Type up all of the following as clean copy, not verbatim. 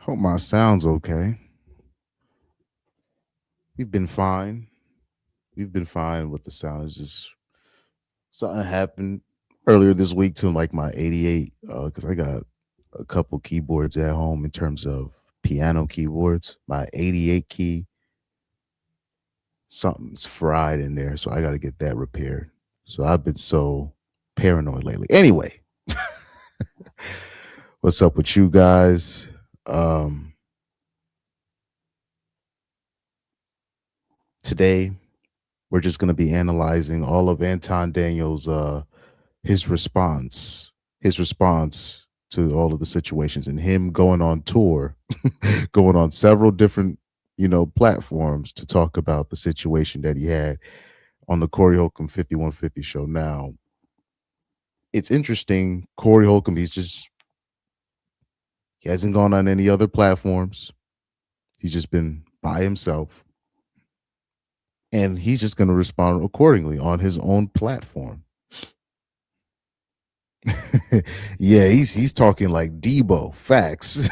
Hope my sound's okay. We've been fine. We've been fine with the sound. It's just something happened earlier this week to like my 88 because I got a couple keyboards at home in terms of piano keyboards. My 88 key, something's fried in there, so I got to get that repaired. So I've been so paranoid lately. Anyway, what's up with you guys? Um, Today we're just going to be analyzing all of Anton Daniels' his response, his response to all of the situations, and him going on tour, going on several different platforms to talk about the situation that he had on the Corey Holcomb 5150 show. Now, it's interesting. Corey Holcomb, he hasn't gone on any other platforms. He's just been by himself, and he's just going to respond accordingly on his own platform. Yeah, he's talking like Debo facts.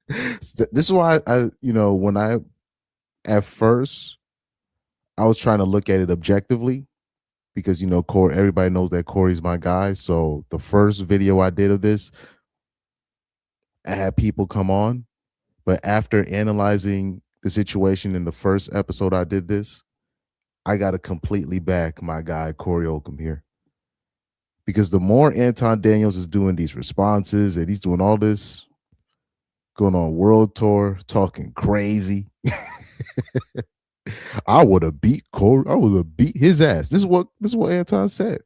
This is why when I at first I was trying to look at it objectively because Corey, everybody knows that Corey's my guy. So the first video I did of this, I had people come on, but after analyzing the situation in the first episode I did this, I got to completely back my guy Corey Holcomb here. Because the more Anton Daniels is doing these responses and he's doing all this, going on world tour, talking crazy. I would have beat Corey. I would have beat his ass. This is what Anton said.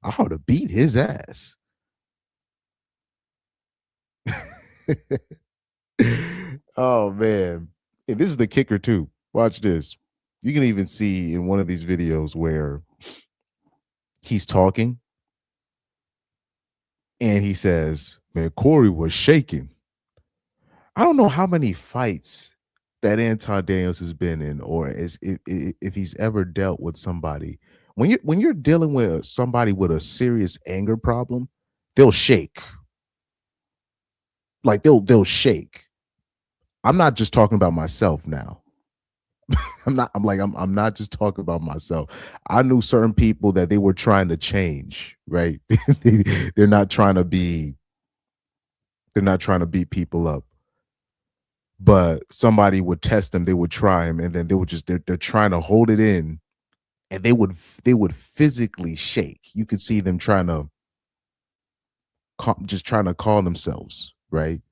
I would have beat his ass. Oh man. And this is the kicker too. Watch this. You can even see in one of these videos where he's talking and he says, "Man, Corey was shaking." I don't know how many fights that Anton Daniels has been in, or if he's ever dealt with somebody. When you're dealing with somebody with a serious anger problem, they'll shake. Like they'll shake. I'm not just talking about myself now. I'm not just talking about myself. I knew certain people that they were trying to change, right? they're not trying to be, they're not trying to beat people up. But somebody would test them, they would try them, and then they would just they're trying to hold it in, and they would physically shake. You could see them trying to just trying to call themselves, right?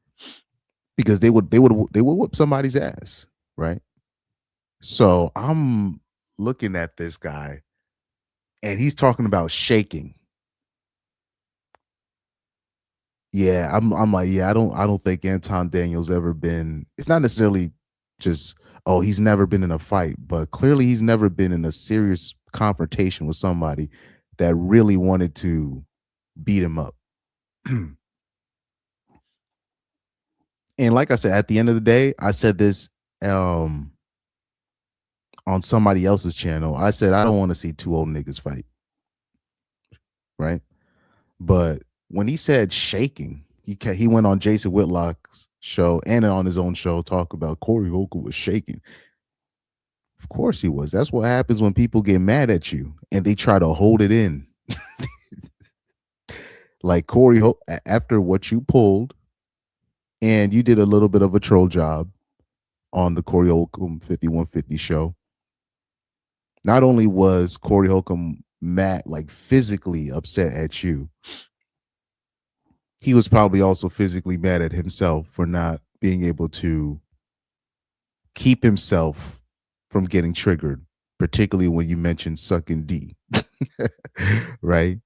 Because they would whip somebody's ass, right? So I'm looking at this guy and he's talking about shaking. Yeah, I'm like, yeah, I don't think Anton Daniels ever been, it's not necessarily just, oh, he's never been in a fight, but clearly he's never been in a serious confrontation with somebody that really wanted to beat him up. And like I said, at the end of the day, I said this um on somebody else's channel. I said I don't want to see two old niggas fight, right? But when he said shaking, he went on Jason Whitlock's show and on his own show talk about Corey Holcomb was shaking. Of course he was. That's what happens when people get mad at you and they try to hold it in. Like after what you pulled, and you did a little bit of a troll job on the Corey Holcomb 5150 show. Not only was Corey Holcomb mad, like physically upset at you, he was probably also physically mad at himself for not being able to keep himself from getting triggered, particularly when you mentioned sucking D. Right?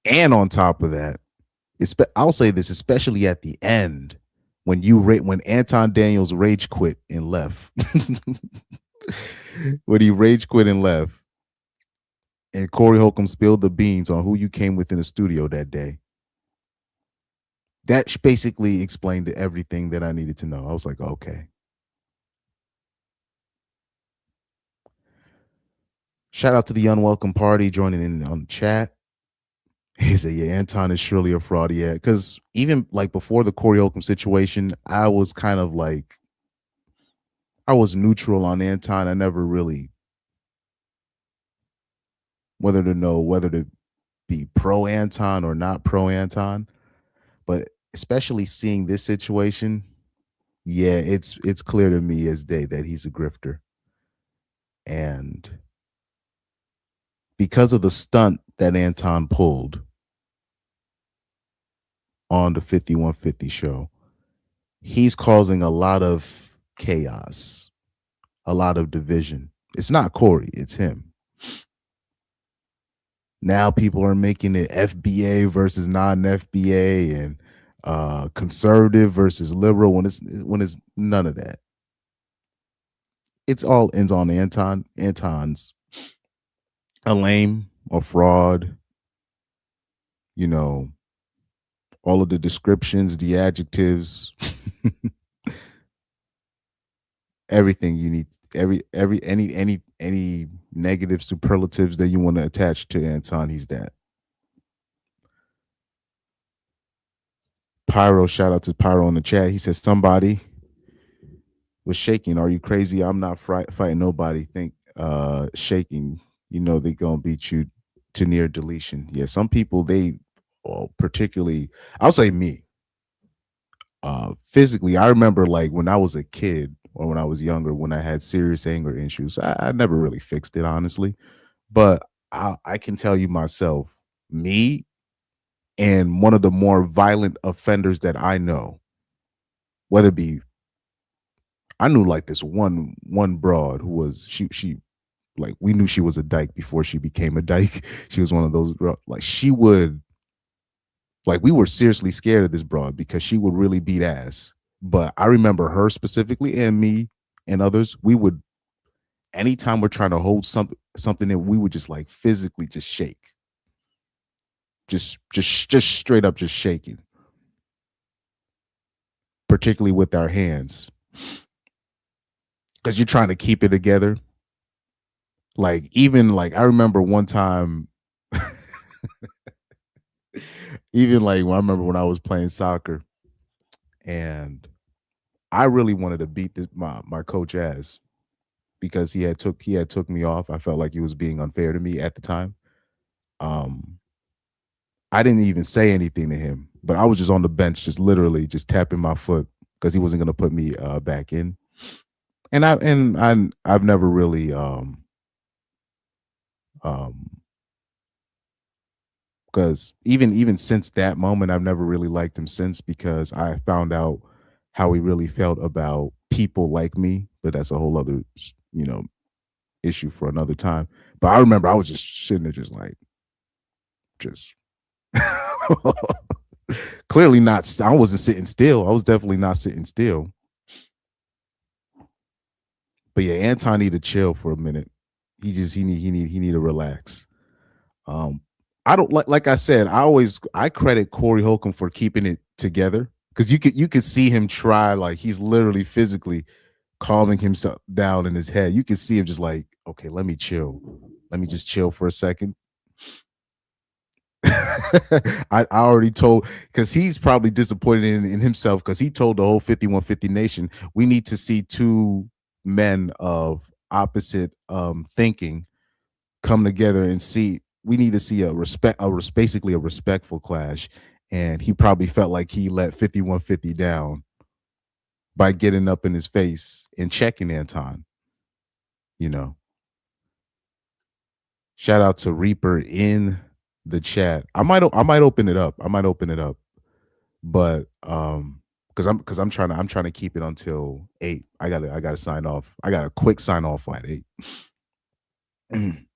And on top of that, I'll say this, especially at the end, when Anton Daniels rage quit and left. When he rage quit and left, and Corey Holcomb spilled the beans on who you came with in the studio that day. That basically explained everything that I needed to know. I was like, okay. Shout out to the Unwelcome Party joining in on the chat. He said, "Yeah, Anton is surely a fraud." Yeah, because even like before the Corey Holcomb situation, I was kind of like I was neutral on Anton. I never really whether to be pro Anton or not pro Anton. But especially seeing this situation, yeah, it's clear to me as day that he's a grifter. And because of the stunt that Anton pulled on the 5150 show, he's causing a lot of chaos, a lot of division. It's not Corey, it's him. Now people are making it FBA versus non-FBA and conservative versus liberal when it's none of that. It's all ends on Anton. Anton's a lame, a fraud, you know, all of the descriptions, the adjectives, everything you need, any negative superlatives that you want to attach to Anton, he's that. Pyro, shout out to Pyro in the chat. He says somebody was shaking. Are you crazy? I'm not fighting nobody. Think shaking, they gonna beat you to near deletion. Yeah, some people particularly, I'll say me, physically, I remember like when I was a kid or when I was younger, when I had serious anger issues, I never really fixed it, honestly. But I can tell you myself, me and one of the more violent offenders that I know, whether it be, I knew like this one broad who was she like we knew she was a dyke before she became a dyke. She was one of those like she would like we were seriously scared of this broad because she would really beat ass. But I remember her specifically and me and others, we would anytime we're trying to hold something in, we would just like physically just shake. Just straight up just shaking. Particularly with our hands. Because you're trying to keep it together. Like even like I remember one time even like I remember when I was playing soccer and I really wanted to beat my coach ass because he had took me off. I felt like he was being unfair to me at the time. Um, I didn't even say anything to him, but I was just on the bench, just literally just tapping my foot because he wasn't gonna put me back in. I've never really um because even since that moment, I've never really liked him since because I found out how he really felt about people like me. But that's a whole other you know issue for another time. But I remember I was just sitting there, just clearly not. I wasn't sitting still. I was definitely not sitting still. But yeah, Anton need to chill for a minute. He need to relax. Um, I don't like I said. I credit Corey Holcomb for keeping it together because you could see him try like he's literally physically calming himself down in his head. You can see him just like, okay, let me chill. Let me just chill for a second. I already told because he's probably disappointed in himself because he told the whole 5150 nation we need to see two men of opposite thinking come together and see we need to see basically a respectful clash. And he probably felt like he let 5150 down by getting up in his face and checking Anton, you know. Shout out to Reaper in the chat. I might open it up. I might open it up. But because I'm trying to keep it until 8. I gotta sign off. I got a quick sign off at 8.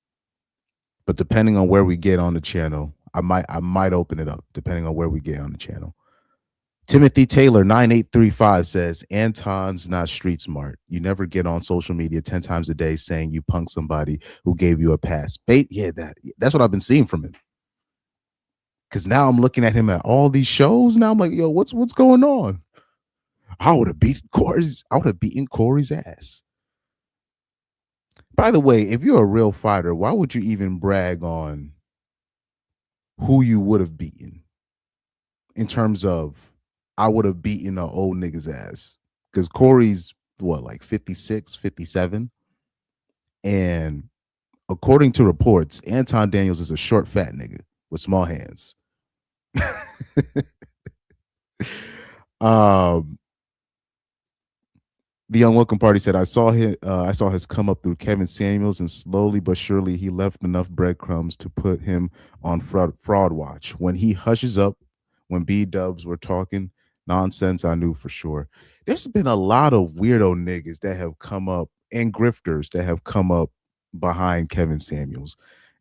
But depending on where we get on the channel, I might open it up depending on where we get on the channel. Timothy Taylor 9835 says Anton's not street smart. You never get on social media 10 times a day saying you punked somebody who gave you a pass. Yeah, that's what I've been seeing from him. Because now I'm looking at him at all these shows. Now I'm like, yo, what's going on? I would have beaten Corey's ass. By the way, if you're a real fighter, why would you even brag on who you would have beaten in terms of I would have beaten an old nigga's ass. Because Corey's what, like 56, 57, and according to reports, Anton Daniels is a short, fat nigga with small hands. um, the Unwelcome Party said, I saw his come up through Kevin Samuels, and slowly but surely he left enough breadcrumbs to put him on fraud watch. When he hushes up, when B Dubs were talking nonsense, I knew for sure. There's been a lot of weirdo niggas that have come up and grifters that have come up behind Kevin Samuels.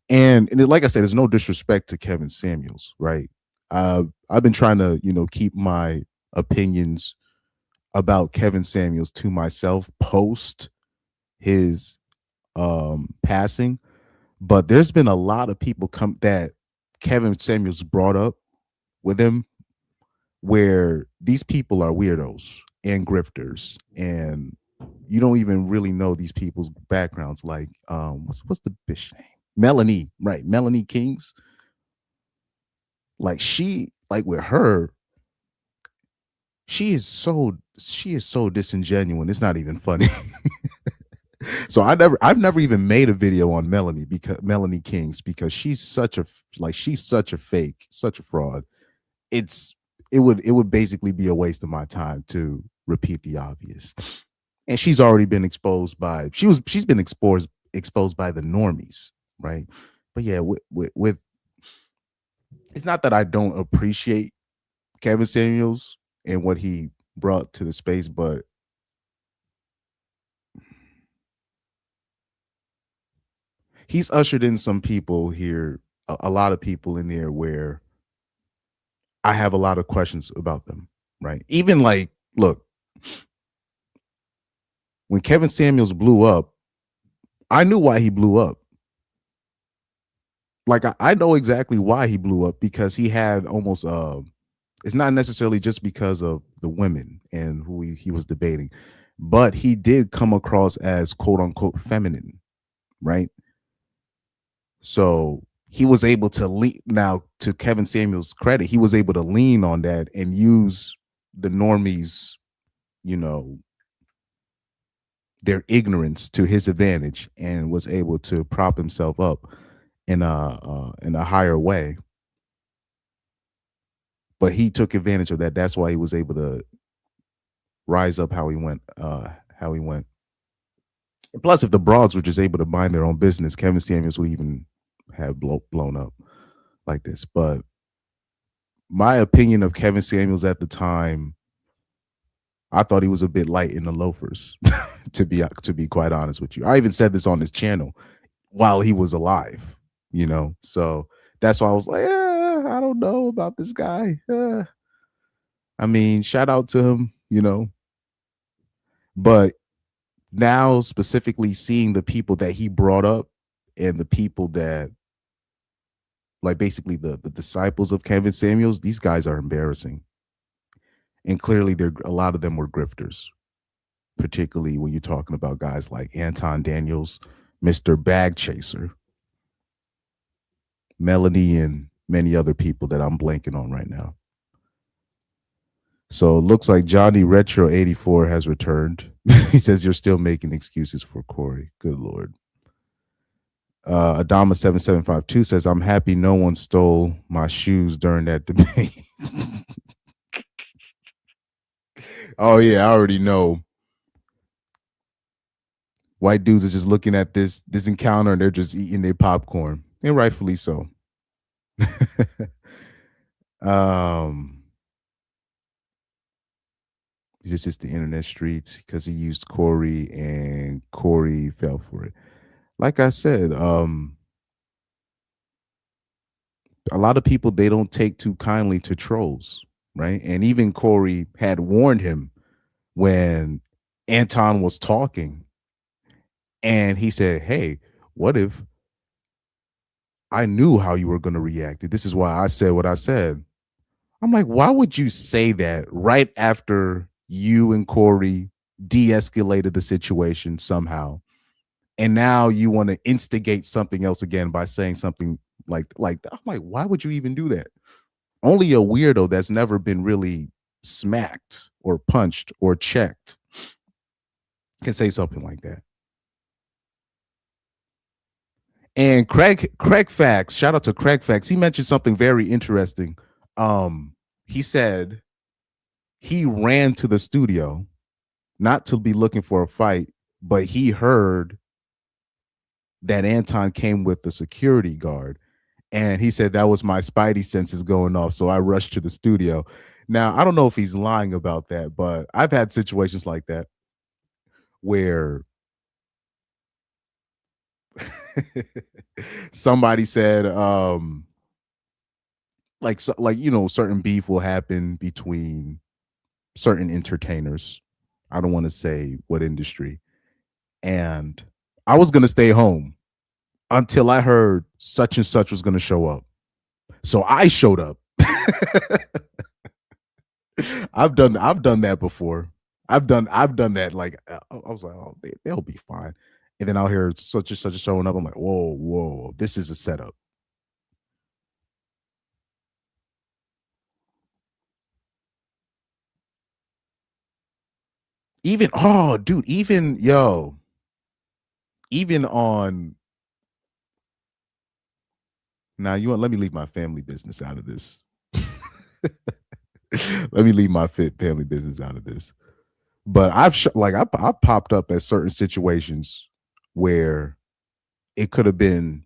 And like I said, there's no disrespect to Kevin Samuels, right? I've been trying to, keep my opinions about Kevin Samuels to myself post his passing, but there's been a lot of people come that Kevin Samuels brought up with him where these people are weirdos and grifters, and you don't even really know these people's backgrounds. Like what's the bitch name? Melanie, right? Melanie Kings. Like with her, she is so disingenuous. It's not even funny. So I've never even made a video on Melanie Kings, because she's such a fake, such a fraud. It would basically be a waste of my time to repeat the obvious. And she's already been exposed by she's been exposed by the normies, right? But yeah, with it's not that I don't appreciate Kevin Samuels and what he brought to the space, but he's ushered in some people here, a lot of people in there where I have a lot of questions about them, right? Even like, look, when Kevin Samuels blew up, I knew why he blew up. Like I know exactly why he blew up, because he had almost it's not necessarily just because of the women and who he was debating, but he did come across as quote unquote feminine, right? So he was able to lean, now to Kevin Samuels' credit, he was able to lean on that and use the normies, you know, their ignorance to his advantage, and was able to prop himself up in a higher way. But he took advantage of that. That's why he was able to rise up how he went. How he went. And plus, if the broads were just able to mind their own business, Kevin Samuels would even have blown up like this. But my opinion of Kevin Samuels at the time, I thought he was a bit light in the loafers, to be quite honest with you. I even said this on his channel while he was alive, So that's why I was like, I don't know about this guy. I mean, shout out to him. But now specifically seeing the people that he brought up and the people that, like, basically the disciples of Kevin Samuels, these guys are embarrassing. And clearly a lot of them were grifters, particularly when you're talking about guys like Anton Daniels, Mr. Bag Chaser, Melanie, and many other people that I'm blanking on right now. So it looks like Johnny Retro 84 has returned. He says you're still making excuses for Corey. Good Lord. Adama 7752 says, I'm happy no one stole my shoes during that debate. Oh yeah, I already know. White dudes are just looking at this encounter and they're just eating their popcorn, and rightfully so. This is the internet streets because he used Corey and Corey fell for it. Like I said, a lot of people, they don't take too kindly to trolls, right? And even Corey had warned him when Anton was talking, and he said, hey, what if I knew how you were going to react? This is why I said what I said. I'm like, why would you say that right after you and Corey de-escalated the situation somehow? And now you want to instigate something else again by saying something Like I'm like, why would you even do that? Only a weirdo that's never been really smacked or punched or checked can say something like that. And Craig Fax, shout out to Craig Fax. He mentioned something very interesting. He said he ran to the studio not to be looking for a fight, but he heard that Anton came with the security guard. And he said that was my spidey senses going off. So I rushed to the studio. Now, I don't know if he's lying about that, but I've had situations like that where somebody said, like certain beef will happen between certain entertainers. I don't want to say what industry. And I was gonna stay home until I heard such and such was gonna show up. So I showed up. I've done that before. I've done that. Like I was like, oh, they'll be fine. And then I'll hear such and such showing up. I'm like, whoa, this is a setup. Even oh, dude, even on now you want let me leave my family business out of this. Let me leave my family business out of this. But I've popped up at certain situations where it could have been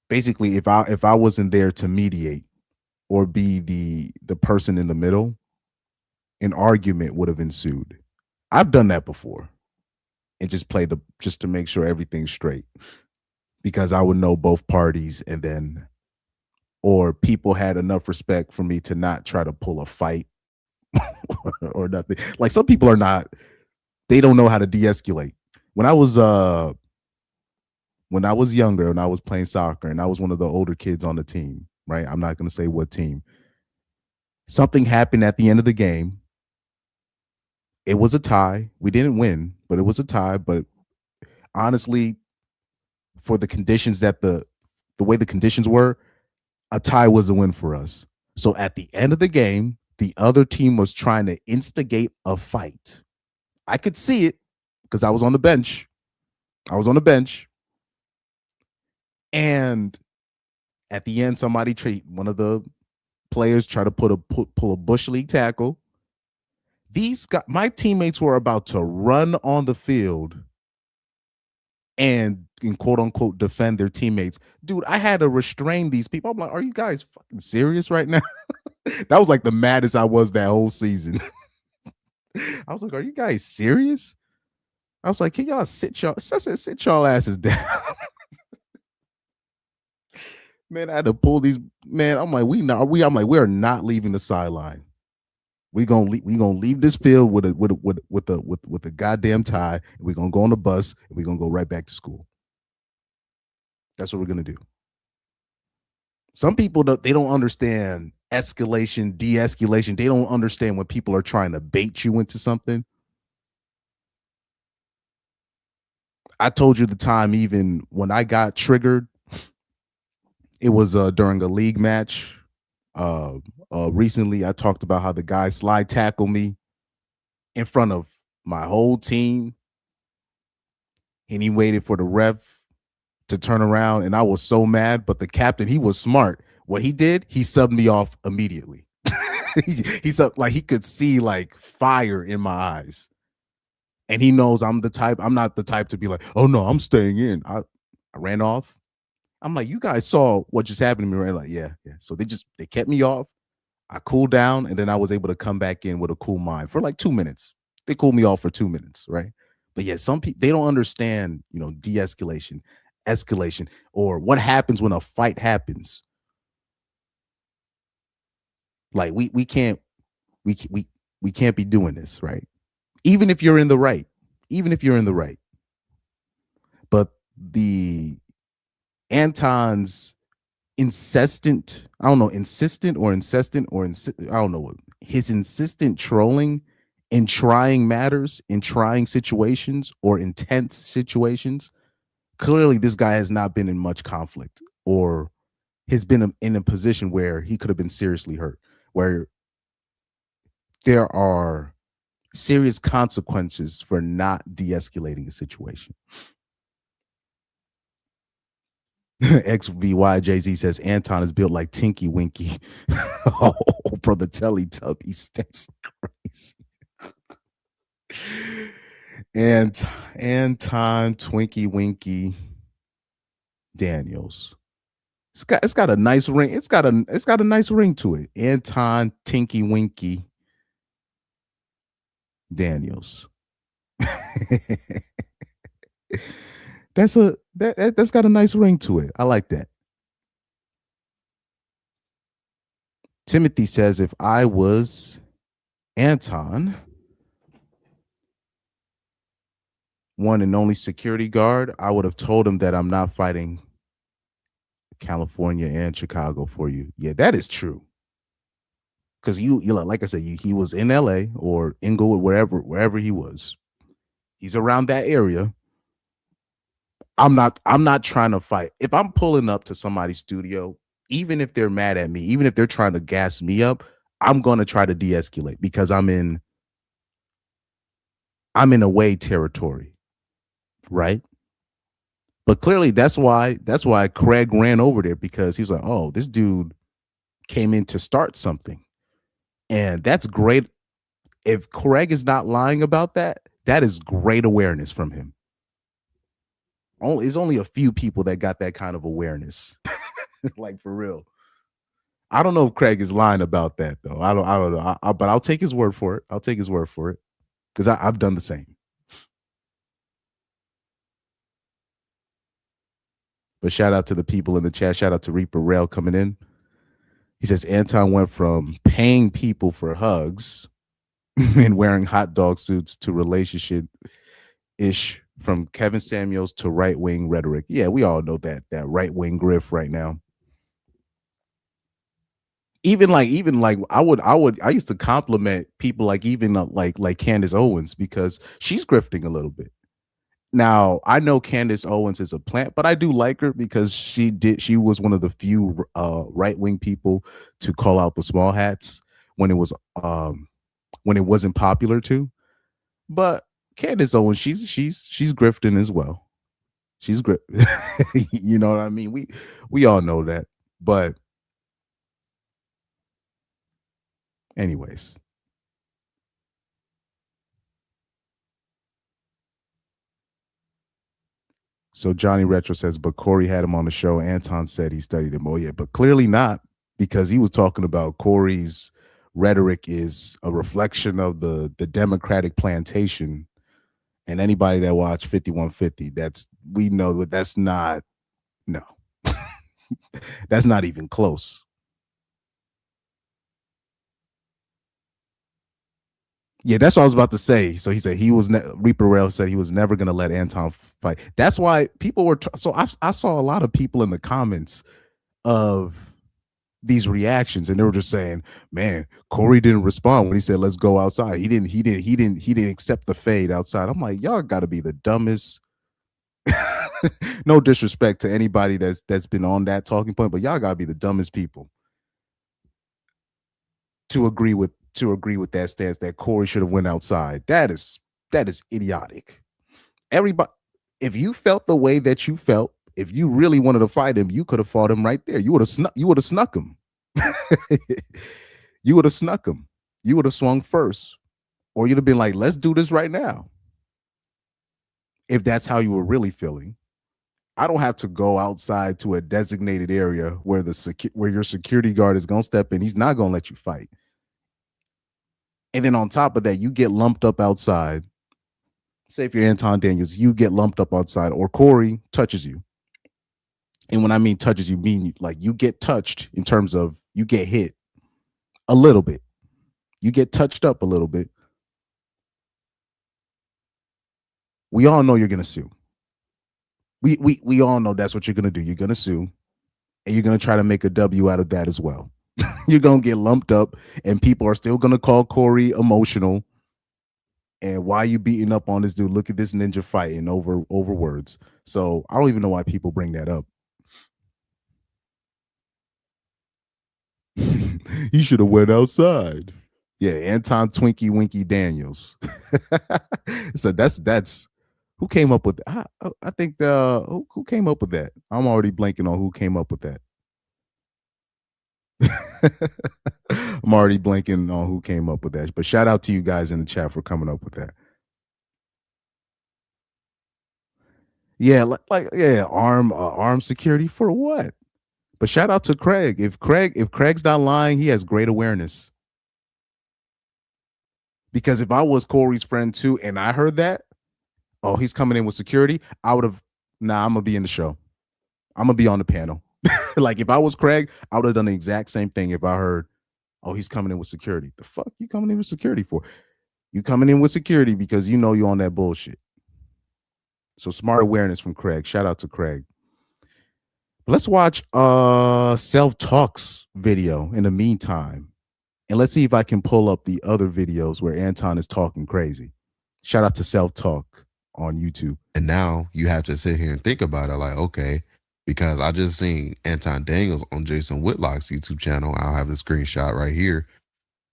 basically if I wasn't there to mediate or be the person in the middle, an argument would have ensued. I've done that before and just played just to make sure everything's straight because I would know both parties and then or people had enough respect for me to not try to pull a fight or nothing. Like some people are not, they don't know how to de-escalate. When I was younger and I was playing soccer and I was one of the older kids on the team, right? I'm not going to say what team. Something happened at the end of the game. It was a tie. We didn't win, but it was a tie. But honestly, for the conditions that the way the conditions were, a tie was a win for us. So at the end of the game, the other team was trying to instigate a fight. I could see it because I was on the bench. And at the end, one of the players tried to pull a bush league tackle. My teammates were about to run on the field and quote unquote defend their teammates. Dude, I had to restrain these people. I'm like, are you guys fucking serious right now? That was like the maddest I was that whole season. I was like, are you guys serious? I was like, can y'all sit y'all asses down? Man, I had to pull these. Man, I'm like, we're not leaving the sideline. We gonna leave this field with a goddamn tie. And we're gonna go on the bus and we're gonna go right back to school. That's what we're gonna do. Some people they don't understand escalation, de-escalation. They don't understand when people are trying to bait you into something. I told you the time, even when I got triggered, it was during a league match. Recently, I talked about how the guy slide tackled me in front of my whole team, and he waited for the ref to turn around, and I was so mad. But the captain, he was smart. What he did, he subbed me off immediately. he subbed, like he could see like fire in my eyes, and he knows I'm not the type to be like, oh no, I'm staying in. I ran off. I'm like, you guys saw what just happened to me, right? Like, yeah. So they kept me off. I cooled down, and then I was able to come back in with a cool mind for like 2 minutes. They cooled me off for 2 minutes, right? But yeah, some people they don't understand, de-escalation, escalation, or what happens when a fight happens. Like we can't we can't be doing this, right? Even if you're in the right, but the Anton's insistent I don't know insistent or incessant or I don't know his insistent trolling in trying matters, in trying situations or intense situations. Clearly this guy has not been in much conflict. or has been in a position where he could have been seriously hurt, where there are serious consequences for not de-escalating a situation. XVY Jay-Z says Anton is built like Tinky Winky. Oh, from the Teletubbies. That's crazy. And Anton Twinkie Winky Daniels. It's got a nice ring. It's got a nice ring to it. Anton Tinky Winky Daniels. That's got a nice ring to it. I like that. Timothy says, if I was Anton, one and only security guard, I would have told him that I'm not fighting California and Chicago for you. Yeah, that is true. Because you like I said, he was in LA or Inglewood, wherever he was. He's around that area. I'm not trying to fight. If I'm pulling up to somebody's studio, even if they're mad at me, even if they're trying to gas me up, I'm going to try to de-escalate because I'm in away territory, right? But clearly that's why Craig ran over there, because he was like, oh, this dude came in to start something. And that's great. If Craig is not lying about that, that is great awareness from him. It's only a few people that got that kind of awareness. Like, for real. I don't know if Craig is lying about that, though. I don't know. But I'll take his word for it. I'll take his word for it, because I've done the same. But shout out to the people in the chat. Shout out to Reaper Rail coming in. He says Anton went from paying people for hugs and wearing hot dog suits to relationship-ish, from Kevin Samuels to right-wing rhetoric. Yeah, we all know that right-wing grift right now. Even like I used to compliment people like like Candace Owens, because she's grifting a little bit. Now, I know Candace Owens is a plant, but I do like her because she was one of the few right-wing people to call out the small hats when it wasn't popular to. But Candace Owens, she's grifting as well. She's you know what I mean? We all know that. But anyways. So Johnny Retro says, but Corey had him on the show. Anton said he studied him. Oh, yeah, but clearly not, because he was talking about Corey's rhetoric is a reflection of the Democratic plantation. And anybody that watched 5150, we know that's not, no. That's not even close. Yeah, that's what I was about to say. So he said Reaper Rail said he was never going to let Anton fight. That's why people were. So I saw a lot of people in the comments of these reactions, and they were just saying, "Man, Corey didn't respond when he said let's go outside. He didn't accept the fade outside." I'm like, y'all got to be the dumbest. No disrespect to anybody that's been on that talking point, but y'all got to be the dumbest people to agree with that stance that Corey should have went outside. That is idiotic. Everybody, if you felt the way that you felt, if you really wanted to fight him, you could have fought him right there. You would have snuck him. You would have snuck him. You would have swung first, or you'd have been like, let's do this right now. If that's how you were really feeling. I don't have to go outside to a designated area where where your security guard is going to step in. He's not going to let you fight. And then on top of that, you get lumped up outside. Say if you're Anton Daniels, you get lumped up outside, or Corey touches you. And when I mean touches, you mean like you get touched in terms of you get hit a little bit. You get touched up a little bit. We all know you're going to sue. We all know that's what you're going to do. You're going to sue, and you're going to try to make a W out of that as well. You're going to get lumped up, and people are still going to call Corey emotional. And why are you beating up on this dude? Look at this ninja fighting over words. So I don't even know why people bring that up. He should have went outside. Yeah, Anton Twinkie Winky Daniels. So that's who came up with that? I think the who came up with that? I'm already blanking on who came up with that. I'm already blanking on who came up with that. But shout out to you guys in the chat for coming up with that. Yeah, like yeah, arm security for what? But shout out to Craig. If Craig's not lying, he has great awareness. Because if I was Corey's friend too, and I heard that, oh, he's coming in with security, I would have. Nah, I'm gonna be in the show. I'm gonna be on the panel. Like if I was Craig, I would have done the exact same thing if I heard, oh, he's coming in with security. The fuck you coming in with security for? You coming in with security because you know you on that bullshit. So smart awareness from Craig. Shout out to Craig. Let's watch Self Talk's video in the meantime. And let's see if I can pull up the other videos where Anton is talking crazy. Shout out to Self Talk on YouTube. And now you have to sit here and think about it like, okay, because I just seen Anton Daniels on Jason Whitlock's YouTube channel. I'll have the screenshot right here.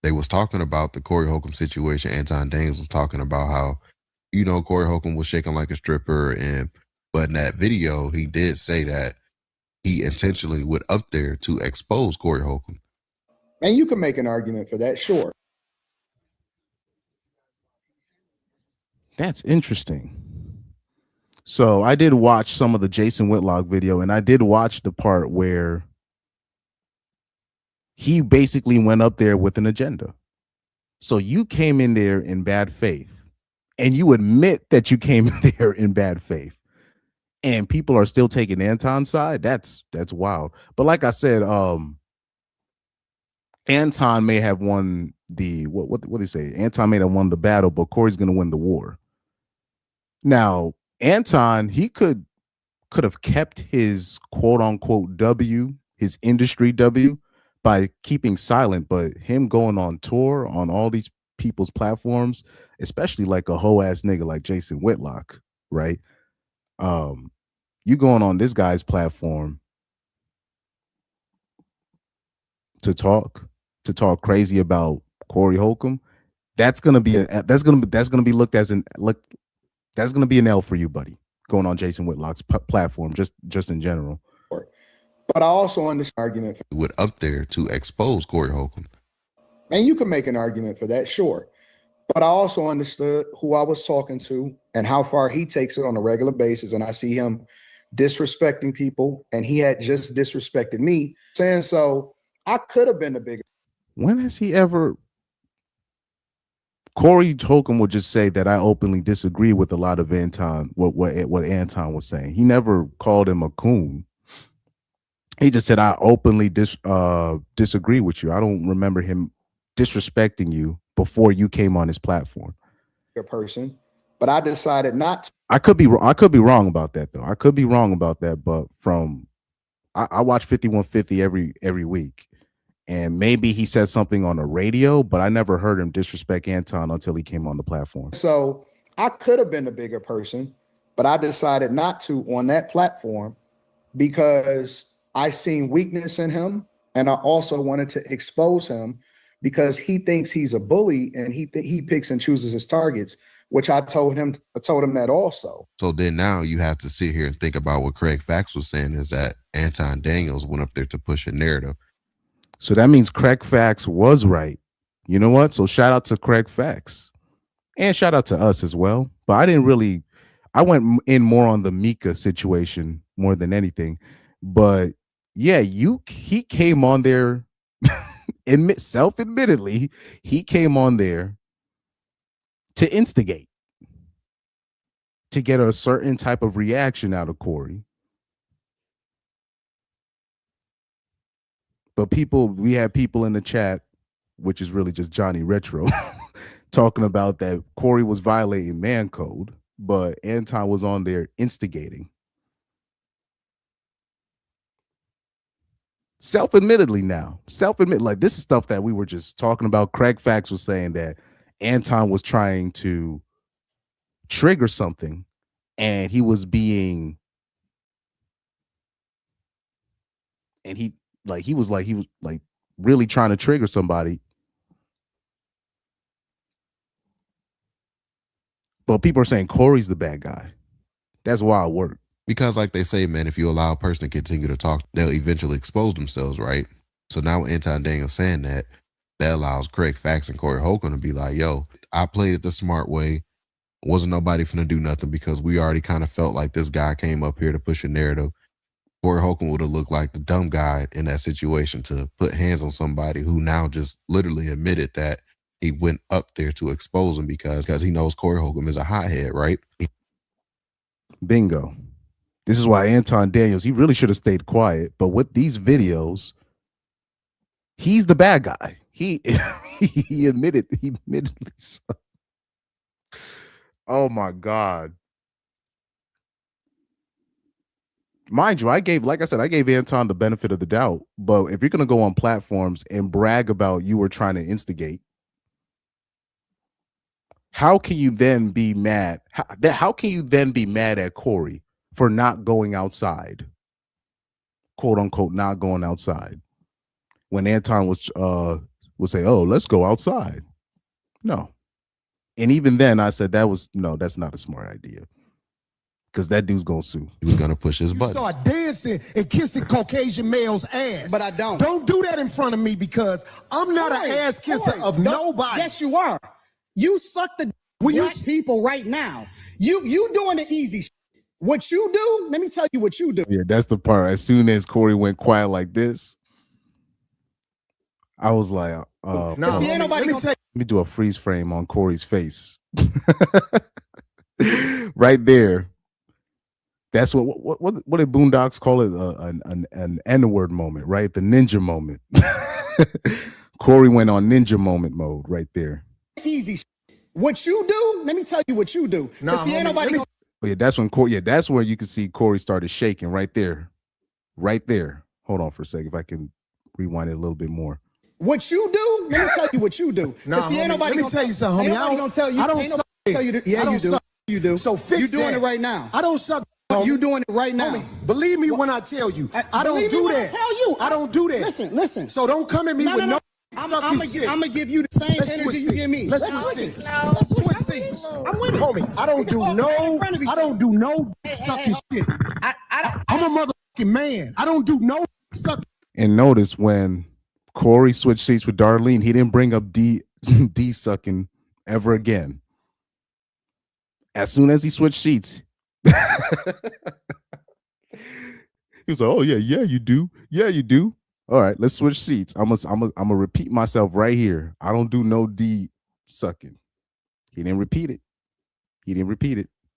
They was talking about the Corey Holcomb situation. Anton Daniels was talking about how, you know, Corey Holcomb was shaking like a stripper. But in that video, he did say that he intentionally went up there to expose Corey Holcomb. And you can make an argument for that, sure. That's interesting. So I did watch some of the Jason Whitlock video, and I did watch the part where he basically went up there with an agenda. So you came in there in bad faith, and you admit that you came in there in bad faith, and people are still taking Anton's side. That's wild. But like I said, Anton may have won the what do they say? Anton may have won the battle, but Corey's going to win the war. Now, Anton, he could have kept his quote unquote W, his industry W, by keeping silent, but him going on tour on all these people's platforms, especially like a hoe ass nigga like Jason Whitlock, right? You going on this guy's platform to talk crazy about Corey Holcomb, that's gonna be looked as that's gonna be an L for you, buddy. Going on Jason Whitlock's platform, just in general. But I also understand argument for went up there to expose Corey Holcomb. And you can make an argument for that, sure. But I also understood who I was talking to and how far he takes it on a regular basis. And I see him disrespecting people, and he had just disrespected me, saying so I could have been the bigger. When has he ever? Corey Holcomb would just say that I openly disagree with a lot of Anton, what Anton was saying. He never called him a coon. He just said I openly disagree with you. I don't remember him disrespecting you before you came on his platform. Person, but I decided not to. I could be wrong about that though. I could be wrong about that, but I watch 5150 every week. And maybe he said something on the radio, but I never heard him disrespect Anton until he came on the platform. So I could have been the bigger person, but I decided not to on that platform because I seen weakness in him. And I also wanted to expose him because he thinks he's a bully and he picks and chooses his targets, which I told him that also. So then now you have to sit here and think about what Craig Fax was saying is that Anton Daniels went up there to push a narrative. So that means Craig Fax was right. You know what? So shout out to Craig Fax. And shout out to us as well. But I went in more on the Mika situation more than anything. But yeah, he came on there, self-admittedly, he came on there to instigate, to get a certain type of reaction out of Corey. But we had people in the chat, which is really just Johnny Retro, talking about that Corey was violating man code, but Anton was on there instigating. Self-admittedly like this is stuff that we were just talking about. Craig Fax was saying that Anton was trying to trigger something, and he was being, and he was really trying to trigger somebody. But people are saying Corey's the bad guy. That's wild work. Because like they say, man, if you allow a person to continue to talk, they'll eventually expose themselves, right? So now with Anton Daniels saying that allows Craig Fax and Corey Holcomb to be like, yo, I played it the smart way. Wasn't nobody finna do nothing because we already kind of felt like this guy came up here to push a narrative. Corey Holcomb would have looked like the dumb guy in that situation to put hands on somebody who now just literally admitted that he went up there to expose him because he knows Corey Holcomb is a hothead, right? Bingo. This is why Anton Daniels, he really should have stayed quiet. But with these videos, he's the bad guy. He admitedly so. Oh my God. Mind you, like I said, I gave Anton the benefit of the doubt. But if you're going to go on platforms and brag about you were trying to instigate, how can you then be mad? How can you then be mad at Corey for not going outside? Quote unquote, not going outside. When Anton would say, oh, let's go outside. No. And even then I said that's not a smart idea. Because that dude's gonna sue. He was gonna push his button. Start dancing and kissing Caucasian males' ass. But I don't. Don't do that in front of me because I'm not an ass kisser of nobody. Yes, you are. You suck the black people right now. You doing the easy shit. What you do, let me tell you what you do. Yeah, that's the part. As soon as Corey went quiet like this, I was like, let me do a freeze frame on Corey's face. Right there. That's what did Boondocks call it? An N-word moment, right? The ninja moment. Corey went on ninja moment mode right there. Easy shit. What you do, let me tell you what you do. Yeah, that's when Corey. Yeah, that's where you can see Corey started shaking right there, right there. Hold on for a second, if I can rewind it a little bit more. What you do, let me tell you what you do. Let me tell you something, homie. I don't tell you. I don't tell you. Yeah, you do. You do. So fix you doing that. it right now. I don't suck. You doing it right now. Homie, believe me when I tell you. I don't do that. I don't do that. Listen. So don't come at me with no sucking shit. I'm gonna give you the same energy you give me. Let's switch seats. I'm with it. Homie, I don't do no sucking shit. I'm a motherfucking man. I don't do no sucking. And notice when Corey switched seats with Darlene, he didn't bring up D sucking ever again. As soon as he switched seats, he was like, "Oh yeah, you do. Yeah, you do. All right, let's switch seats. I'm gonna repeat myself right here. I don't do no D sucking." He didn't repeat it.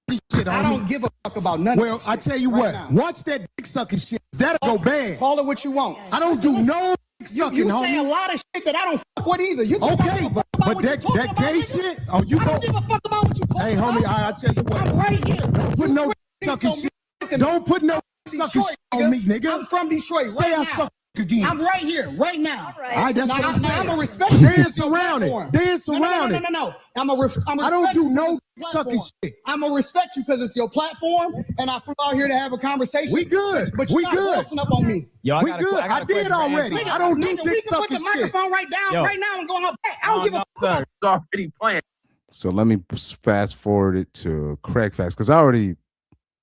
I don't give a fuck about none. Well, I tell you what. Watch that dick sucking shit. That'll go bad. Call it what you want. I don't do no dick sucking, you homie. say a lot of shit that I don't fuck with either. You okay, but that gay shit. Oh, you I don't give a fuck about what you talk Hey, about. homie, I tell you what. I'm right here. Don't put no sucking shit. Don't put no sucking shit on me, nigga. I'm from Detroit. Say right I now. suck again. I'm right here, right now. All right, that's what I'm saying. I'm a respect. Dance around it. Dance around it. No. I don't do no sucking shit. I'm gonna respect you because it's your platform, and I flew out here to have a conversation. We good. But you're not forcing up on me. Yo, we good. I did already. I don't do dick sucking shit. Put the microphone right now and going up back. I don't give a fuck. It's already planned. So let me fast forward it to Craig Facts because I already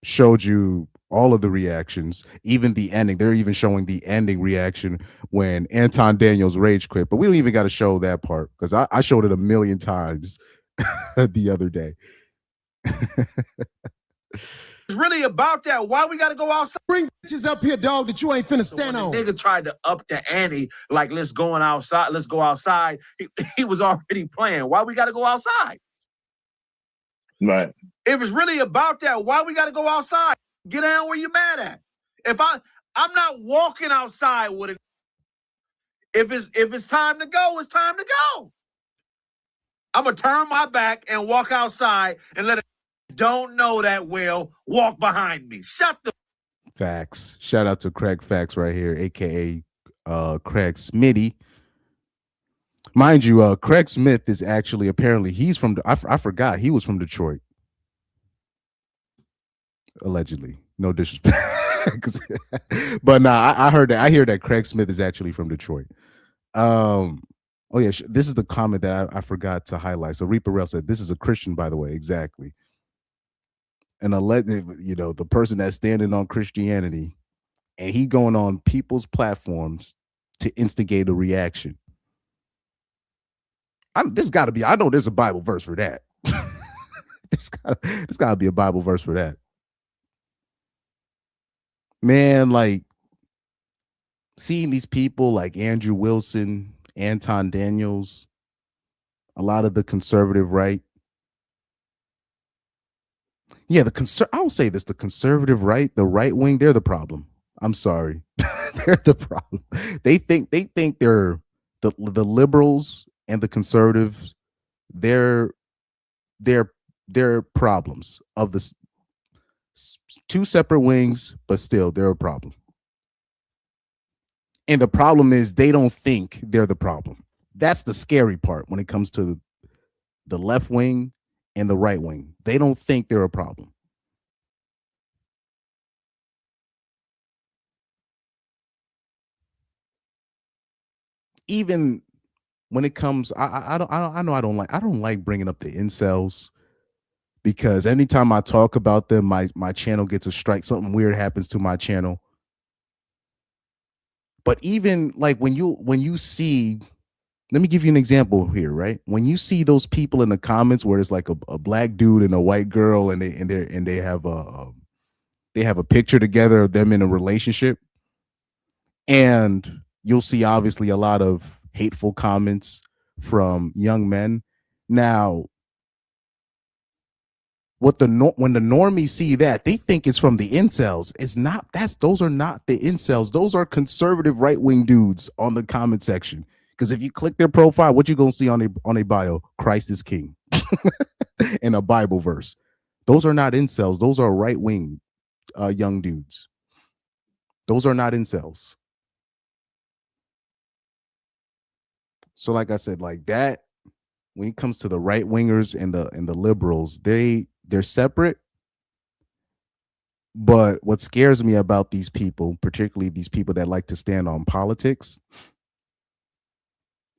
showed you all of the reactions, even the ending. They're even showing the ending reaction when Anton Daniels rage quit, but we don't even got to show that part because I showed it a million times the other day. It's really about that. Why we got to go outside? Bring bitches up here, dog, that you ain't finna stand on. Nigga tried to up the ante, like let's go outside. He was already playing. Why we got to go outside? Right. If it's really about that, why we got to go outside? Get down where you're mad at. If I'm not walking outside with it. If it's time to go, it's time to go. I'm gonna turn my back and walk outside and let it don't know that will walk behind me. Shut the Facts. Shout out to Craig Facts right here, aka Craig Smitty. Mind you, Craig Smith is actually apparently he's from I forgot he was from Detroit. Allegedly. No disrespect. But nah, I hear that Craig Smith is actually from Detroit. Oh yeah, this is the comment that I forgot to highlight. So Reaper Rail said, "This is a Christian, by the way." Exactly. And the person that's standing on Christianity, and he going on people's platforms to instigate a reaction. There's got to be. I know there's a Bible verse for that. there's got to be a Bible verse for that. Man, like seeing these people like Andrew Wilson, Anton Daniels, a lot of the conservative right. Yeah, I will say this: the conservative right, the right wing, they're the problem. I'm sorry, they're the problem. They think they're the liberals and the conservatives. They're problems of the two separate wings, but still they're a problem. And the problem is they don't think they're the problem. That's the scary part when it comes to the left wing and the right wing. They don't think they're a problem. Even when it comes, I don't like bringing up the incels, because anytime I talk about them, my channel gets a strike. Something weird happens to my channel. But even like when you see, let me give you an example here, right? When you see those people in the comments where it's like a black dude and a white girl, and they have a picture together of them in a relationship, and you'll see obviously a lot of hateful comments from young men. Now, when the normies see that, they think it's from the incels. It's not. Those are not the incels. Those are conservative right wing dudes on the comment section. Because if you click their profile, what you gonna see on a bio? Christ is king, and a Bible verse. Those are not incels. Those are right wing young dudes. Those are not incels. So, like I said, like that, when it comes to the right wingers and the liberals, they're separate. But what scares me about these people, particularly these people that like to stand on politics,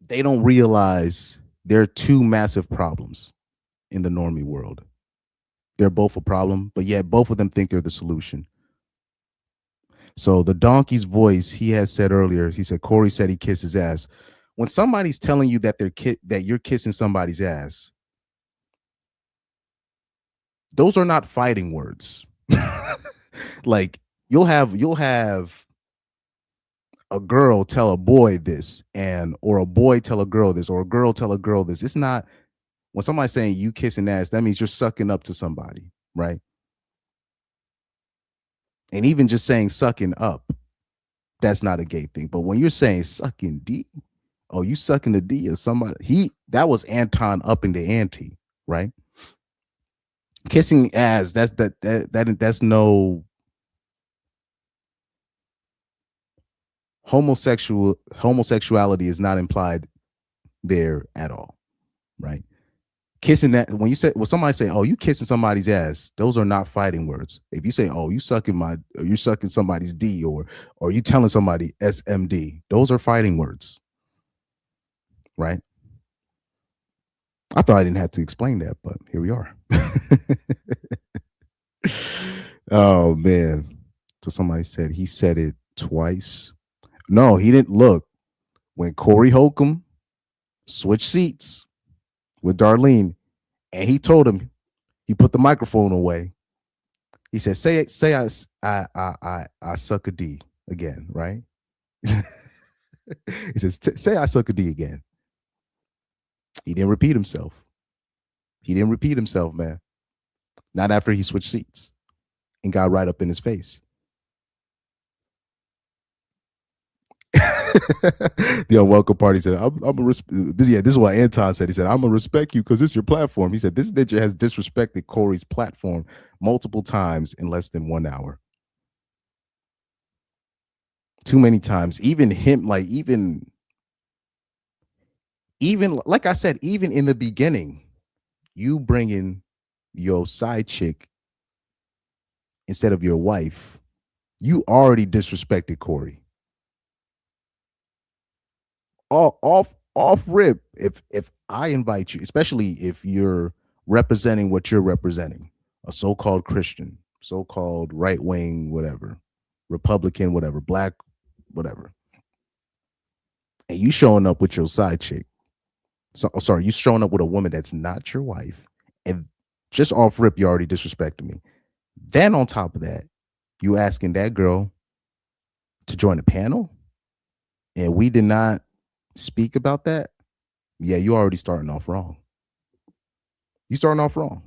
they don't realize there are two massive problems in the normie world. They're both a problem, but yet both of them think they're the solution. So the donkey's voice, he has said earlier, he said, Corey said he kissed his ass. When somebody's telling you that that you're kissing somebody's ass, those are not fighting words. Like you'll have a girl tell a boy this, or a boy tell a girl this, or a girl tell a girl this. It's not, when somebody's saying you kissing ass, that means you're sucking up to somebody, right? And even just saying sucking up, that's not a gay thing. But when you're saying sucking D, oh, you sucking the D of somebody, that was Anton upping the ante, right? Kissing ass, that's no homosexuality is not implied there at all, right? Kissing that, when somebody say, oh, you kissing somebody's ass, those are not fighting words. If you say, oh, you're sucking somebody's D, or you telling somebody SMD, those are fighting words, right? I thought I didn't have to explain that, but here we are. Oh man. So somebody said he said it twice. No, he didn't. Look, when Corey Holcomb switched seats with Darlene, and he told him, he put the microphone away. He said, say I suck a D again, right? He says, say I suck a D again. He didn't repeat himself. He didn't repeat himself, man. Not after he switched seats and got right up in his face. The unwelcome party said, this is what Anton said. He said, I'm gonna respect you because it's your platform. He said, this ninja has disrespected Corey's platform multiple times in less than 1 hour. Too many times. Even him, like even like I said, even in the beginning, you bring in your side chick instead of your wife, you already disrespected Corey. off rip, if I invite you, especially if you're representing what you're representing, a so-called Christian, so-called right-wing, whatever, Republican, whatever, black, whatever, and you showing up with your side chick. So sorry, you showing up with a woman that's not your wife, and just off rip, you already disrespecting me. Then on top of that, you asking that girl to join a panel, and we did not speak about that. Yeah, you already starting off wrong. You starting off wrong.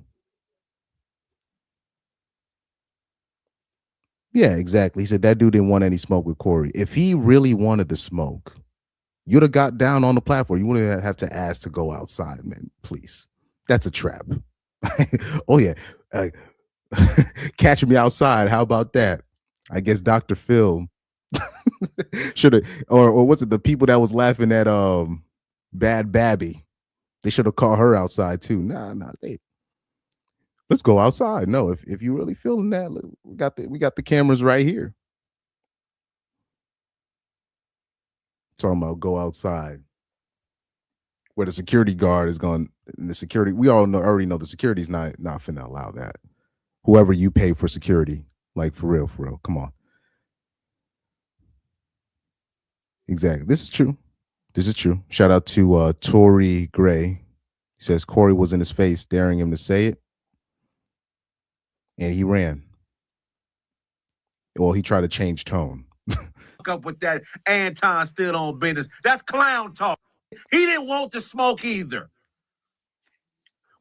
Yeah, exactly. He said that dude didn't want any smoke with Corey. If he really wanted the smoke, you'd have got down on the platform. You wouldn't have to ask to go outside, man. Please. That's a trap. Oh, yeah. Catch me outside. How about that? I guess Dr. Phil should have, or was it the people that was laughing at Bad Babby? They should have called her outside too. Nah, let's go outside. No, if you really feeling that, we got the cameras right here. Talking about go outside, where the security guard is going. The security, we already know the security's not finna allow that. Whoever you pay for security, like for real, come on. Exactly. This is true. Shout out to Tory Gray. He says Corey was in his face, daring him to say it, and he ran. Well, he tried to change tone. Up with that Anton still on business. That's clown talk. He didn't want the smoke either.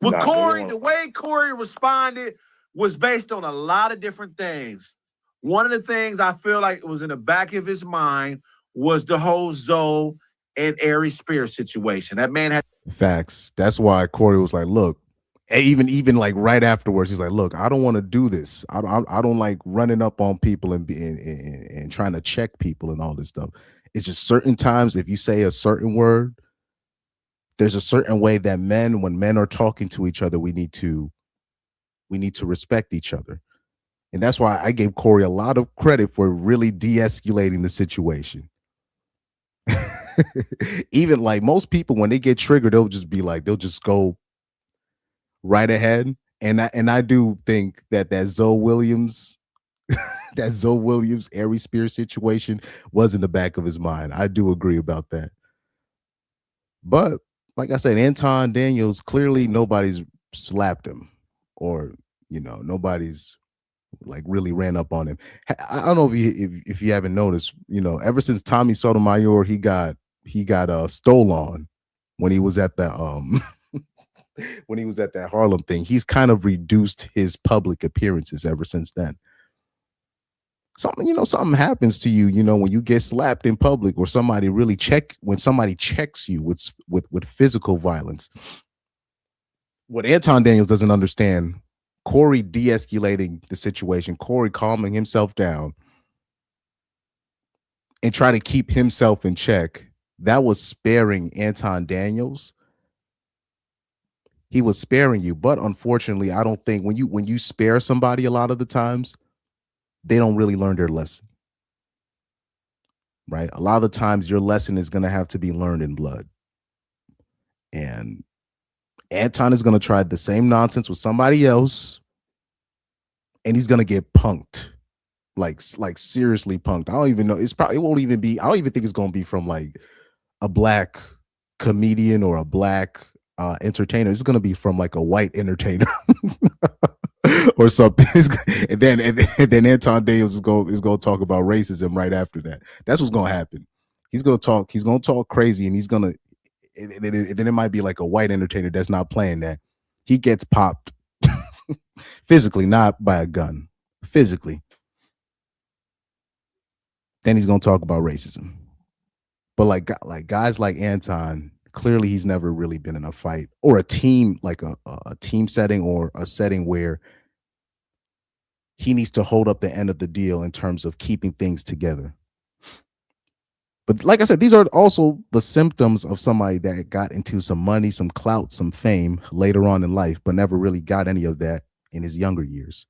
With Corey, the way Corey responded was based on a lot of different things. One of the things I feel like was in the back of his mind was the whole Zoe and Ari Spears situation. That man had facts. That's why Corey was like, look, even like right afterwards, he's like, look, I don't want to do this. I don't like running up on people and trying to check people and all this stuff. It's just certain times, if you say a certain word, there's a certain way that when men are talking to each other, we need to respect each other. And that's why I gave Corey a lot of credit for really de-escalating the situation. Even like most people, when they get triggered, they'll just go right ahead. And I do think that Zoe Williams, Ari Spears situation was in the back of his mind. I do agree about that. But like I said, Anton Daniels, clearly nobody's slapped him, or nobody's like really ran up on him. I don't know if you haven't noticed, ever since Tommy Sotomayor, he got stole on when he was at the when he was at that Harlem thing. He's kind of reduced his public appearances ever since then. Something happens to you, when you get slapped in public, or when somebody checks you with physical violence. What Anton Daniels doesn't understand, Corey de-escalating the situation, Corey calming himself down and try to keep himself in check, that was sparing Anton Daniels. He was sparing you, but unfortunately, I don't think when you spare somebody, a lot of the times they don't really learn their lesson, right? A lot of the times your lesson is going to have to be learned in blood. And Anton is going to try the same nonsense with somebody else, and he's going to get punked, like seriously punked. I don't even know. It won't even be, I don't even think it's going to be from like a black comedian or a black entertainer. It's going to be from like a white entertainer or something. And then Anton Daniels is going to talk about racism right after that. That's what's going to happen. He's going to talk crazy, and then it might be like a white entertainer that's not playing that. He gets popped physically, not by a gun, physically. Then he's going to talk about racism. But like guys like Anton, clearly he's never really been in a fight or a team, like a team setting or a setting where he needs to hold up the end of the deal in terms of keeping things together. But like I said, these are also the symptoms of somebody that got into some money, some clout, some fame later on in life, but never really got any of that in his younger years.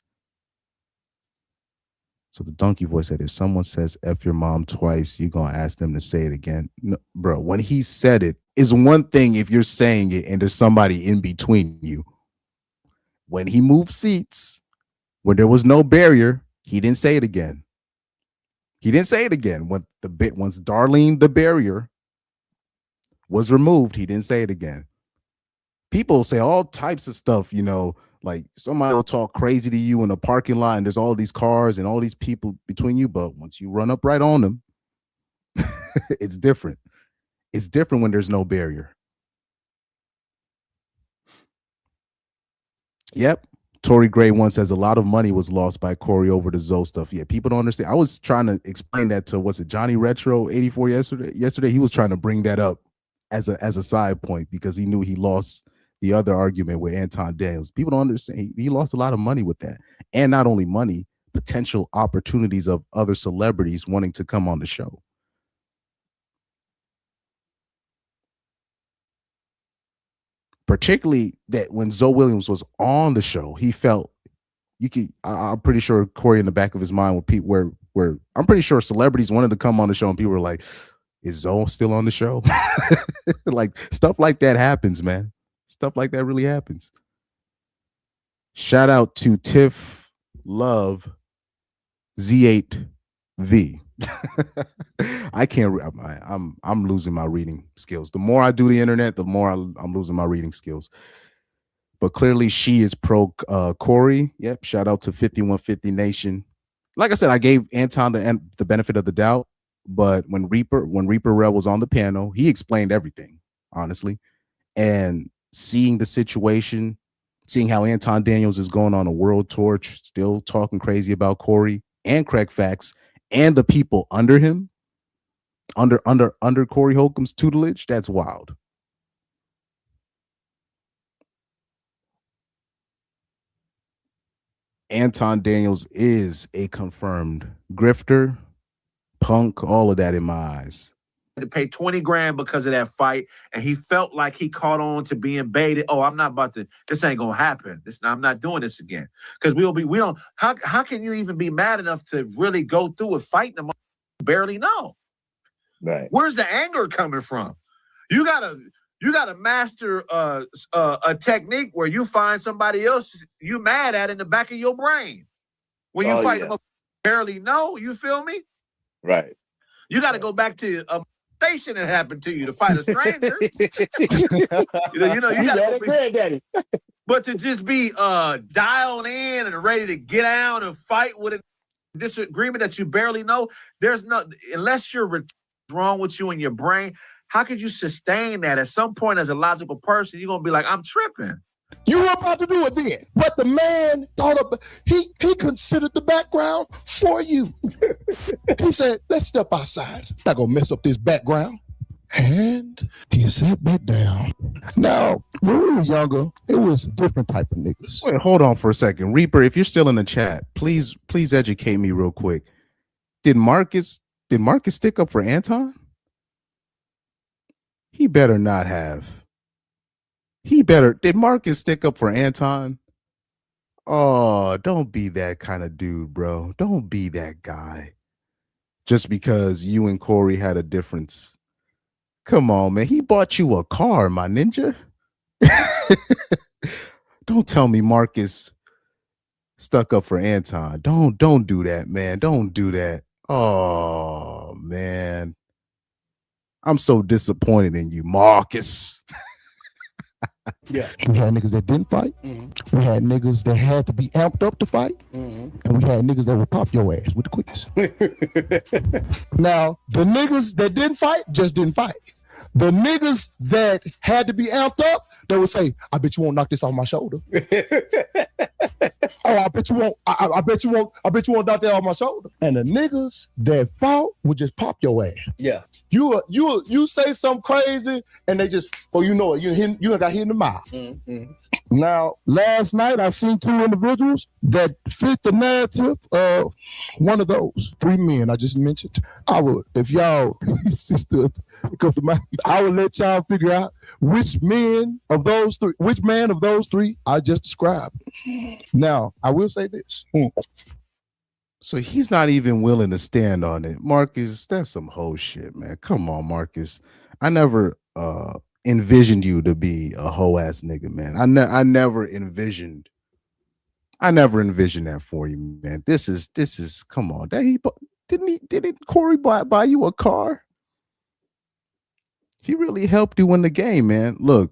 So the donkey voice said, if someone says F your mom twice, you're going to ask them to say it again. No, bro, when he said it, is one thing if you're saying it and there's somebody in between you. When he moved seats, when there was no barrier, he didn't say it again. He didn't say it again. Once Darlene, the barrier, was removed, he didn't say it again. People say all types of stuff, like somebody will talk crazy to you in a parking lot and there's all these cars and all these people between you. But once you run up right on them, it's different. It's different when there's no barrier. Yep. Tory Gray once says a lot of money was lost by Corey over the Zoe stuff. Yeah, people don't understand. I was trying to explain that to, Johnny Retro 84 yesterday? He was trying to bring that up as a side point because he knew he lost the other argument with Anton Daniels. People don't understand. He lost a lot of money with that. And not only money, potential opportunities of other celebrities wanting to come on the show. Particularly that when Zoe Williams was on the show, he felt I'm pretty sure Corey in the back of his mind with people where I'm pretty sure celebrities wanted to come on the show and people were like, is Zoe still on the show? Like stuff like that happens, man. Stuff like that really happens. Shout out to Tiff Love Z8V. I can't. I'm losing my reading skills. The more I do the internet, the more I'm losing my reading skills. But clearly, she is pro Corey. Yep. Shout out to 5150 Nation. Like I said, I gave Anton the benefit of the doubt. But when Reaper Rel was on the panel, he explained everything, honestly. And seeing the situation, seeing how Anton Daniels is going on a world tour, still talking crazy about Corey and Craig Fax and the people under him, under Corey Holcomb's tutelage, that's wild. Anton Daniels is a confirmed grifter, punk, all of that in my eyes. To pay 20 grand because of that fight, and he felt like he caught on to being baited. Oh, I'm not about to. This ain't gonna happen. I'm not doing this again. Because we don't. How can you even be mad enough to really go through with fighting them? Barely know. Right. Where's the anger coming from? You gotta master a technique where you find somebody else you mad at in the back of your brain when you fight them. Barely know. You feel me? Right. You got to go back to a station that happened to you to fight a stranger. you got to. But to just be dialed in and ready to get out and fight with a disagreement that you barely know, there's no, unless you're wrong with you in your brain, how could you sustain that? At some point, as a logical person, you're gonna be like, I'm tripping. You were about to do it then, but the man thought of he considered the background for you. He said, "Let's step outside. Not gonna mess up this background." And he sat back down. Now, when we were younger, it was a different type of niggas. Wait, hold on for a second, Reaper. If you're still in the chat, please educate me real quick. Did Marcus stick up for Anton? He better not have. Did Marcus stick up for Anton? Oh, don't be that kind of dude, bro. Don't be that guy. Just because you and Corey had a difference. Come on, man. He bought you a car, my ninja. Don't tell me Marcus stuck up for Anton. Don't do that, man. Don't do that. Oh, man. I'm so disappointed in you, Marcus. Yeah. We had niggas that didn't fight. Mm-hmm. We had niggas that had to be amped up to fight. Mm-hmm. And we had niggas that would pop your ass with the quickest. Now, the niggas that didn't fight just didn't fight. The niggas that had to be amped up, they would say, I bet you won't knock this off my shoulder. Oh, I bet you won't. I bet you won't knock that off my shoulder. And the niggas that fought would just pop your ass. Yeah. You say something crazy and they just, you know it, you got hit in the mouth. Mm-hmm. Now, last night I seen two individuals that fit the narrative of one of those three men I just mentioned. I would, if y'all sister come to mind, I would let y'all figure out which man of those three I just described. Now, I will say this. So he's not even willing to stand on it. Marcus, that's some whole shit, man. Come on, Marcus. I never envisioned you to be a hoe ass nigga, man. I never envisioned that for you, man. This is come on. Didn't Corey buy you a car? He really helped you in the game, man. Look,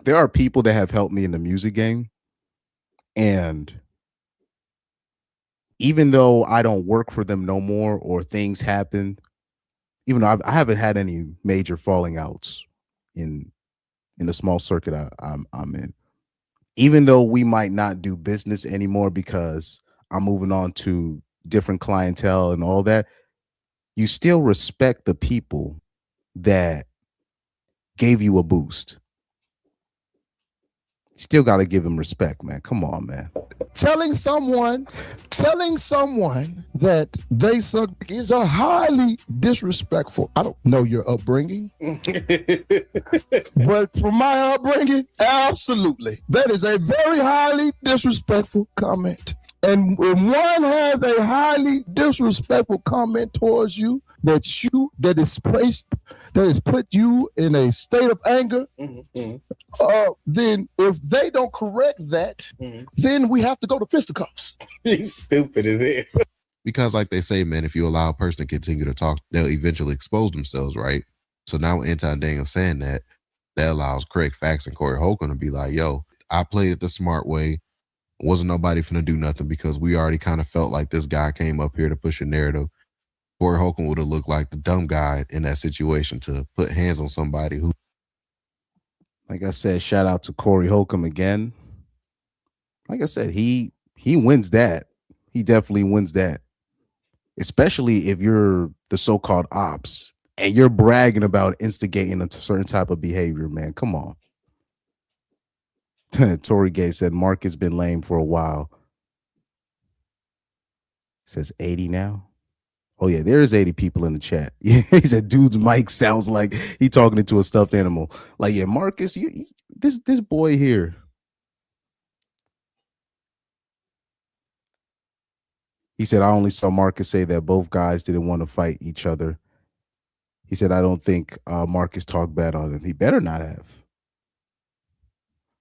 there are people that have helped me in the music game, and even though I don't work for them no more, or things happen, even though I haven't had any major falling outs in the small circuit I'm in, even though we might not do business anymore because I'm moving on to different clientele and all that, you still respect the people that gave you a boost. You still got to give them respect, man. Come on, man. Telling someone that they suck is a highly disrespectful. I don't know your upbringing, but from my upbringing, absolutely. That is a very highly disrespectful comment. And when one has a highly disrespectful comment towards you, that has put you in a state of anger, then if they don't correct that, then we have to go to fisticuffs. He's stupid as hell. Because like they say, man, if you allow a person to continue to talk, they'll eventually expose themselves, right? So now with Anton Daniels saying that allows Craig Fax and Corey Holcomb to be like, yo, I played it the smart way. Wasn't nobody finna do nothing because we already kind of felt like this guy came up here to push a narrative. Corey Holcomb would have looked like the dumb guy in that situation to put hands on somebody who. Like I said, shout out to Corey Holcomb again. Like I said, he wins that. He definitely wins that. Especially if you're the so-called ops and you're bragging about instigating a certain type of behavior, man. Come on. Tory Gay said Mark has been lame for a while. Says 80 now. Oh yeah, there's 80 people in the chat. Yeah, he said, dude's mic sounds like he talking to a stuffed animal. Like, yeah, Marcus, this boy here. He said, I only saw Marcus say that both guys didn't want to fight each other. He said, I don't think Marcus talked bad on him. He better not have.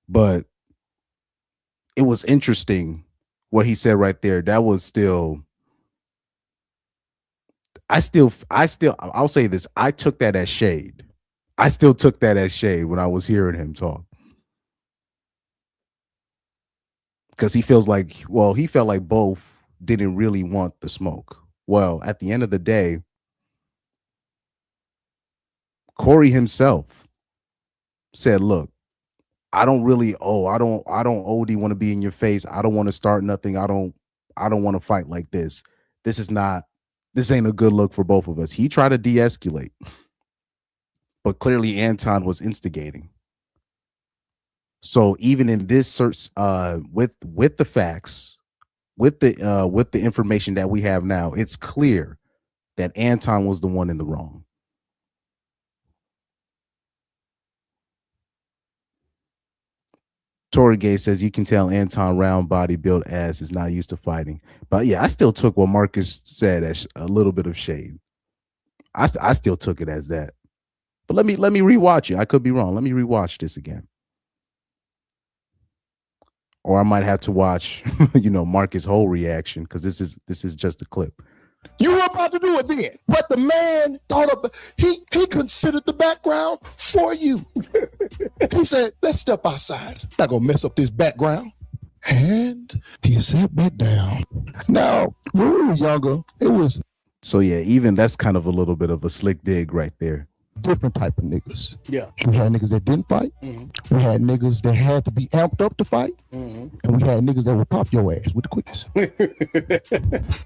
But it was interesting what he said right there. That was still, I'll say this. I took that as shade. I still took that as shade when I was hearing him talk. Because he felt like both didn't really want the smoke. Well, at the end of the day, Corey himself said, look, I don't OD want to be in your face. I don't want to start nothing. I don't want to fight like this. This ain't a good look for both of us. He tried to de-escalate, but clearly Anton was instigating. So even in this search, with the facts, with the information that we have now, it's clear that Anton was the one in the wrong. Tory Gay says you can tell Anton round body built ass is not used to fighting. But yeah, I still took what Marcus said as a little bit of shade. I still took it as that. But let me rewatch it. I could be wrong. Let me rewatch this again. Or I might have to watch, Marcus' whole reaction, because this is just a clip. You were about to do it then, but the man thought of he considered the background for you. He said, let's step outside. Not gonna mess up this background. And he sat back down. Now, when we were younger, it was so yeah, even that's kind of a little bit of a slick dig right there. Different type of niggas. Yeah. We had niggas that didn't fight. Mm-hmm. We had niggas that had to be amped up to fight. Mm-hmm. And we had niggas that would pop your ass with the quickest.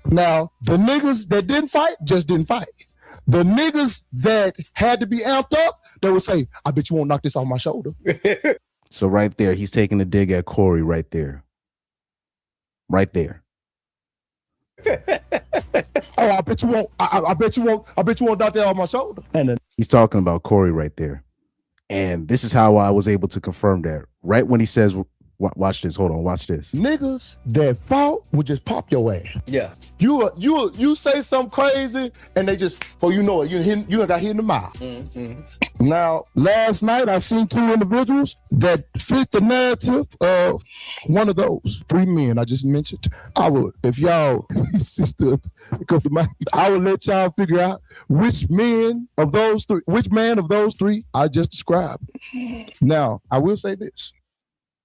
Now, the niggas that didn't fight just didn't fight. The niggas that had to be amped up, they would say, I bet you won't knock this off my shoulder. So right there, he's taking a dig at Corey right there. Right there. Oh, I bet you won't. I bet you won't knock that off my shoulder. And then he's talking about Corey right there. And this is how I was able to confirm that. Right when he says Watch this. Hold on. Watch this. Niggas that fought would just pop your ass. Yeah. You say something crazy and they just, you know it, you got hit in the mouth. Mm-hmm. Now, last night I seen two individuals that fit the narrative of one of those 3 men I just mentioned. I would, if y'all, I would let y'all figure out which man of those three I just described. Now, I will say this.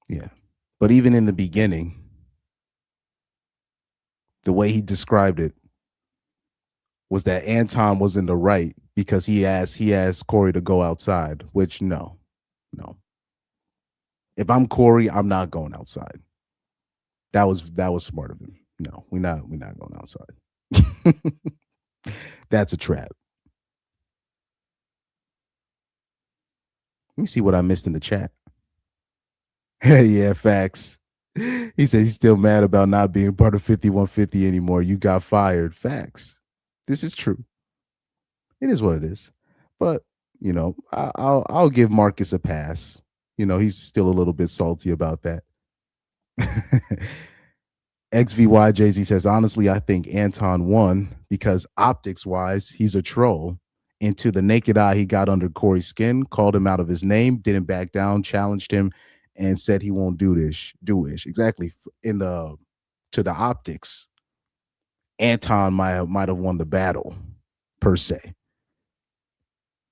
Yeah. But even in the beginning, the way he described it was that Anton was in the right because he asked Corey to go outside, which no. If I'm Corey, I'm not going outside. That was smart of him. No, we're not going outside. That's a trap. Let me see what I missed in the chat. Yeah, facts. He said he's still mad about not being part of 5150 anymore. You got fired. Facts. This is true. It is what it is. But, I'll give Marcus a pass. He's still a little bit salty about that. XVY Jay-Z says, honestly, I think Anton won because optics-wise, he's a troll. And to the naked eye, he got under Corey's skin, called him out of his name, didn't back down, challenged him, and said he won't do ish. Exactly. To the optics, Anton might have won the battle, per se.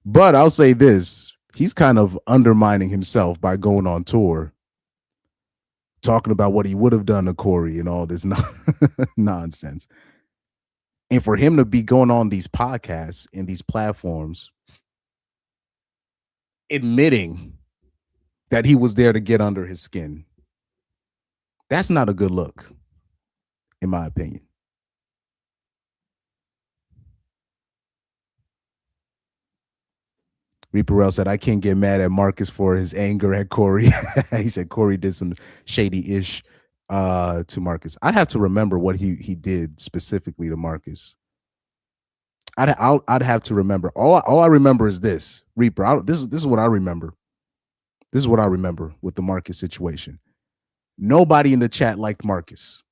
But I'll say this, he's kind of undermining himself by going on tour, talking about what he would have done to Corey and all this nonsense. And for him to be going on these podcasts and these platforms, admitting that he was there to get under his skin, that's not a good look, in my opinion. Reaperell said, I can't get mad at Marcus for his anger at Corey. He said Corey did some shady-ish to Marcus. I'd have to remember what he did specifically to Marcus. I'd have to remember. All I remember is this, Reaper. This is what I remember. This is what I remember with the Marcus situation. Nobody in the chat liked Marcus.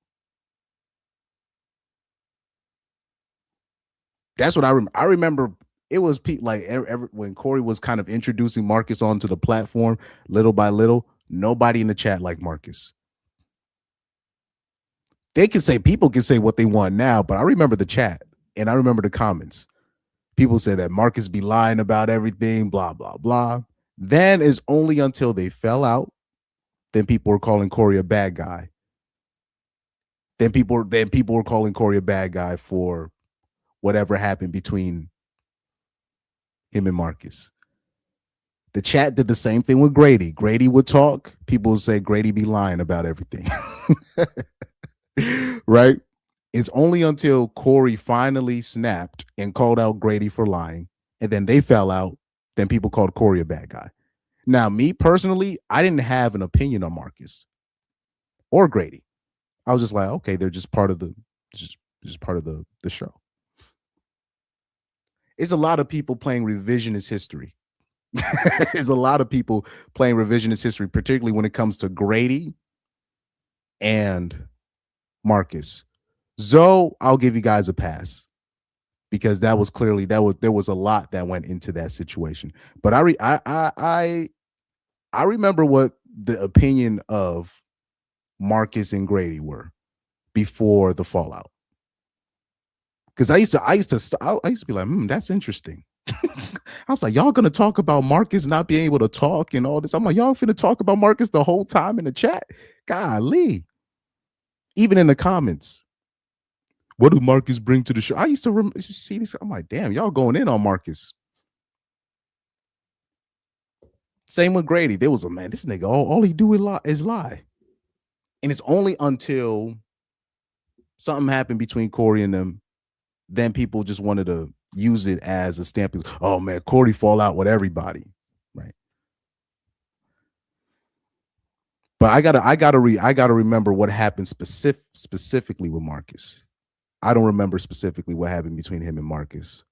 That's what I remember. I remember it was like when Corey was kind of introducing Marcus onto the platform, little by little, nobody in the chat liked Marcus. People can say what they want now, but I remember the chat and I remember the comments. People said that Marcus be lying about everything, blah, blah, blah. Then it's only until they fell out, then people were calling Corey a bad guy. Then people were calling Corey a bad guy for whatever happened between him and Marcus. The chat did the same thing with Grady. Grady would talk. People would say Grady be lying about everything. Right? It's only until Corey finally snapped and called out Grady for lying, and then they fell out, then people called Corey a bad guy. Now, me personally, I didn't have an opinion on Marcus or Grady. I was just like, okay, they're just part of the part of the show. It's a lot of people playing revisionist history. There's a lot of people playing revisionist history, particularly when it comes to Grady and Marcus. Zoe, I'll give you guys a pass because that was clearly there was a lot that went into that situation. But I remember what the opinion of Marcus and Grady were before the fallout. Because I used to be like, that's interesting. I was like, y'all gonna talk about Marcus not being able to talk and all this. I'm like, y'all finna talk about Marcus the whole time in the chat? Golly. Even in the comments. What do Marcus bring to the show? I used to see this. I'm like, damn, y'all going in on Marcus. Same with Grady. There was this nigga, all he do is lie. And it's only until something happened between Corey and them, then people just wanted to use it as a stamp. Oh man, Corey fall out with everybody, right? But I gotta remember what happened specifically with Marcus. I don't remember specifically what happened between him and Marcus.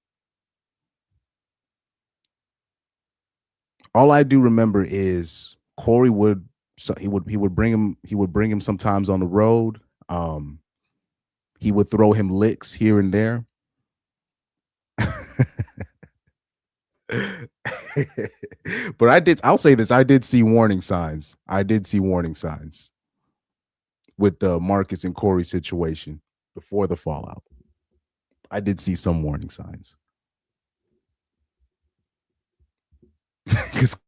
All I do remember is Corey would So he would bring him sometimes on the road. He would throw him licks here and there. But I'll say this, I did see warning signs. With the Marcus and Corey situation before the fallout. I did see some warning signs. Because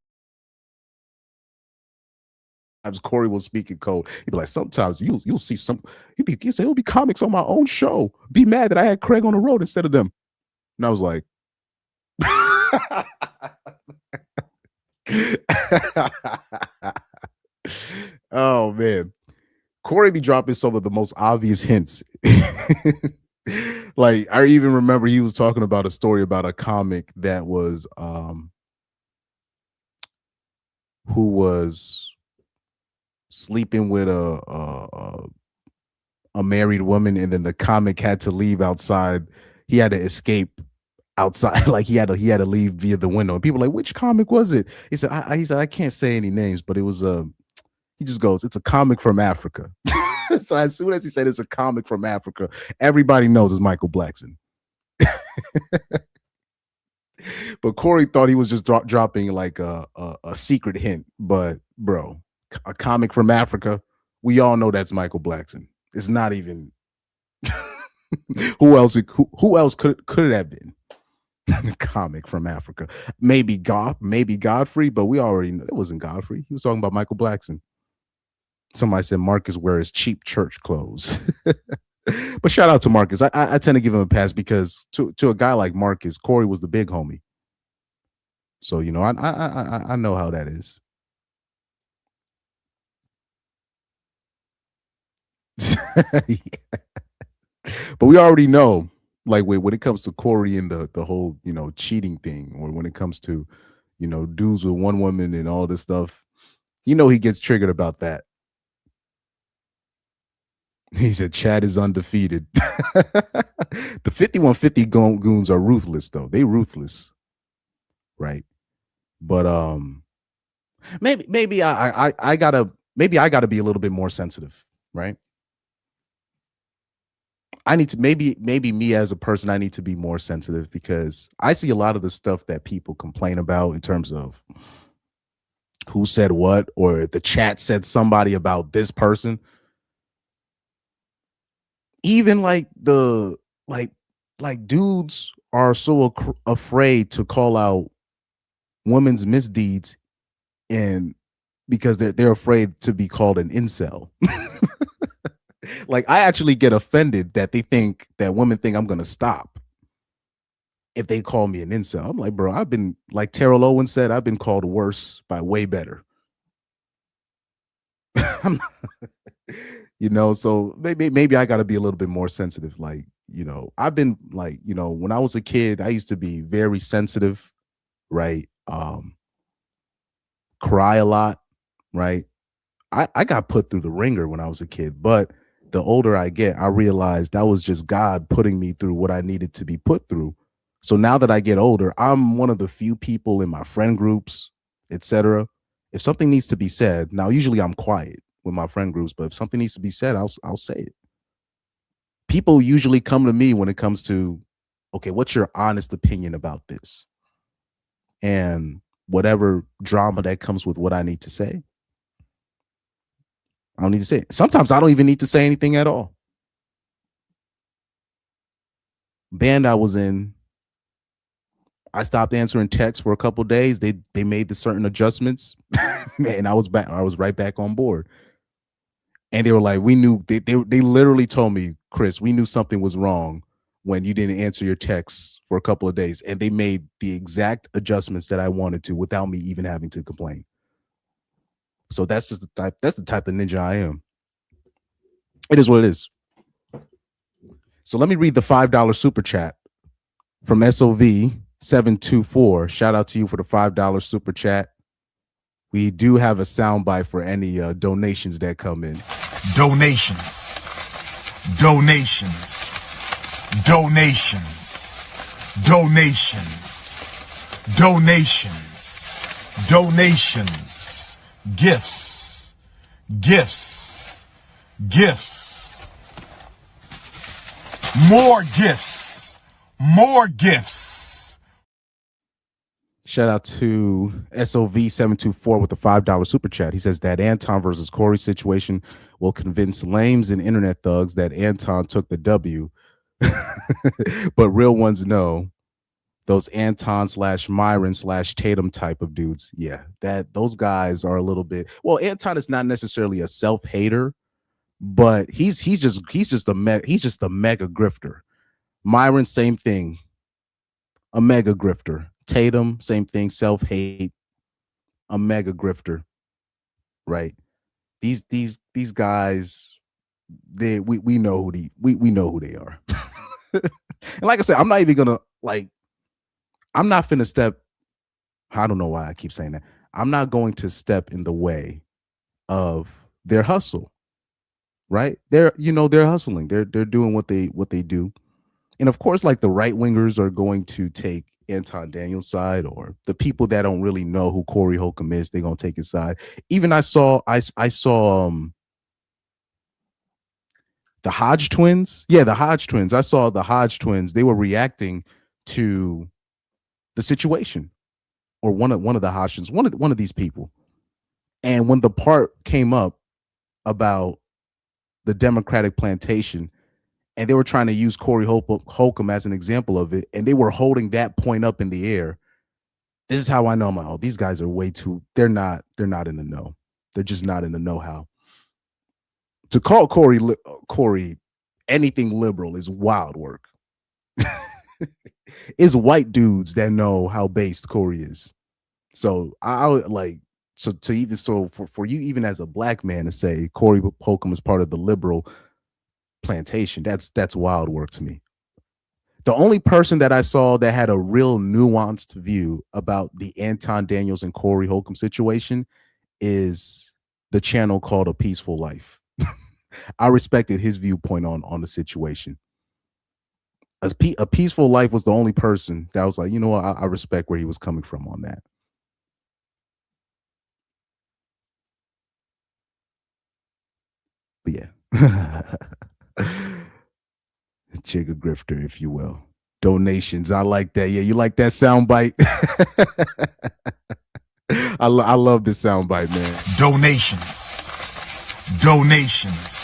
Corey will speak in code. He'd be like, sometimes you'll see some. He'd say, it'll be comics on my own show. Be mad that I had Craig on the road instead of them. And I was like, oh man, Corey be dropping some of the most obvious hints. Like I even remember he was talking about a story about a comic that was who was sleeping with a married woman, and then the comic had to leave outside. He had to escape outside, like he had to leave via the window. And people were like, which comic was it? He said, I can't say any names, but it was he just goes, it's a comic from Africa. So as soon as he said it's a comic from Africa, everybody knows it's Michael Blackson. But Corey thought he was just dropping like a secret hint. But bro, a comic from Africa, we all know that's Michael Blackson. It's not even who else could it have been? A comic from Africa. Maybe Godfrey, but we already know it wasn't Godfrey. He was talking about Michael Blackson. Somebody said Marcus wears cheap church clothes. But shout out to Marcus. I tend to give him a pass because to a guy like Marcus, Corey was the big homie. So, you know, I know how that is. Yeah. But we already know, like when it comes to Corey and the whole, you know, cheating thing, or when it comes to, you know, dudes with one woman and all this stuff, you know, he gets triggered about that. He said Chad is undefeated. The 5150 goons are ruthless, though. They ruthless, right? But maybe I gotta be a little bit more sensitive, right? I need to maybe me as a person, I need to be more sensitive because I see a lot of the stuff that people complain about in terms of who said what, or if the chat said somebody about this person. Even like dudes are so afraid to call out women's misdeeds, and because they're afraid to be called an incel. Like I actually get offended that they think that women think I'm gonna stop if they call me an incel. I'm like, bro, I've been, like Terrell Owens said, I've been called worse by way better. You know, so maybe I got to be a little bit more sensitive. Like, you know, I've been like, you know, when I was a kid, I used to be very sensitive, right? Cry a lot, right? I got put through the ringer when I was a kid, but the older I get, I realized that was just God putting me through what I needed to be put through. So now that I get older, I'm one of the few people in my friend groups, etc. If something needs to be said, now usually I'm quiet with my friend groups, but if something needs to be said, I'll say it. People usually come to me when it comes to, okay, what's your honest opinion about this? And whatever drama that comes with what I need to say, I don't need to say it. Sometimes I don't even need to say anything at all. Band I was in, I stopped answering texts for a couple of days. They made the certain adjustments, and I was right back on board. And they were like, we knew, they literally told me, Chris, we knew something was wrong when you didn't answer your texts for a couple of days. And they made the exact adjustments that I wanted to without me even having to complain. So that's just that's the type of ninja I am. It is what it is. So let me read the $5 super chat from SOV724. Shout out to you for the $5 super chat. We do have a soundbite for any donations that come in. Donations. Gifts. Gifts. Gifts. More gifts. More gifts. Shout out to SOV724 with the $5 super chat. He says that Anton versus Corey situation will convince lames and internet thugs that Anton took the W. But real ones know those Anton / Myron / Tatum type of dudes. Yeah, that those guys are a little bit. Well, Anton is not necessarily a self-hater, but he's just a mega grifter. Myron, same thing, a mega grifter. Tatum, same thing, self-hate, a mega grifter, right? These guys, we know we know who they are. And like I said, I'm not even gonna I'm not finna step. I don't know why I keep saying that. I'm not going to step in the way of their hustle, right? They're hustling. They're doing what they do. And of course, like the right wingers are going to take Anton Daniels' side, or the people that don't really know who Corey Holcomb is, they're gonna take his side. Even I saw the Hodge twins. Yeah, the Hodge twins. I saw the Hodge twins. They were reacting to the situation, or one of the Hodge twins, one of these people. And when the part came up about the Democratic plantation, and they were trying to use Corey Holcomb as an example of it, and they were holding that point up in the air. This is how I know, I'm like, oh, these guys are way too, they're not in the know. They're just not in the know-how. To call Corey anything liberal is wild work. It's white dudes that know how based Corey is. So I would for you, even as a black man, to say Corey Holcomb is part of the liberal plantation, that's wild work to me. The only person that I saw that had a real nuanced view about the Anton Daniels and Corey Holcomb situation is the channel called A Peaceful Life. I respected his viewpoint on the situation. A Peaceful Life was the only person that was like, you know what, I respect where he was coming from on that. But yeah. Jigger grifter, if you will. Donations, I like that. Yeah, you like that soundbite? I love this soundbite, man. Donations. Donations.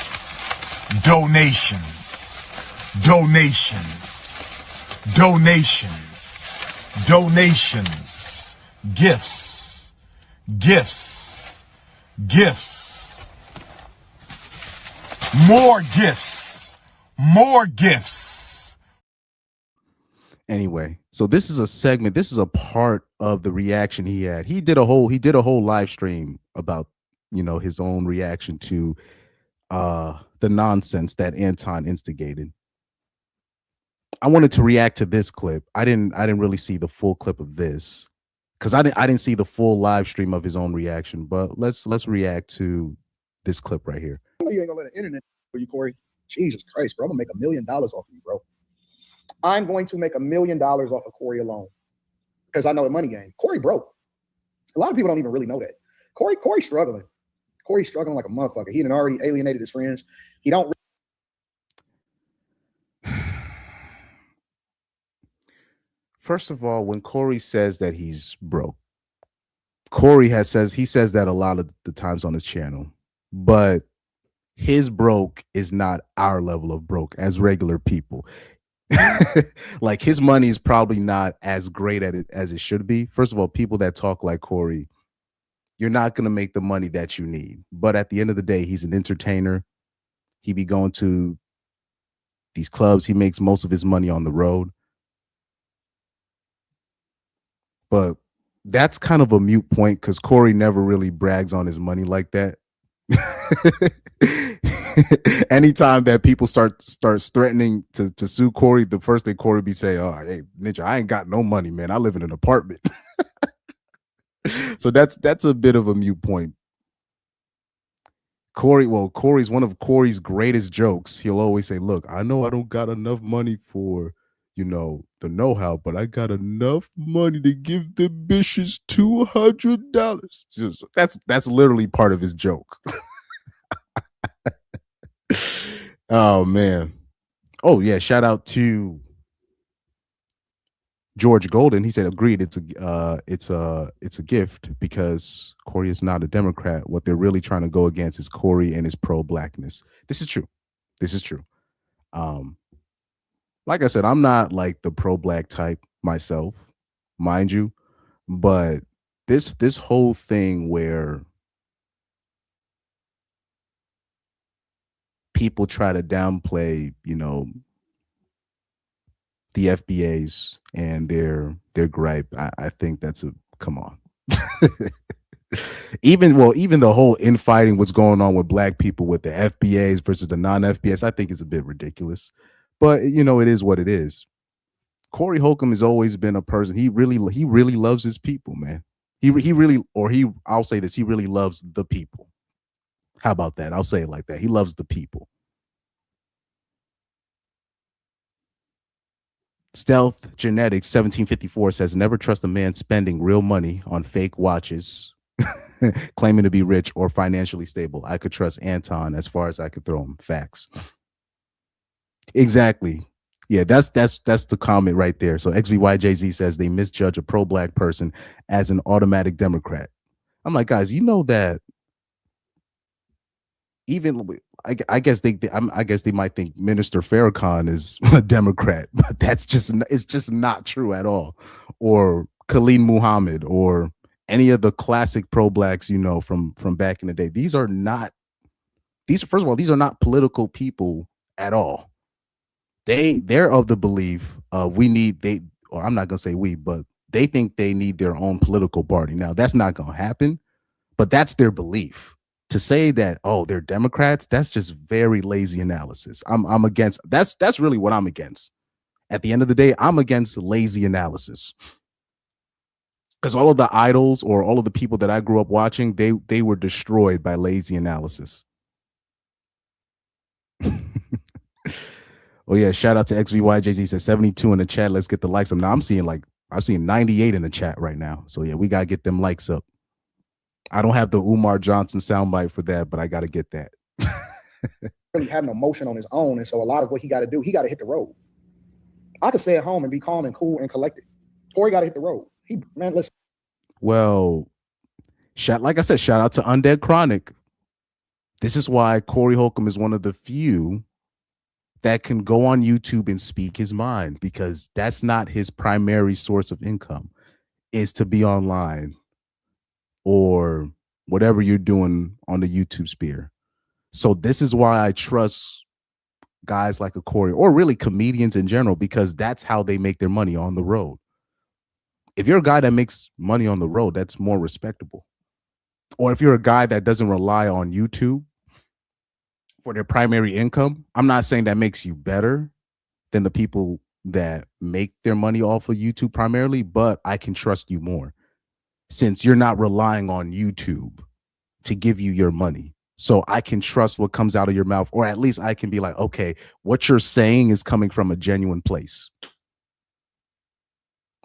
Donations. Donations. Donations. Donations. Gifts. Gifts. Gifts. More gifts. More gifts. Anyway, so this is a segment. This is a part of the reaction he had. He did a whole live stream about, his own reaction to the nonsense that Anton instigated. I wanted to react to this clip. I didn't really see the full clip of this because I didn't see the full live stream of his own reaction. But let's react to this clip right here. I know you ain't gonna let the internet for you, Corey. Jesus Christ, bro. I'm gonna make $1 million off of you, bro. I'm going to make $1 million off of Corey alone because I know the money game. Corey broke. A lot of people don't even really know that. Corey's struggling. Corey's struggling like a motherfucker. He had already alienated his friends. He don't. First of all, when Corey says that he's broke, Corey says that a lot of the times on his channel, but his broke is not our level of broke as regular people. Like his money is probably not as great at it as it should be. First of all, people that talk like Corey, you're not going to make the money that you need. But at the end of the day, he's an entertainer. He be going to these clubs. He makes most of his money on the road. But that's kind of a moot point because Corey never really brags on his money like that. Anytime that people start threatening to sue Corey, the first thing Corey be saying, "Oh, hey, Ninja, I ain't got no money, man. I live in an apartment." So that's a bit of a moot point. Corey's one of Corey's greatest jokes. He'll always say, "Look, I know I don't got enough money for, the know-how, but I got enough money to give the bitches $200." So that's literally part of his joke. Oh man. Oh yeah. Shout out to George Golden. He said, agreed. It's a gift because Corey is not a Democrat. What they're really trying to go against is Corey and his pro-blackness. This is true. This is true. Like I said, I'm not like the pro-black type myself, mind you, but this whole thing where people try to downplay, the FBAs and their gripe, I think that's a come on. even the whole infighting what's going on with black people with the FBAs versus the non-FBAs, I think is a bit ridiculous. But it is what it is. Corey Holcomb has always been a person. He really loves his people, man. I'll say this, he really loves the people. How about that? I'll say it like that. He loves the people. Stealth Genetics 1754 says, never trust a man spending real money on fake watches, claiming to be rich or financially stable. I could trust Anton as far as I could throw him. Facts. Exactly. Yeah, that's the comment right there. So XVYJZ says they misjudge a pro-black person as an automatic Democrat. I'm like, guys, you know that even I guess they might think Minister Farrakhan is a Democrat, but it's just not true at all. Or Khalid Muhammad or any of the classic pro-blacks, from back in the day. These are not political people at all. They're of the belief I'm not gonna say we, but they think they need their own political party. Now that's not gonna happen, but that's their belief. To say that, oh, they're Democrats, that's just very lazy analysis. I'm against that's really what I'm against. At the end of the day, I'm against lazy analysis. Because all of the idols or all of the people that I grew up watching, they were destroyed by lazy analysis. Oh yeah, shout out to XVYJZ says 72 in the chat. Let's get the likes up. Now I'm seeing 98 in the chat right now. So yeah, we gotta get them likes up. I don't have the Umar Johnson soundbite for that, but I got to get that. Really have no motion on his own, and so a lot of what he got to do, he got to hit the road. I could stay at home and be calm and cool and collected. Corey got to hit the road. Listen. Well, like I said, shout out to Undead Chronic. This is why Corey Holcomb is one of the few that can go on YouTube and speak his mind, because that's not his primary source of income, is to be online or whatever you're doing on the YouTube sphere. So this is why I trust guys like a Corey, or really comedians in general, because that's how they make their money on the road. If you're a guy that makes money on the road, that's more respectable. Or if you're a guy that doesn't rely on YouTube for their primary income, I'm not saying that makes you better than the people that make their money off of YouTube primarily, but I can trust you more, since you're not relying on YouTube to give you your money. So I can trust what comes out of your mouth, or at least I can be like, okay, what you're saying is coming from a genuine place.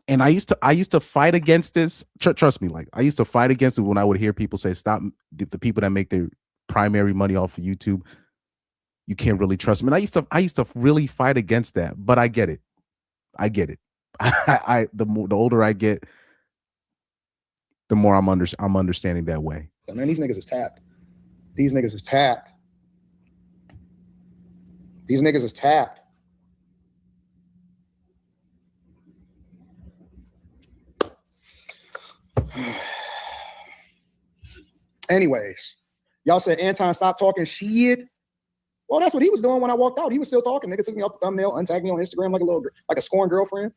And I used to fight against this. Trust me, I used to fight against it when I would hear people say, stop, the people that make their primary money off of YouTube, you can't really trust them. And I used to really fight against that, but I get it. The older I get, the more I'm understanding that way. Man, these niggas is tapped. These niggas is tapped. These niggas is tapped. Anyways, y'all said Anton stop talking shit. Well, that's what he was doing when I walked out. He was still talking. Nigga took me off the thumbnail, untagged me on Instagram like a scorned girlfriend.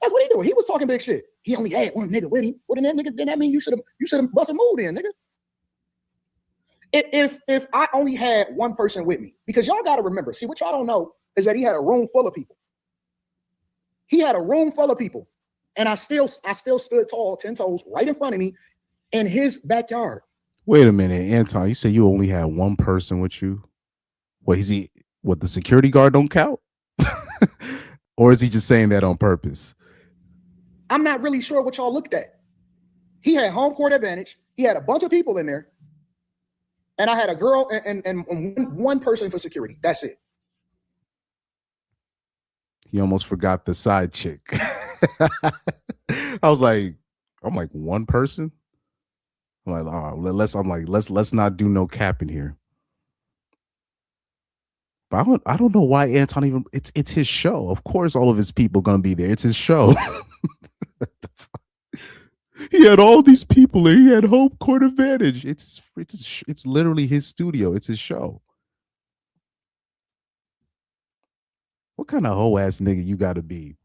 That's what he doing. He was talking big shit. He only had one nigga with him. What then that mean you should have busted move in, nigga? If I only had one person with me, because y'all got to remember, see, what y'all don't know is that he had a room full of people. He had a room full of people, and I still stood tall, 10 toes, right in front of me, in his backyard. Wait a minute, Anton. You say you only had one person with you? What is he? What, the security guard don't count? Or is he just saying that on purpose? I'm not really sure what y'all looked at. He had home court advantage. He had a bunch of people in there. And I had a girl and one person for security. That's it. He almost forgot the side chick. I'm like one person. I'm like, oh, let's not do no capping here. But I don't know why Anton even. It's his show. Of course, all of his people gonna be there. It's his show. He had all these people and he had home court advantage. It's literally his studio. It's his show. What kind of hoe ass nigga you got to be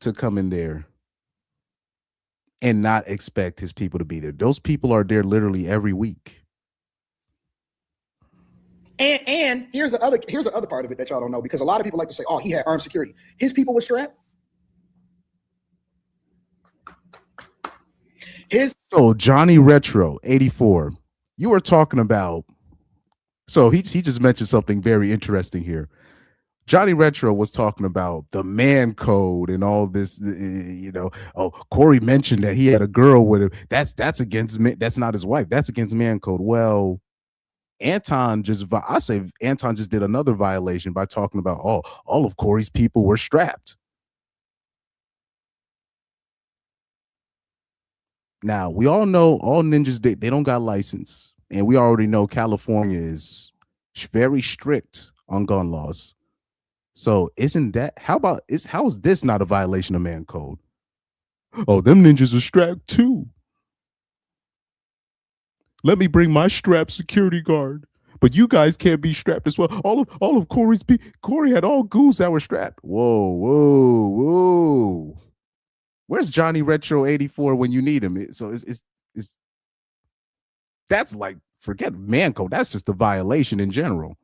to come in there and not expect his people to be there? Those people are there literally every week. And here's the other part of it that y'all don't know, because a lot of people like to say, oh, he had armed security. His people were strapped. So Johnny Retro 84, you were talking about. So he just mentioned something very interesting here. Johnny Retro was talking about the man code and all this, Oh, Corey mentioned that he had a girl with him. That's against me. That's not his wife. That's against man code. Well, Anton just did another violation by talking about all of Corey's people were strapped. Now, we all know all ninjas, they don't got license. And we already know California is very strict on gun laws. So how is this not a violation of man code? Oh, them ninjas are strapped too. Let me bring my strapped security guard. But you guys can't be strapped as well. All of Corey had all goons that were strapped. Whoa. Where's Johnny Retro 84 when you need him? So it's that's like, forget man code. That's just a violation in general.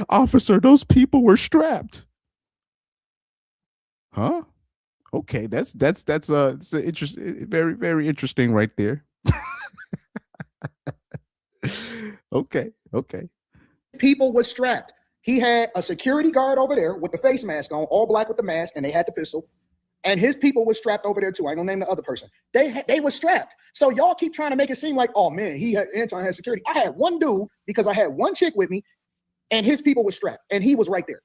Officer, those people were strapped. Huh? Okay, that's it's interesting, very, very interesting right there. Okay. People were strapped. He had a security guard over there with the face mask on, all black with the mask, and they had the pistol. And his people were strapped over there too. I ain't gonna name the other person. They were strapped. So y'all keep trying to make it seem like, oh man, Anton had security. I had one dude because I had one chick with me, and his people were strapped, and he was right there.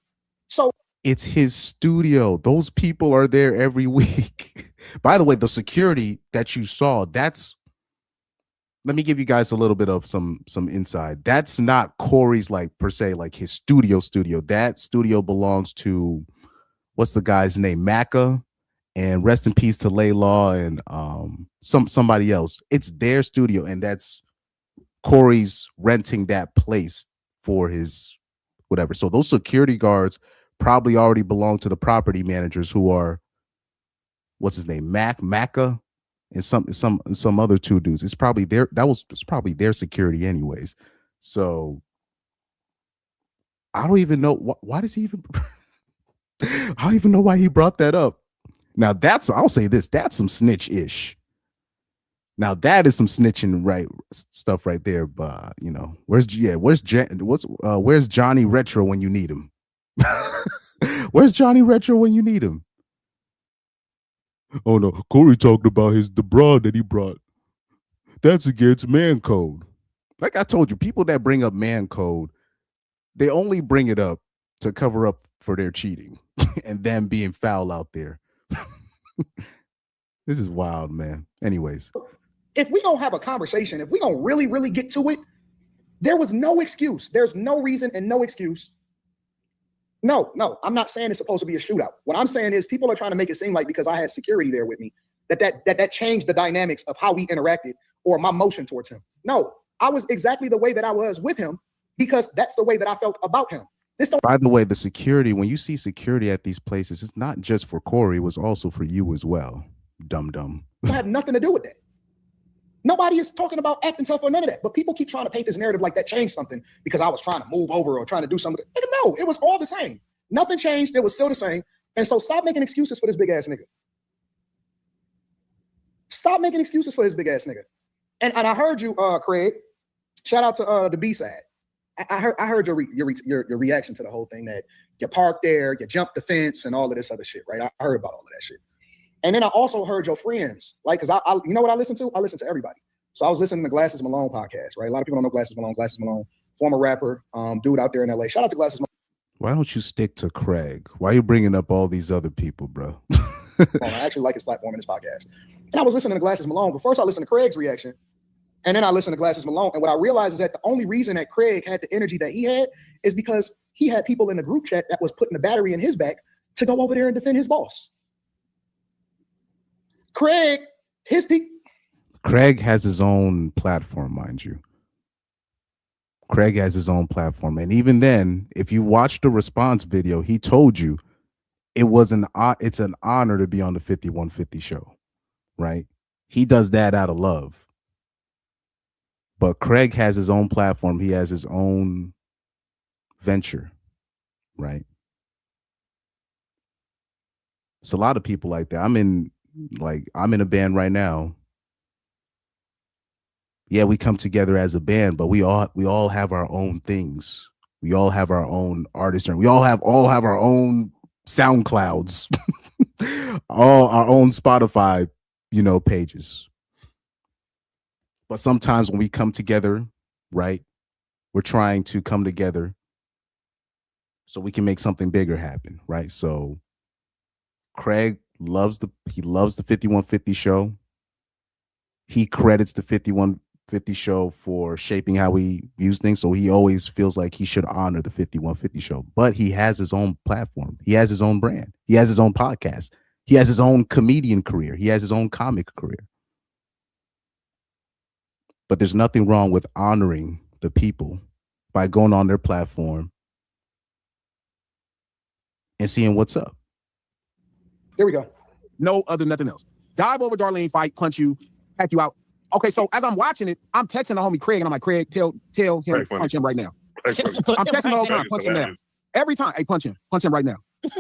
So it's his studio. Those people are there every week. By the way, the security that you saw, let me give you guys a little bit of some inside. That's not Corey's per se, his studio. That studio belongs to, what's the guy's name? Macca. And rest in peace to Laylaw and somebody else. It's their studio, and that's Corey's renting that place for his whatever. So those security guards probably already belong to the property managers, who are, what's his name, Macca, and some other two dudes. It's probably it's probably their security anyways. So I don't even know why does he even. I don't even know why he brought that up. Now I'll say this, that's some snitch-ish. Now that is some snitching stuff right there. But where's Johnny Retro when you need him? Where's Johnny Retro when you need him? Oh no, Corey talked about the broad that he brought. That's against man code. Like I told you, people that bring up man code, they only bring it up to cover up for their cheating and them being foul out there. This is wild, man. Anyways, if we don't have a conversation, if we don't really, really get to it, there was no excuse. There's no reason and no excuse. No, I'm not saying it's supposed to be a shootout. What I'm saying is people are trying to make it seem like because I had security there with me, that changed the dynamics of how we interacted or my motion towards him. No, I was exactly the way that I was with him because that's the way that I felt about him. By the way, the security, when you see security at these places, it's not just for Corey, it was also for you as well. Dum-dum. I have nothing to do with that. Nobody is talking about acting tough or none of that. But people keep trying to paint this narrative like that changed something because I was trying to move over or trying to do something. No, it was all the same. Nothing changed. It was still the same. And so stop making excuses for this big ass nigga. Stop making excuses for his big ass nigga. And I heard you, Craig. Shout out to the B side. I heard your reaction to the whole thing, that you parked there, you jumped the fence, and all of this other shit, right? I heard about all of that shit. And then I also heard your friends, because I you know what I listen to? I listen to everybody. So I was listening to Glasses Malone podcast, right? A lot of people don't know Glasses Malone. Glasses Malone, former rapper, dude out there in LA. Shout out to Glasses Malone. Why don't you stick to Craig? Why are you bringing up all these other people, bro? I actually like his platform and his podcast. And I was listening to Glasses Malone, but first I listened to Craig's reaction. And then I listened to Glasses Malone. And what I realized is that the only reason that Craig had the energy that he had is because he had people in the group chat that was putting the battery in his back to go over there and defend his boss. Craig has his own platform, mind you. Craig has his own platform. And even then, if you watch the response video, he told you it's an honor to be on the 5150 show, right? He does that out of love. But Craig has his own platform. He has his own venture, right? It's a lot of people like that. I'm in a band right now. Yeah, we come together as a band, but we all have our own things. We all have our own artists, and we all have our own SoundClouds, all our own Spotify, pages. But sometimes when we come together, right, we're trying to come together so we can make something bigger happen, right? So Craig loves the 5150 show. He credits the 5150 show for shaping how we views things. So he always feels like he should honor the 5150 show. But he has his own platform. He has his own brand. He has his own podcast. He has his own comedian career. He has his own comic career. But there's nothing wrong with honoring the people by going on their platform and seeing what's up. There we go. No other, nothing else. Dive over Darlene, fight, punch you, pack you out. Okay, so as I'm watching it, I'm texting the homie Craig, and I'm like, Craig, tell him, punch him right now. I'm texting the whole time, punch him now. Every time, hey, punch him right now.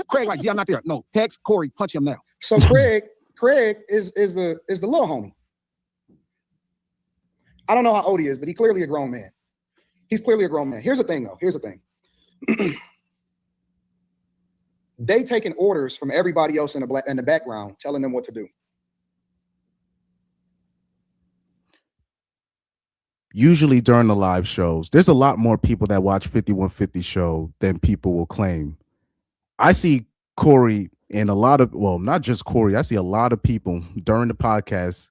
Craig, like, I'm not there. No, text Corey, punch him now. So Craig is the little homie. I don't know how old he is, but he's clearly a grown man. Here's the thing, though. Here's the thing. They taking orders from everybody else in the background, telling them what to do. Usually during the live shows, there's a lot more people that watch 5150 show than people will claim. I see Corey and not just Corey. I see a lot of people during the podcast.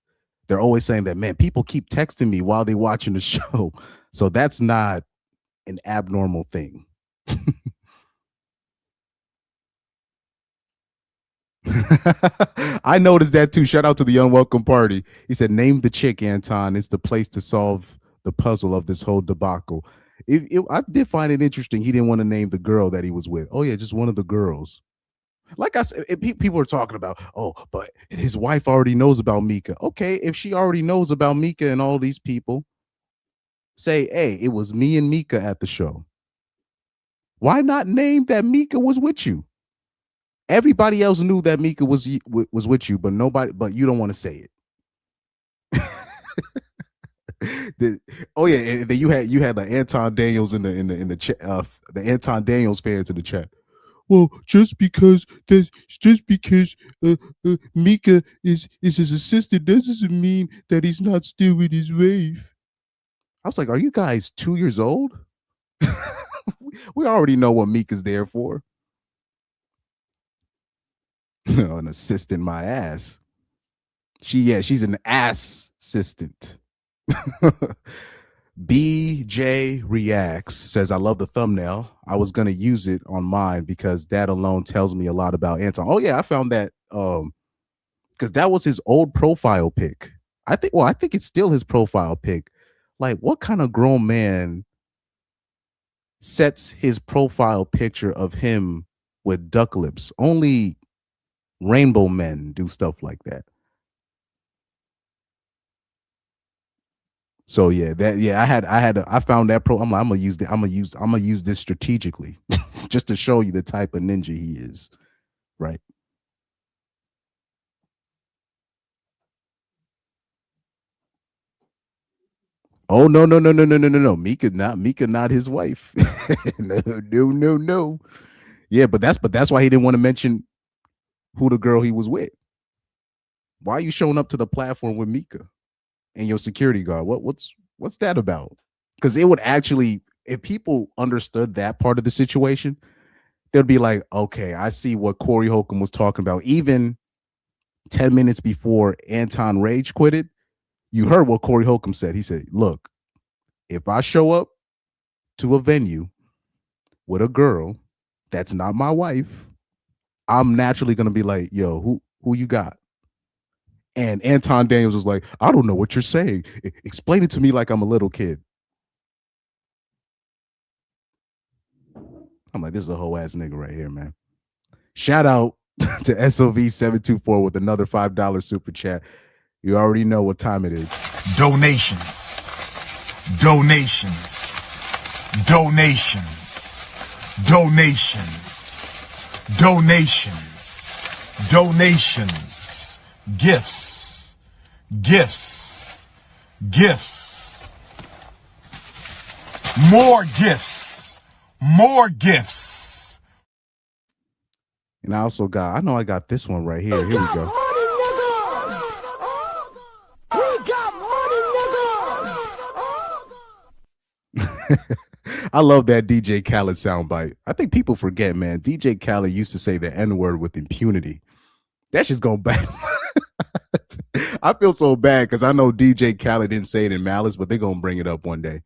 They're always saying that, man, people keep texting me while they're watching the show. So that's not an abnormal thing. I noticed that too. Shout out to the Unwelcome Party. He said, name the chick, Anton. It's the place to solve the puzzle of this whole debacle. I did find it interesting. He didn't want to name the girl that he was with. Oh, yeah, just one of the girls. Like I said, people are talking about, but his wife already knows about Mika. Okay, if she already knows about Mika and all these people, say, hey, it was me and Mika at the show. Why not name that Mika was with you? Everybody else knew that Mika was with you, but you don't want to say it. And then you had the Anton Daniels in the chat, the Anton Daniels fans in the chat. Well, just because Mika is his assistant doesn't mean that he's not still with his wife. I was like, are you guys 2 years old? We already know what Mika's there for. An assistant, my ass. She's an ass assistant. BJ Reacts says, I love the thumbnail. I was going to use it on mine because that alone tells me a lot about Anton. Oh, yeah, I found that because that was his old profile pic. I think it's still his profile pic. Like, what kind of grown man sets his profile picture of him with duck lips? Only rainbow men do stuff like that. So I found that I'm gonna use this strategically just to show you the type of ninja he is, right? Oh no. Mika not his wife. No. Yeah, but that's why he didn't want to mention who the girl he was with. Why are you showing up to the platform with Mika and your security guard? What's that about? Because it would actually, if people understood that part of the situation, they'll be like, okay, I see what Corey Holcomb was talking about. Even 10 minutes before Anton Rage quitted, you heard what Corey Holcomb said. He said, look, if I show up to a venue with a girl that's not my wife, I'm naturally going to be like, yo, who you got? And Anton Daniels was like, I don't know what you're saying. Explain it to me like I'm a little kid. I'm like, this is a whole ass nigga right here, man. Shout out to SOV724 with another $5 super chat. You already know what time it is. Donations. Donations. Donations. Donations. Donations. Donations. Gifts. Gifts. Gifts. More gifts. More gifts. And I also got, I know I got this one right here. Here we go. I love that DJ Khaled soundbite. I think people forget, man. DJ Khaled used to say the N-word with impunity. That shit's going back. I feel so bad because I know DJ Khaled didn't say it in malice, but they're going to bring it up one day.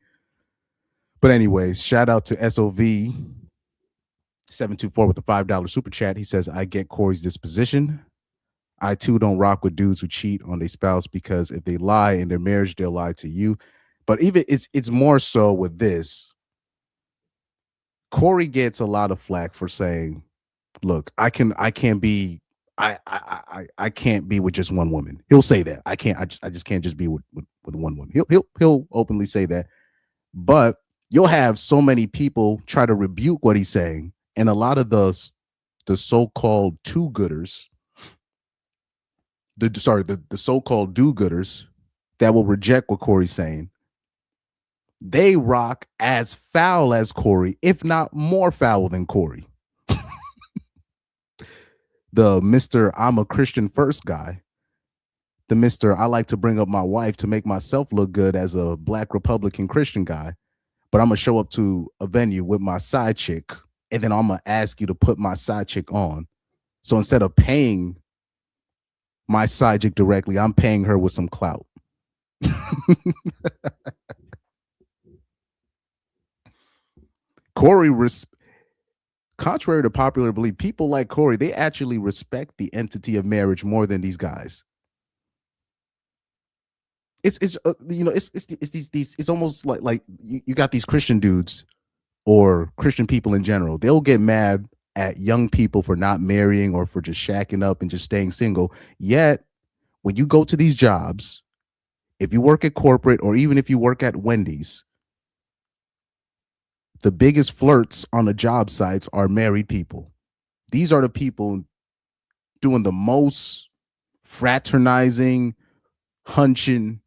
But anyways, shout out to SOV724 with the $5 super chat. He says, I get Corey's disposition. I too don't rock with dudes who cheat on their spouse, because if they lie in their marriage, they'll lie to you. But even it's more so with this. Corey gets a lot of flack for saying, look, I can't be with just one woman. He'll say that. I just can't just be with one woman. He'll openly say that. But you'll have so many people try to rebuke what he's saying. And a lot of the so-called do-gooders, the so-called do-gooders that will reject what Corey's saying, they rock as foul as Corey, if not more foul than Corey. The Mr. I'm a Christian first guy. The Mr. I like to bring up my wife to make myself look good as a black Republican Christian guy. But I'm going to show up to a venue with my side chick, and then I'm going to ask you to put my side chick on. So instead of paying my side chick directly, I'm paying her with some clout. Corey, contrary to popular belief, people like Corey, they actually respect the entity of marriage more than these guys. It's almost like you got these Christian dudes or Christian people in general. They'll get mad at young people for not marrying or for just shacking up and just staying single. Yet, when you go to these jobs, if you work at corporate or even if you work at Wendy's, the biggest flirts on the job sites are married people. These are the people doing the most fraternizing, hunching,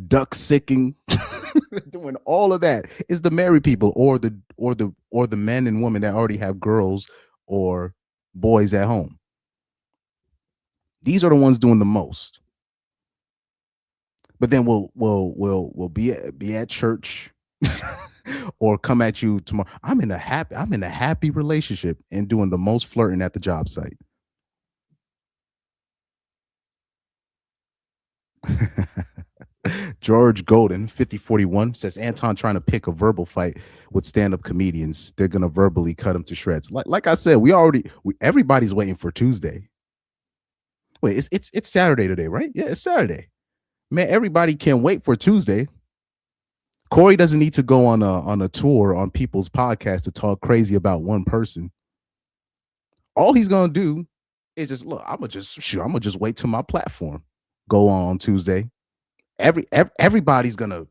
duck sicking, doing all of that is the married people or the men and women that already have girls or boys at home. These are the ones doing the most. But then we'll be at church or come at you tomorrow. I'm in a happy relationship and doing the most flirting at the job site. George Golden 5041 says Anton trying to pick a verbal fight with stand-up comedians. They're gonna verbally cut him to shreds. Like I said, everybody's waiting for Tuesday. Wait, it's Saturday today, right? Yeah, it's Saturday. Man, everybody can't wait for Tuesday. Corey doesn't need to go on a tour on people's podcasts to talk crazy about one person. All he's gonna do is just look. I'm gonna just wait till my platform go on Tuesday. Everybody's gonna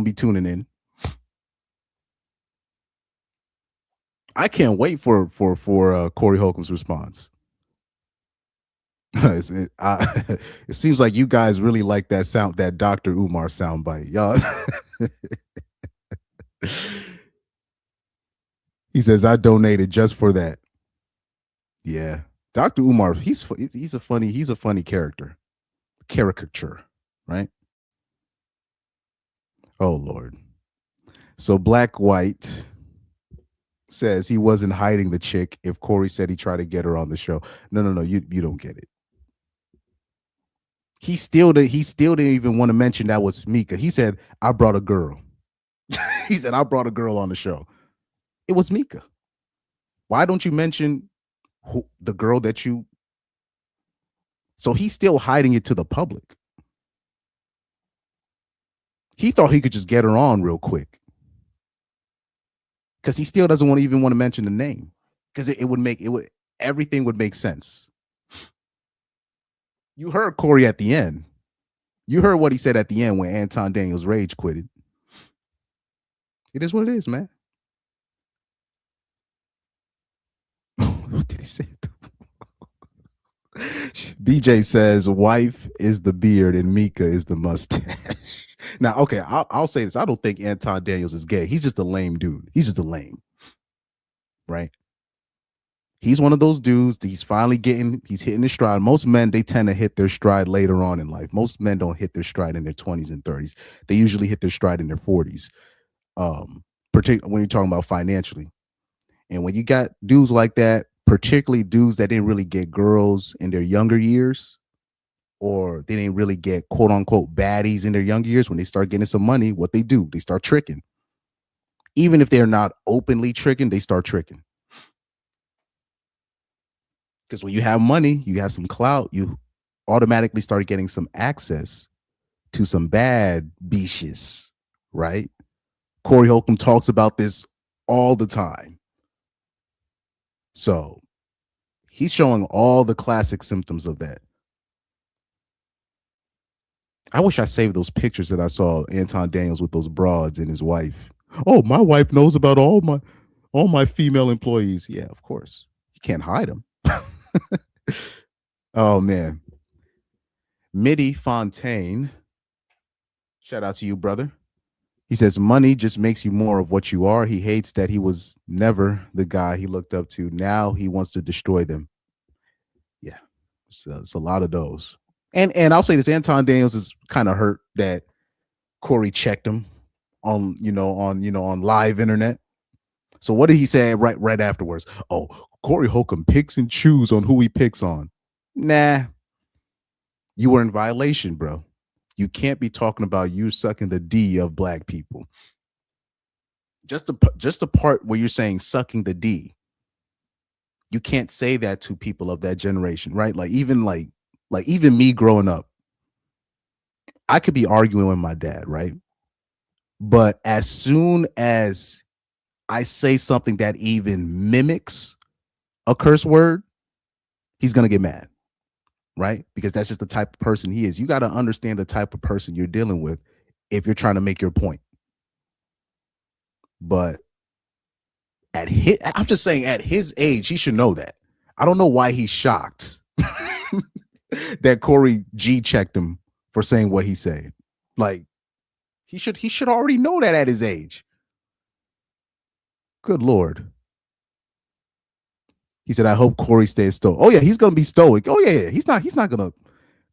be tuning in. I can't wait for Corey Holcomb's response. It seems like you guys really like that Dr. Umar soundbite, y'all. He says I donated just for that. Yeah, Dr. Umar, he's a funny caricature, right? Oh Lord. So Black White says he wasn't hiding the chick if Corey said he tried to get her on the show. No, you don't get it. He still didn't even want to mention that was Mika. He said, I brought a girl. He said, I brought a girl on the show. It was Mika. Why don't you mention the girl that you... So he's still hiding it to the public. He thought he could just get her on real quick. Because he still doesn't even want to mention the name. Because everything would make sense. You heard Corey at the end. You heard what he said at the end when Anton Daniels rage quitted. It is what it is, man. What did he say? BJ says wife is the beard and Mika is the mustache. Now, okay, I'll say this. I don't think Anton Daniels is gay. He's just a lame dude. He's just a lame. Right? He's one of those dudes. He's hitting his stride. Most men, they tend to hit their stride later on in life. Most men don't hit their stride in their 20s and 30s. They usually hit their stride in their 40s. Particularly when you're talking about financially. And when you got dudes like that, particularly dudes that didn't really get girls in their younger years, or they didn't really get quote unquote baddies in their younger years, when they start getting some money, what they do, they start tricking. Even if they're not openly tricking, they start tricking. Because when you have money, you have some clout, you automatically start getting some access to some bad bitches, right? Corey Holcomb talks about this all the time. So he's showing all the classic symptoms of that. I wish I saved those pictures that I saw Anton Daniels with those broads and his wife. Oh, my wife knows about all my female employees. Yeah, of course. You can't hide them. Oh, man. Midi Fontaine. Shout out to you, brother. He says, money just makes you more of what you are. He hates that he was never the guy he looked up to. Now he wants to destroy them. Yeah, it's a lot of those. And I'll say this, Anton Daniels is kind of hurt that Corey checked him on live internet. So what did he say right afterwards? Oh, Corey Holcomb picks and chooses on who he picks on. Nah, you were in violation, bro. You can't be talking about you sucking the D of black people. Just the part where you're saying sucking the D. You can't say that to people of that generation, right? Like even me growing up, I could be arguing with my dad, right? But as soon as I say something that even mimics a curse word, he's going to get mad, right? Because that's just the type of person he is. You got to understand the type of person you're dealing with if you're trying to make your point. But I'm just saying at his age, he should know that. I don't know why he's shocked that Corey G checked him for saying what he's saying. Like he should already know that at his age. Good Lord. He said, I hope Corey stays stoic. Oh yeah, he's gonna be stoic. Oh yeah. He's not gonna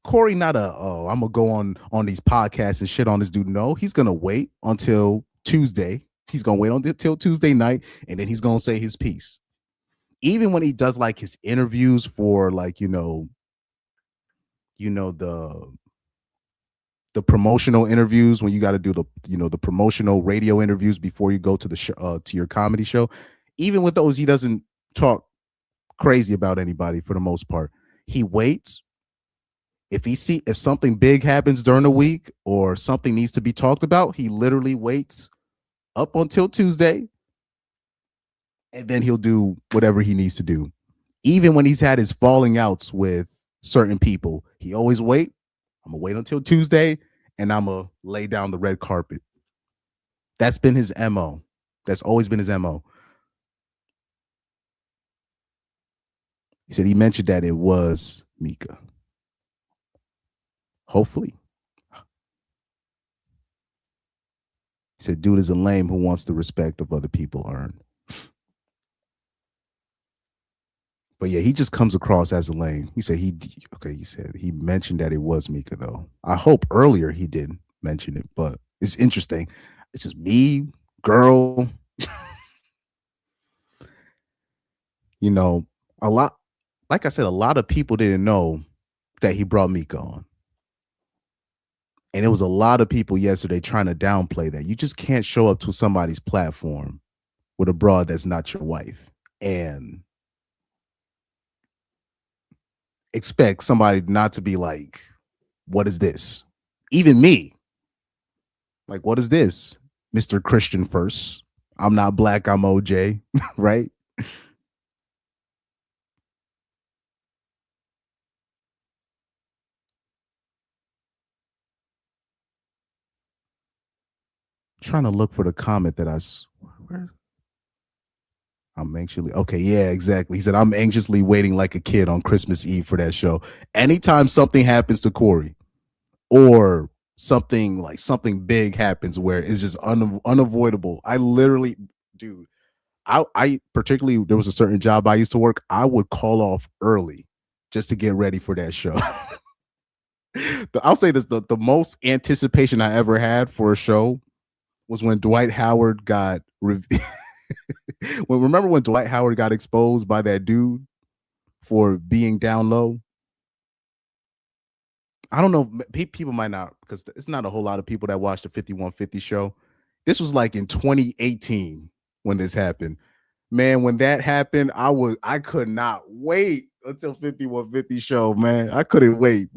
Corey not I'm gonna go on these podcasts and shit on this dude. No, he's gonna wait until Tuesday. He's gonna wait until Tuesday night, and then he's gonna say his piece. Even when he does like his interviews for like, the promotional interviews, when you got to do the promotional radio interviews before you go to the show, to your comedy show. Even with those, he doesn't talk crazy about anybody for the most part. He waits. If something big happens during the week or something needs to be talked about, he literally waits up until Tuesday, and then he'll do whatever he needs to do. Even when he's had his falling outs with certain people, he always wait. I'm gonna wait until Tuesday, and I'm gonna lay down the red carpet. That's been his MO. That's always been his MO. He said he mentioned that it was Mika. Hopefully. He said, dude is a lame who wants the respect of other people earned. But yeah, he just comes across as a lame. He said he mentioned that it was Mika though. I hope earlier he did mention it, but it's interesting. It's just me, girl. you know, like I said, a lot of people didn't know that he brought Mika on. And it was a lot of people yesterday trying to downplay that. You just can't show up to somebody's platform with a broad that's not your wife and expect somebody not to be like, what is this? Even me. Like, what is this? Mr. Christian first. I'm not black, I'm OJ, right? Trying to look for the comment that I'm anxiously okay. Yeah, exactly. He said, I'm anxiously waiting like a kid on Christmas Eve for that show. Anytime something happens to Corey or something big happens where it's just unavoidable, I literally, dude, I particularly, there was a certain job I used to work, I would call off early just to get ready for that show. I'll say this, the most anticipation I ever had for a show was when Dwight Howard got remember when Dwight Howard got exposed by that dude for being down low? I don't know. People might not, because it's not a whole lot of people that watch the 5150 show. This was like in 2018 when this happened. Man, when that happened, I could not wait until 5150 show, man. I couldn't wait.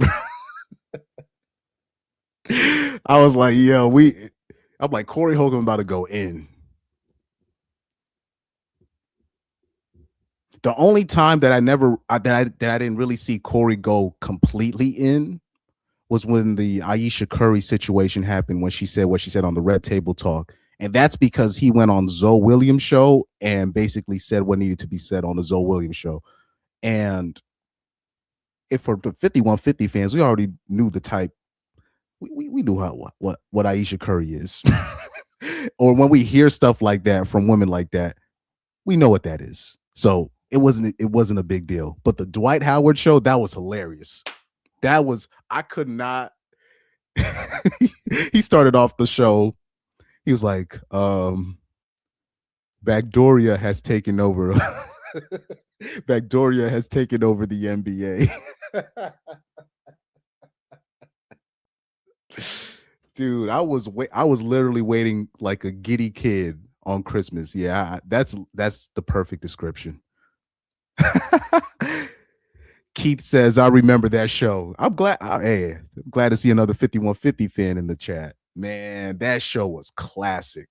I was like, yo, I'm like, Corey Holcomb about to go in. The only time that I didn't really see Corey go completely in was when the Aisha Curry situation happened, when she said what she said on the Red Table Talk. And that's because he went on Zoe Williams' show and basically said what needed to be said on the Zoe Williams show. And if for the 5150 fans, we already knew the type. We knew what Aisha Curry is. Or when we hear stuff like that from women like that, we know what that is. So it wasn't a big deal. But the Dwight Howard show, that was hilarious. I could not. He started off the show. He was like, Backdoria has taken over. Backdoria has taken over the NBA. Dude, I was literally waiting like a giddy kid on Christmas. Yeah, that's the perfect description. Keith says, I remember that show. I'm glad to see another 5150 fan in the chat. Man, that show was classic.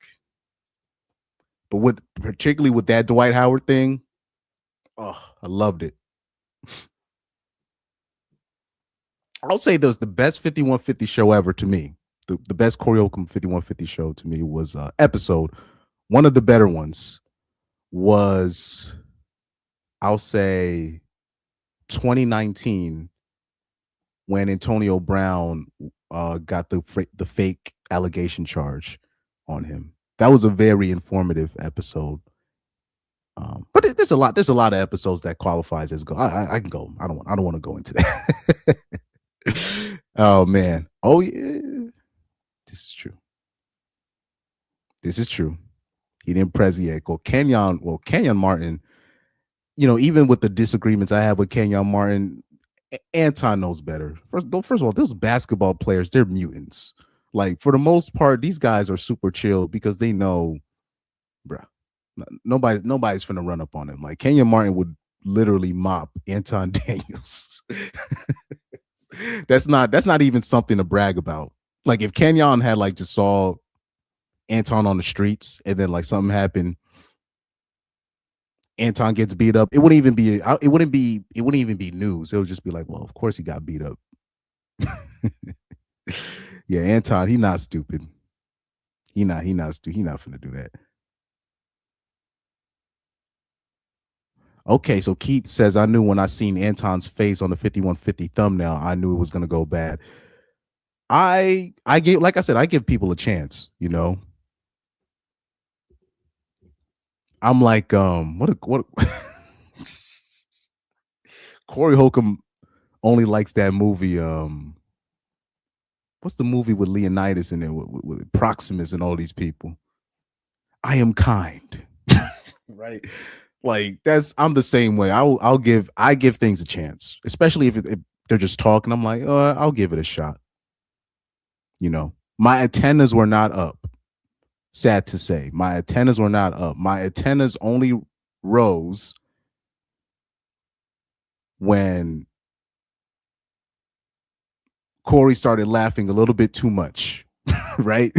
But particularly with that Dwight Howard thing, oh, I loved it. I'll say that was the best 5150 show ever to me. The best Corey Holcomb 5150 show to me was episode. One of the better ones was, I'll say, 2019, when Antonio Brown got the fake allegation charge on him. That was a very informative episode. But there's a lot of episodes that qualifies as go. I can go. I don't want to go into that. Oh man. Oh yeah. This is true. He didn't press yet. Kenyon Martin, even with the disagreements I have with Kenyon Martin, Anton knows better. First of all, those basketball players, they're mutants. Like, for the most part, these guys are super chill because they know, bruh, nobody's finna run up on him. Like, Kenyon Martin would literally mop Anton Daniels. That's not even something to brag about. Like, if Kenyon had like just saw Anton on the streets and then like something happened, Anton gets beat up, it wouldn't even be news. It would just be like, well, of course he got beat up. Yeah, Anton, he not stupid. He not stupid. He not finna do that. Okay, so Keith says, I knew when I seen Anton's face on the 5150 thumbnail, I knew it was gonna go bad. I give people a chance, I'm like, what Corey Holcomb only likes that movie. What's the movie with Leonidas in it with Proximus and all these people? I Am Kind. Right? Like I'm the same way. I give things a chance, especially if they're just talking. I'm like, I'll give it a shot. You know, my antennas were not up. Sad to say, my antennas were not up. My antennas only rose when Corey started laughing a little bit too much, right?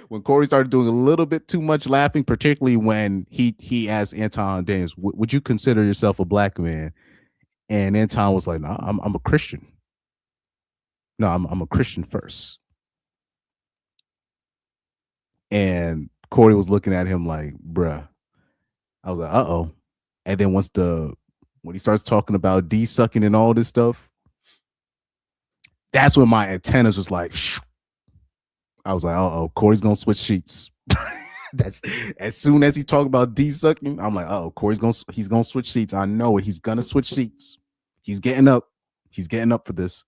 When Corey started doing a little bit too much laughing, particularly when he asked Anton Daniels, would you consider yourself a black man? And Anton was like, no, I'm a Christian. No, I'm a Christian first. And Corey was looking at him like, bruh. I was like, uh-oh. And then when he starts talking about D-sucking and all this stuff, that's when my antennas was like, shh. I was like, uh-oh, Corey's gonna switch sheets. That's as soon as he talked about D-sucking, I'm like, oh, he's gonna switch seats. I know it. He's gonna switch seats. He's getting up. He's getting up for this.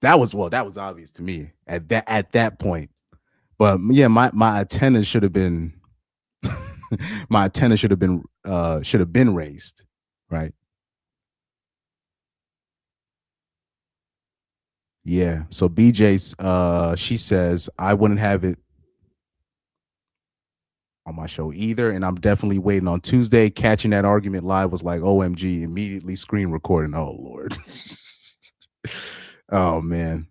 That was obvious to me at that point. But yeah, my antennas should have been my antenna should have been raised, right? Yeah. So BJ's she says I wouldn't have it on my show either, and I'm definitely waiting on Tuesday. Catching that argument live was like OMG, immediately screen recording. Oh Lord. Oh man.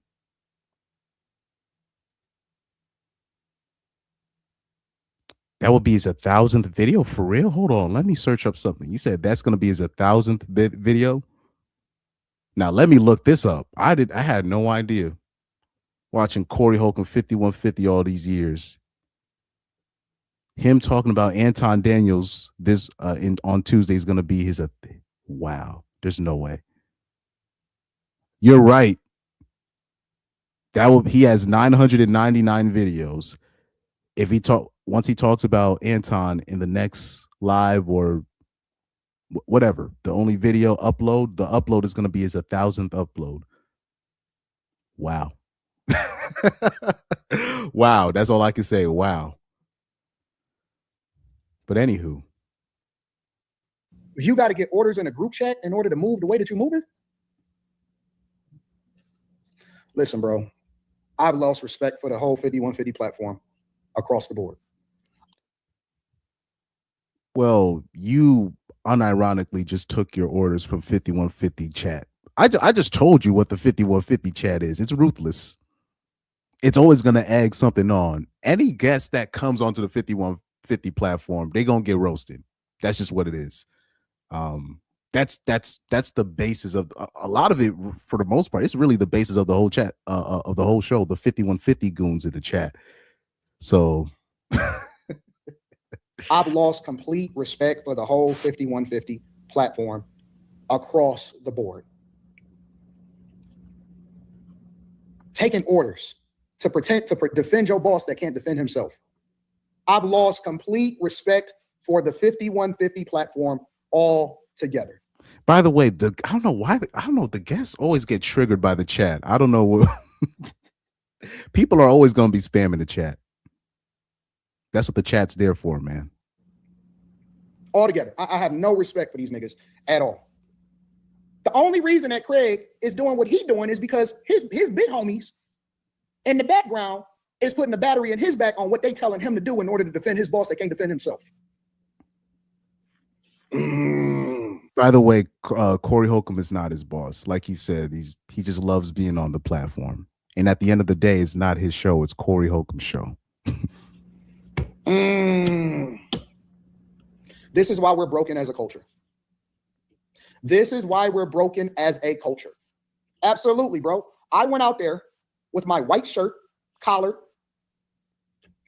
That would be his 1,000th video for real. Hold on, let me search up something. You said that's going to be his 1,000th video. Now let me look this up. I had no idea. Watching Corey Holcomb 5150 all these years. Him talking about Anton Daniels this on Tuesday is going to be his. Wow, there's no way. You're right. He has 999 videos. If once he talks about Anton in the next live or whatever, the only video upload, the upload is going to be his 1,000th upload. Wow. Wow. That's all I can say. Wow. But anywho. You got to get orders in a group chat in order to move the way that you're moving. Listen, bro, I've lost respect for the whole 5150 platform across the board. Well, you unironically just took your orders from 5150 chat. I just told you what the 5150 chat is. It's ruthless. It's always going to egg something on. Any guest that comes onto the 5150 platform, they're going to get roasted. That's just what it is. That's the basis of a lot of it. For the most part, it's really the basis of the whole chat, of the whole show, the 5150 goons in the chat. So I've lost complete respect for the whole 5150 platform across the board. Taking orders to defend your boss that can't defend himself. I've lost complete respect for the 5150 platform altogether. By the way, I don't know why. I don't know. The guests always get triggered by the chat. I don't know what. People are always going to be spamming the chat. That's what the chat's there for, man. Altogether. I have no respect for these niggas at all. The only reason that Craig is doing what he's doing is because his big homies in the background is putting the battery in his back on what they telling him to do in order to defend his boss that can't defend himself. By the way, Corey Holcomb is not his boss. Like he said, he just loves being on the platform. And at the end of the day, it's not his show. It's Corey Holcomb's show. This is why we're broken as a culture. This is why we're broken as a culture. Absolutely, bro. I went out there with my white shirt, collar,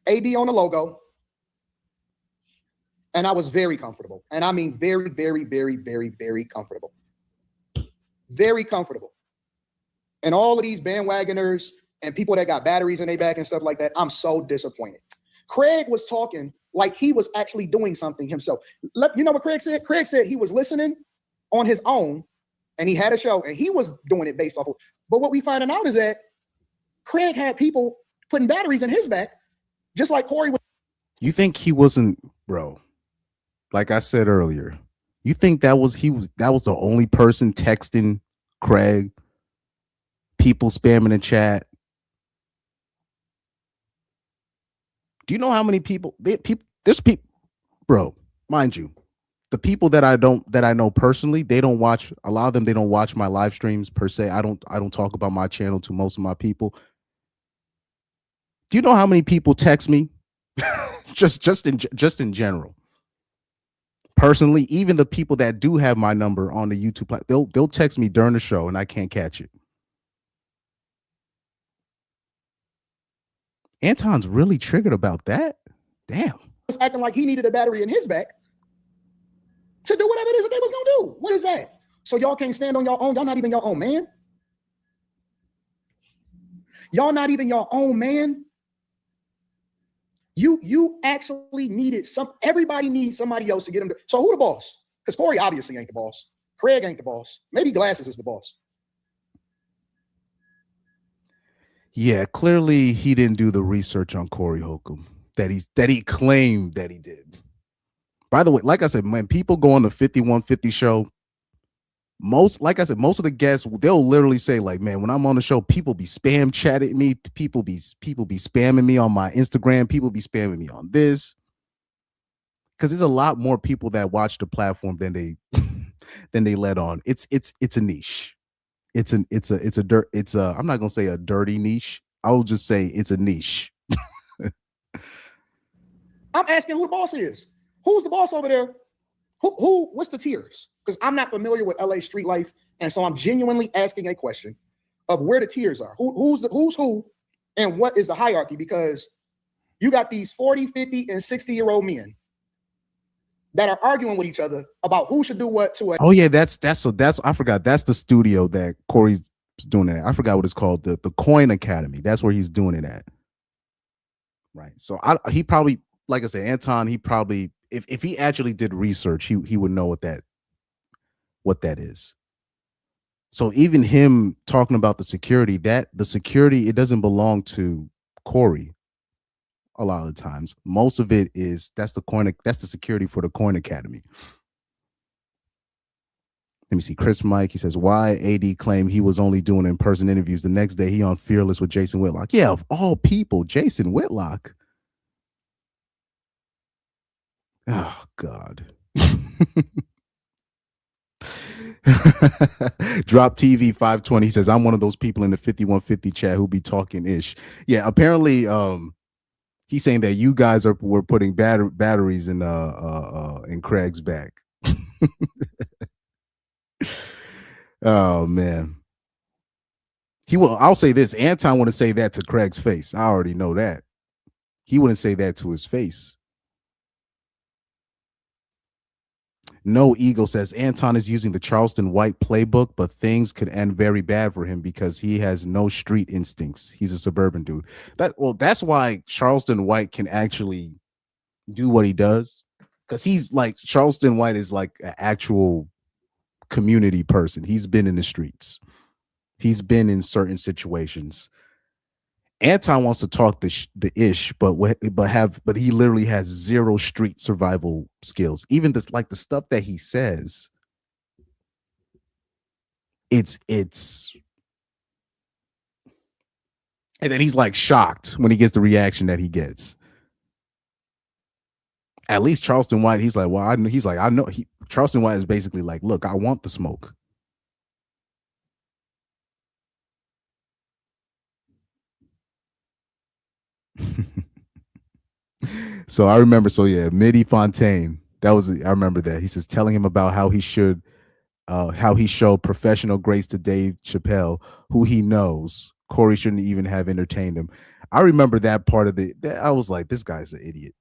AD on the logo, and I was very comfortable. And I mean very, very, very, very, very comfortable. Very comfortable. And all of these bandwagoners and people that got batteries in their back and stuff like that, I'm so disappointed. Craig was talking like he was actually doing something himself. You know what Craig said? Craig said he was listening on his own and he had a show and he was doing it based off of. But what we finding out is that Craig had people putting batteries in his back, just like Corey was. You think he wasn't, bro? like I said earlier, you think that was the only person texting Craig, people spamming the chat? Do you know how many people there's people, bro, mind you, the people that I know personally, they don't watch, a lot of them, they don't watch my live streams per se. I don't talk about my channel to most of my people. Do you know how many people text me? just in general. Personally, even the people that do have my number on the YouTube platform, they'll text me during the show and I can't catch it. Anton's really triggered about that. Damn. Was acting like he needed a battery in his back to do whatever it is that they was gonna do. What is that? So y'all can't stand on your own. Y'all not even your own man. Y'all not even your own man. You actually needed everybody needs somebody else to get him to. So who the boss? Because Corey obviously ain't the boss. Craig ain't the boss. Maybe Glasses is the boss. Yeah, clearly he didn't do the research on Corey Holcomb that he claimed that he did. By the way, like I said, when people go on the 5150 show, most of the guests, they'll literally say, like, man, when I'm on the show, people be spam chatting me, people be spamming me on my Instagram, people be spamming me on this. Because there's a lot more people that watch the platform than they let on. It's a niche. I'm not gonna say a dirty niche. I will just say it's a niche. I'm asking who the boss is. Who's the boss over there? What's the tiers? Because I'm not familiar with LA street life, and so I'm genuinely asking a question of where the tiers are. Who's who, and what is the hierarchy? Because you got these 40, 50, and 60-year-old men that are arguing with each other about who should do what to it. Oh yeah, that's I forgot. That's the studio that Corey's doing it at. I forgot what it's called. The Coin Academy. That's where he's doing it at. Right. So he probably, like I said, Anton, he probably, if he actually did research, he would know what that is. So even him talking about the security, it doesn't belong to Corey. A lot of the times, most of it is that's the security for the Coin Academy. Let me see. Chris Mike, he says, why AD claimed he was only doing in-person interviews? The next day he on Fearless with Jason Whitlock. Yeah, of all people, Jason Whitlock. Oh God. Drop TV 520 says, I'm one of those people in the 5150 chat who be talking ish. Yeah, apparently he's saying that you guys were putting batteries in Craig's back. Oh man. I'll say this, Anton wouldn't say that to Craig's face. I already know that. He wouldn't say that to his face. No Ego says Anton is using the Charleston White playbook, but things could end very bad for him because he has no street instincts. He's a suburban dude. That's why Charleston White can actually do what he does, because he's like, Charleston White is like an actual community person. He's been in the streets. He's been in certain situations. Anton wants to talk the ish, but he literally has zero street survival skills. Even this, like the stuff that he says, it's, and then he's like shocked when he gets the reaction that he gets. At least Charleston White, he's like, well, I know. Charleston White is basically like, look, I want the smoke. So I remember, Midi Fontaine, I remember that. He says, telling him about how he showed professional grace to Dave Chappelle, who he knows. Corey shouldn't even have entertained him. I remember that part of I was like, this guy's an idiot.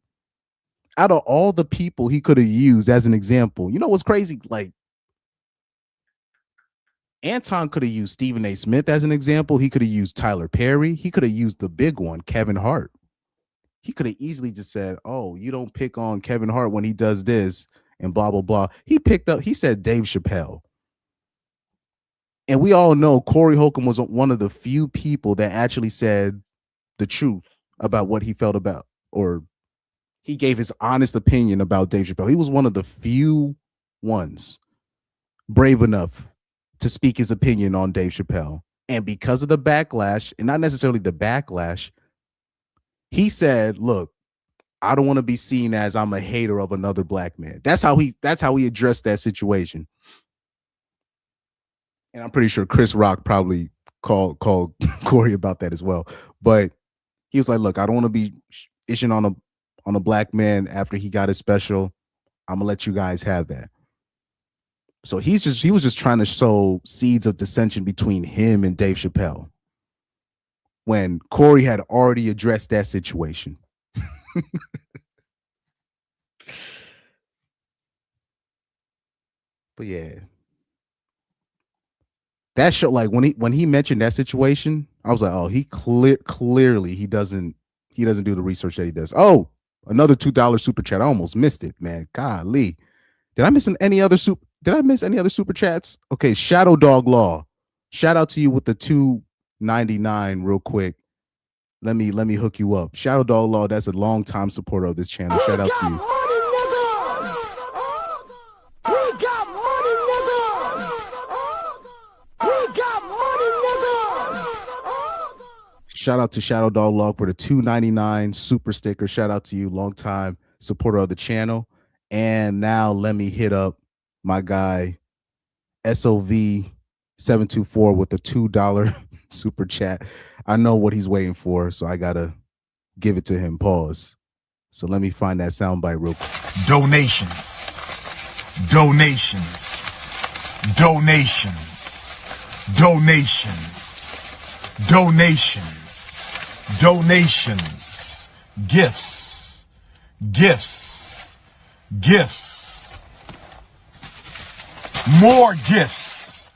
Out of all the people he could have used as an example, you know what's crazy? Like, Anton could have used Stephen A. Smith as an example. He could have used Tyler Perry. He could have used the big one, Kevin Hart. He could have easily just said, oh, you don't pick on Kevin Hart when he does this and blah, blah, blah. He said Dave Chappelle. And we all know Corey Holcomb was one of the few people that actually said the truth about what he felt about, or he gave his honest opinion about Dave Chappelle. He was one of the few ones brave enough to speak his opinion on Dave Chappelle. And because of the backlash, and not necessarily the backlash, he said, look, I don't want to be seen as I'm a hater of another black man. That's how he addressed that situation. And I'm pretty sure Chris Rock probably called Corey about that as well. But he was like, look, I don't want to be ishing on a black man after he got his special. I'm gonna let you guys have that. So he was just trying to sow seeds of dissension between him and Dave Chappelle when Corey had already addressed that situation. But yeah, that show, like when he mentioned that situation, I was like, oh, he clearly he doesn't do the research that he does. Oh, another $2 super chat. I almost missed it, man. Golly, did I miss any other super chats? Okay, Shadow Dog Law, shout out to you with the $2.99 real quick. Let me hook you up. Shadow Dog Law, that's a long time supporter of this channel. Shout out to you. Shout out to Shadow Dog Log for the $2.99 super sticker. Shout out to you, long time supporter of the channel. And now let me hit up my guy SOV724 with the $2 super chat. I know what he's waiting for, so I gotta give it to him. Pause. So let me find that soundbite real quick. Donations. Gifts. More gifts.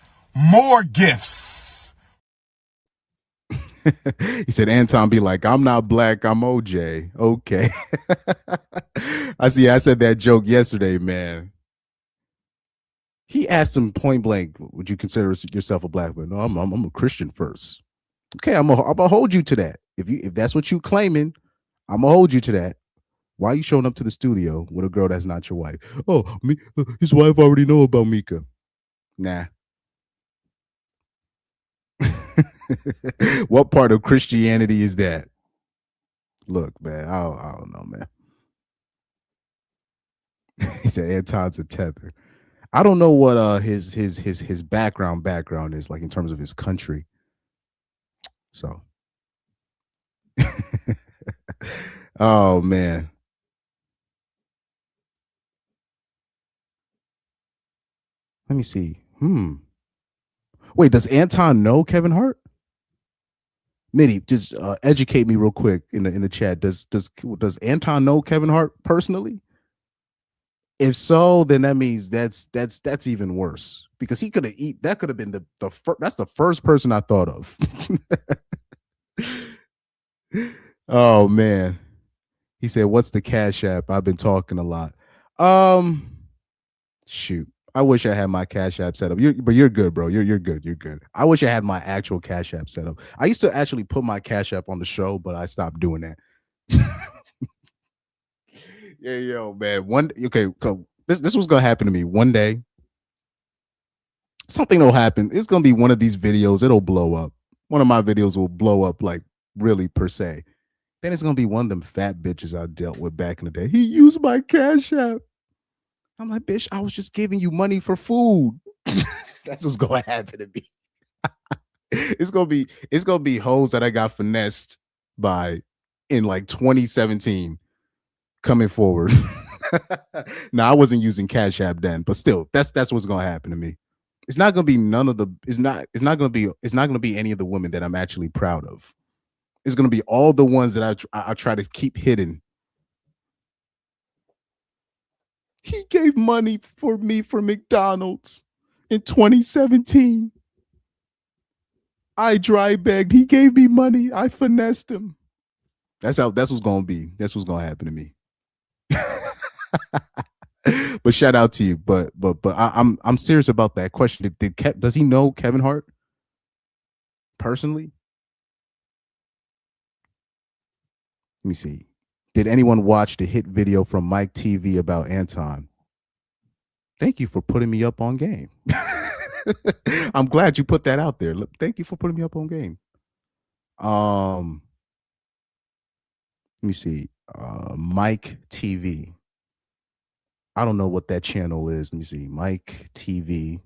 He said, Anton be like, I'm not black, I'm OJ. Okay. I said that joke yesterday, man. He asked him point blank, would you consider yourself a black man? No, I'm a Christian first. Okay, I'm gonna hold you to that. If that's what you claiming, I'm gonna hold you to that. Why are you showing up to the studio with a girl that's not your wife? Oh, his wife already know about Mika. Nah. What part of Christianity is that? Look, man, I don't know, man. He said Anton's a tether. I don't know what his background is like in terms of his country. So, oh man. Let me see. Wait, does Anton know Kevin Hart? Mitty, just educate me real quick in the chat. Does Anton know Kevin Hart personally? If so, then that means that's even worse because he could have that could have been that's the first person I thought of. Oh man. He said, what's the Cash App? I've been talking a lot. Shoot. I wish I had my Cash App set up. But you're good, bro. You're good. You're good. I wish I had my actual Cash App set up. I used to actually put my Cash App on the show, but I stopped doing that. Yeah, yo, man. This was gonna happen to me one day. Something will happen. It's gonna be one of these videos. It'll blow up. One of my videos will blow up, like really per se. Then it's gonna be one of them fat bitches I dealt with back in the day. He used my Cash App. I'm like, bitch, I was just giving you money for food. That's what's gonna happen to me. It's gonna be hoes that I got finessed by in like 2017 coming forward. No, I wasn't using Cash App then, but still, that's what's gonna happen to me. It's not gonna be it's not gonna be any of the women that I'm actually proud of. It's gonna be all the ones that I try to keep hidden. He gave money for me for McDonald's in 2017. I dry begged. He gave me money. I finessed him. That's what's gonna be. That's what's gonna happen to me. But shout out to you. But I'm serious about that question. Does he know Kevin Hart personally? Let me see. Did anyone watch the hit video from Mike TV about Anton? Thank you for putting me up on game. I'm glad you put that out there. Thank you for putting me up on game. Let me see. Mike TV. I don't know what that channel is. Let me see. Mike TV.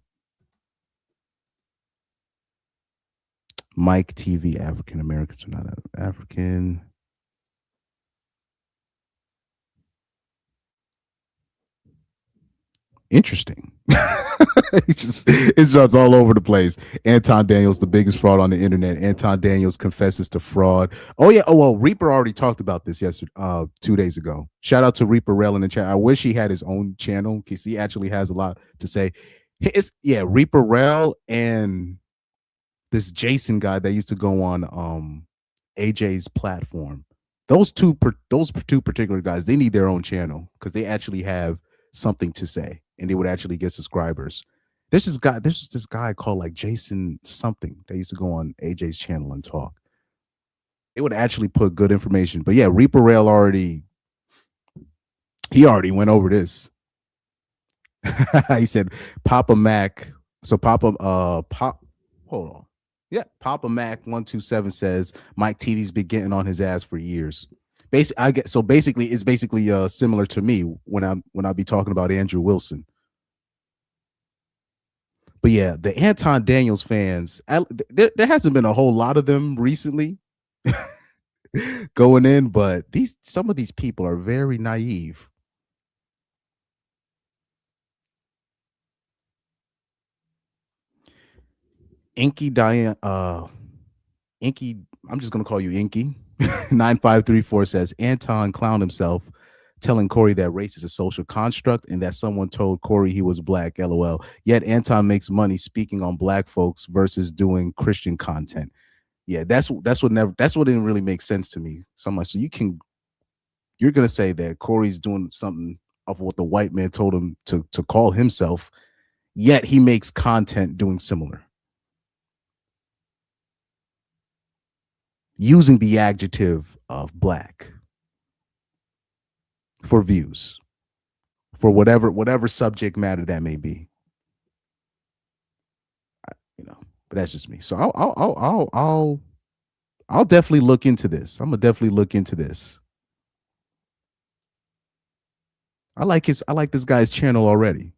Mike TV. African Americans are not African. Interesting. It's just all over the place. Anton Daniels, the biggest fraud on the internet. Anton Daniels confesses to fraud. Oh yeah. Oh well, Reaper already talked about this yesterday, 2 days ago. Shout out to Reaper Rel in the chat. I wish he had his own channel because he actually has a lot to say. Reaper Rel and this Jason guy that used to go on AJ's platform. Those two particular guys, they need their own channel because they actually have something to say and they would actually get subscribers. There's this guy called like Jason something that used to go on AJ's channel and talk. It would actually put good information. But yeah, Reaper Rail already went over this. He said Papa Mac. So Papa hold on. Yeah, Papa Mac 127 says Mike TV's been getting on his ass for years. Basically, it's basically similar to me when I be talking about Andrew Wilson. But yeah, the Anton Daniels fans, there hasn't been a whole lot of them recently going in, but some of these people are very naive. Inky Diane, Inky, I'm just gonna call you Inky. 9534 says Anton clowned himself, telling Corey that race is a social construct and that someone told Corey he was black. LOL. Yet Anton makes money speaking on black folks versus doing Christian content. Yeah, that's what didn't really make sense to me. So I'm like, so you're gonna say that Corey's doing something of what the white man told him to call himself, yet he makes content doing similar. Using the adjective of black for views, for whatever subject matter that may be, but that's just me. So I'll definitely look into this. I'm gonna definitely look into this. I like this guy's channel already.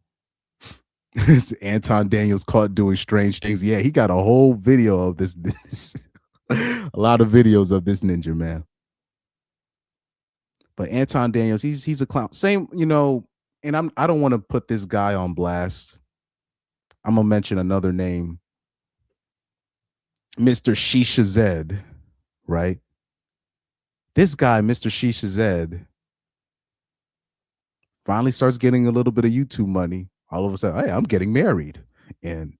Anton Daniels caught doing strange things. Yeah, he got a whole video of this a lot of videos of this ninja, man. But Anton Daniels, he's a clown. Same, and I don't want to put this guy on blast. I'm gonna mention another name, Mr. Shisha Zed, right? This guy, Mr. Shisha Zed, finally starts getting a little bit of YouTube money. All of a sudden, hey, I'm getting married, and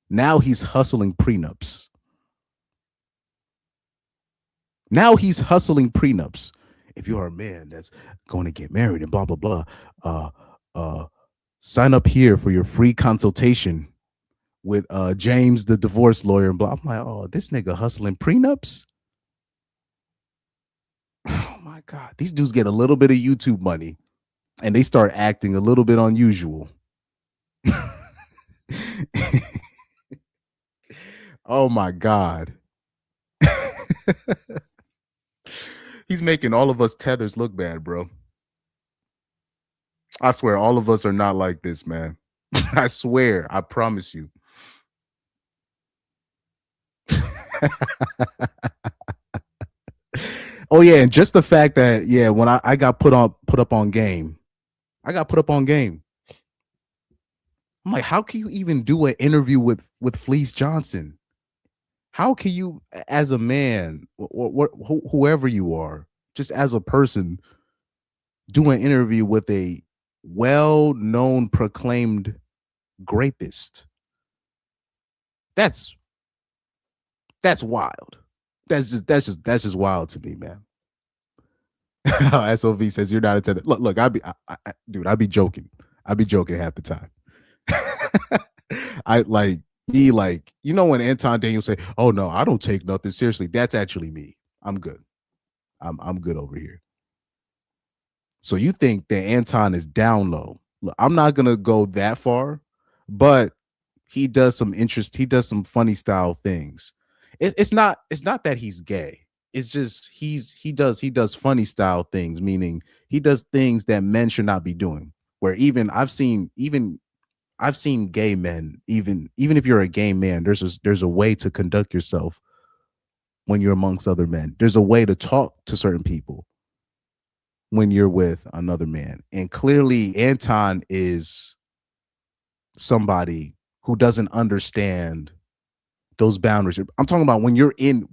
now he's hustling prenups. Now he's hustling prenups. If you're a man that's going to get married and blah, blah, blah, sign up here for your free consultation with James, the divorce lawyer, and blah. I'm like, oh, this nigga hustling prenups? Oh my God. These dudes get a little bit of YouTube money and they start acting a little bit unusual. Oh my God. He's making all of us tethers look bad, bro. I swear, all of us are not like this, man. I swear, I promise you. Oh yeah, and just the fact that when I got put up on game, I'm like, how can you even do an interview with Fleece Johnson? How can you, as a man, whoever you are, just as a person, do an interview with a well-known proclaimed rapist? That's wild. That's just wild to me, man. SOV says you're not a tether. Look, I'd be joking. I'd be joking half the time. I like me, like, when Anton Daniels say, oh no, I don't take nothing seriously. That's actually me. I'm good. I'm good over here. So you think that Anton is down low? Look, I'm not gonna go that far, but he does some funny style things. It's not that he's gay. It's just he does funny style things, meaning he does things that men should not be doing. Where I've seen gay men, even if you're a gay man, there's a way to conduct yourself when you're amongst other men. There's a way to talk to certain people when you're with another man. And clearly Anton is somebody who doesn't understand those boundaries. I'm talking about when you're in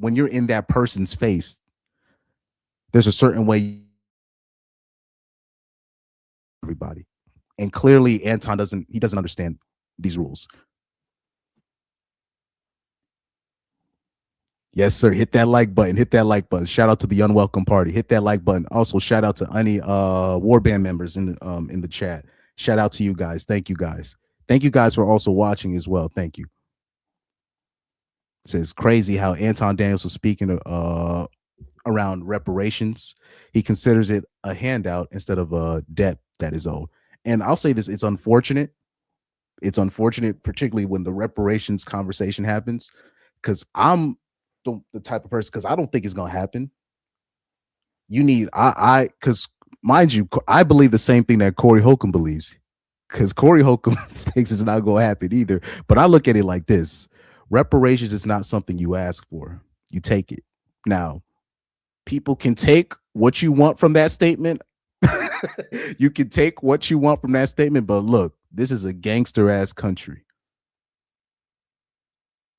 that person's face, there's a certain way everybody. And clearly Anton doesn't understand these rules. Yes, sir. Hit that like button. Hit that like button. Shout out to the unwelcome party. Hit that like button. Also, shout out to any warband members in the chat. Shout out to you guys. Thank you guys. Thank you guys for also watching as well. Thank you. It says crazy how Anton Daniels was speaking around reparations. He considers it a handout instead of a debt that is owed. And I'll say this: it's unfortunate. It's unfortunate, particularly when the reparations conversation happens, because I'm the type of person, because I don't think it's gonna happen. You need because mind you, I believe the same thing that Corey Holcomb believes, because Corey Holcomb thinks it's not gonna happen either. But I look at it like this: reparations is not something you ask for, you take it. Now, people can take what you want from that statement. You can take what you want from that statement, but look, this is a gangster ass country.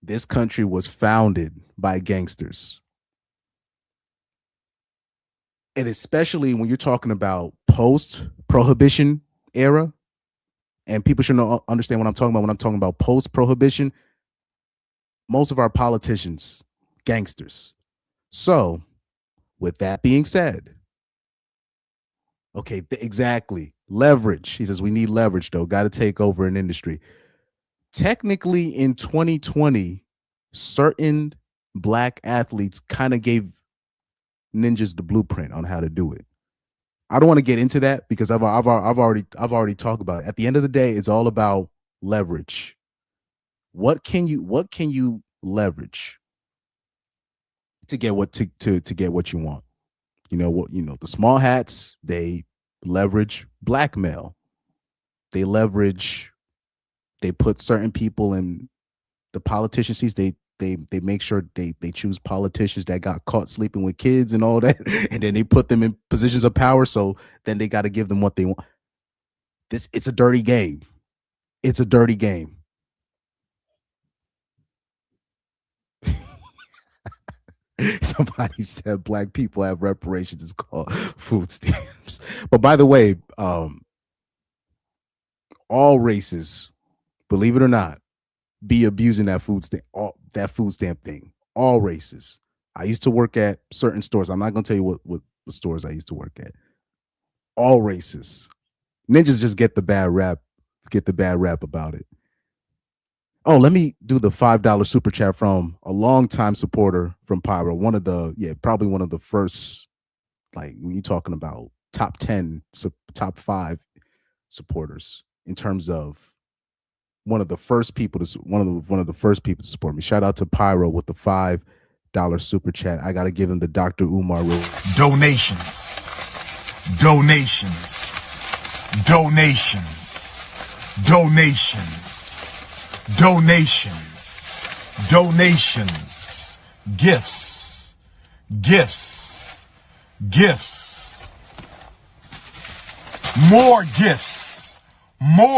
This country was founded by gangsters. And especially when you're talking about post-prohibition era, and people should understand what I'm talking about when I'm talking about post-prohibition, most of our politicians, gangsters. So, with that being said, okay, exactly. Leverage. He says we need leverage, though. Got to take over an industry. Technically, in 2020, certain black athletes kind of gave ninjas the blueprint on how to do it. I don't want to get into that because I've already talked about it. At the end of the day, it's all about leverage. What can you leverage to get what to get what you want? The small hats, they leverage blackmail. They put certain people in the politician seats. They make sure they choose politicians that got caught sleeping with kids and all that, and then they put them in positions of power. So then they got to give them what they want. It's a dirty game. It's a dirty game. Somebody said black people have reparations. It's called food stamps. But by the way, all races, believe it or not, be abusing that food stamp thing. All races. I used to work at certain stores. I'm not gonna tell you what stores I used to work at. All races. Ninjas just get the bad rap about it. Oh, let me do the $5 super chat from a longtime supporter from Pyro. Probably one of the first, like when you're talking about top 10, top 5 supporters in terms of one of the first people to support me. Shout out to Pyro with the $5 super chat. I got to give him the Dr. Umar rule. Donations. Gifts. More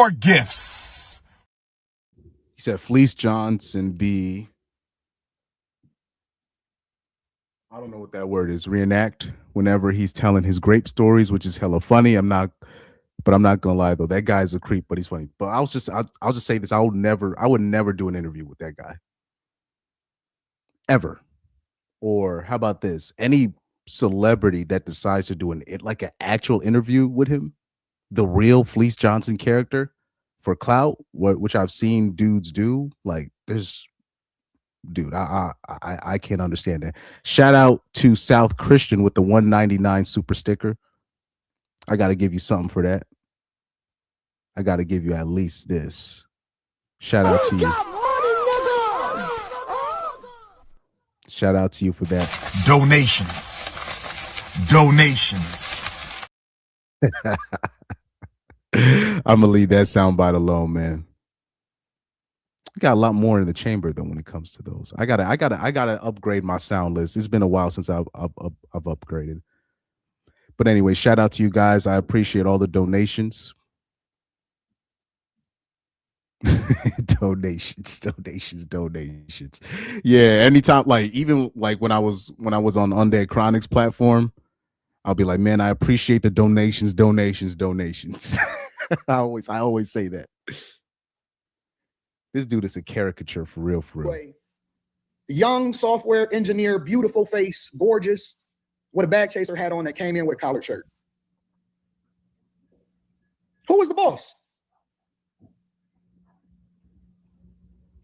gifts. He said Fleece Johnson B. I don't know what that word is. Reenact whenever he's telling his grape stories, which is hella funny. I'm not gonna lie though. That guy's a creep, but he's funny. But I'll just say this: I would never do an interview with that guy. Ever. Or how about this? Any celebrity that decides to do an actual interview with him, the real Fleece Johnson character, for clout, which I've seen dudes do, like there's dude, I can't understand that. Shout out to South Christian with the 199 super sticker. I got to give you something for that. I got to give you at least this. Shout out to you. Shout out to you for that. Donations. I'm gonna leave that soundbite alone, man. I got a lot more in the chamber though when it comes to those. I gotta upgrade my sound list. It's been a while since I've upgraded. But anyway, shout out to you guys. I appreciate all the donations. donations. Yeah, anytime, like even like when I was on Undead Chronics platform, I'll be like, man, I appreciate the donations. I always say that. This dude is a caricature for real. Young software engineer, beautiful face, gorgeous, with a bag chaser hat on that came in with a collared shirt. Who was the boss?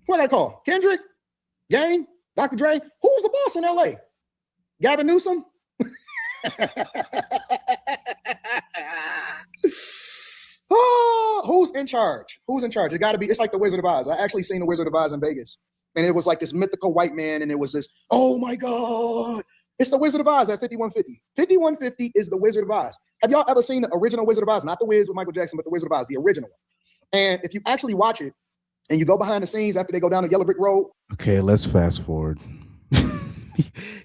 What did I call? Kendrick? Gang? Dr. Dre? Who's the boss in LA? Gavin Newsom? Oh, who's in charge? It got to be, it's like the Wizard of Oz. I actually seen the Wizard of Oz in Vegas. And it was like this mythical white man. And it was this, oh my God. It's the Wizard of Oz at 5150. 5150 is the Wizard of Oz. Have y'all ever seen the original Wizard of Oz? Not the Wiz with Michael Jackson, but the Wizard of Oz, the original one. And if you actually watch it and you go behind the scenes after they go down the Yellow Brick Road. Okay, let's fast forward.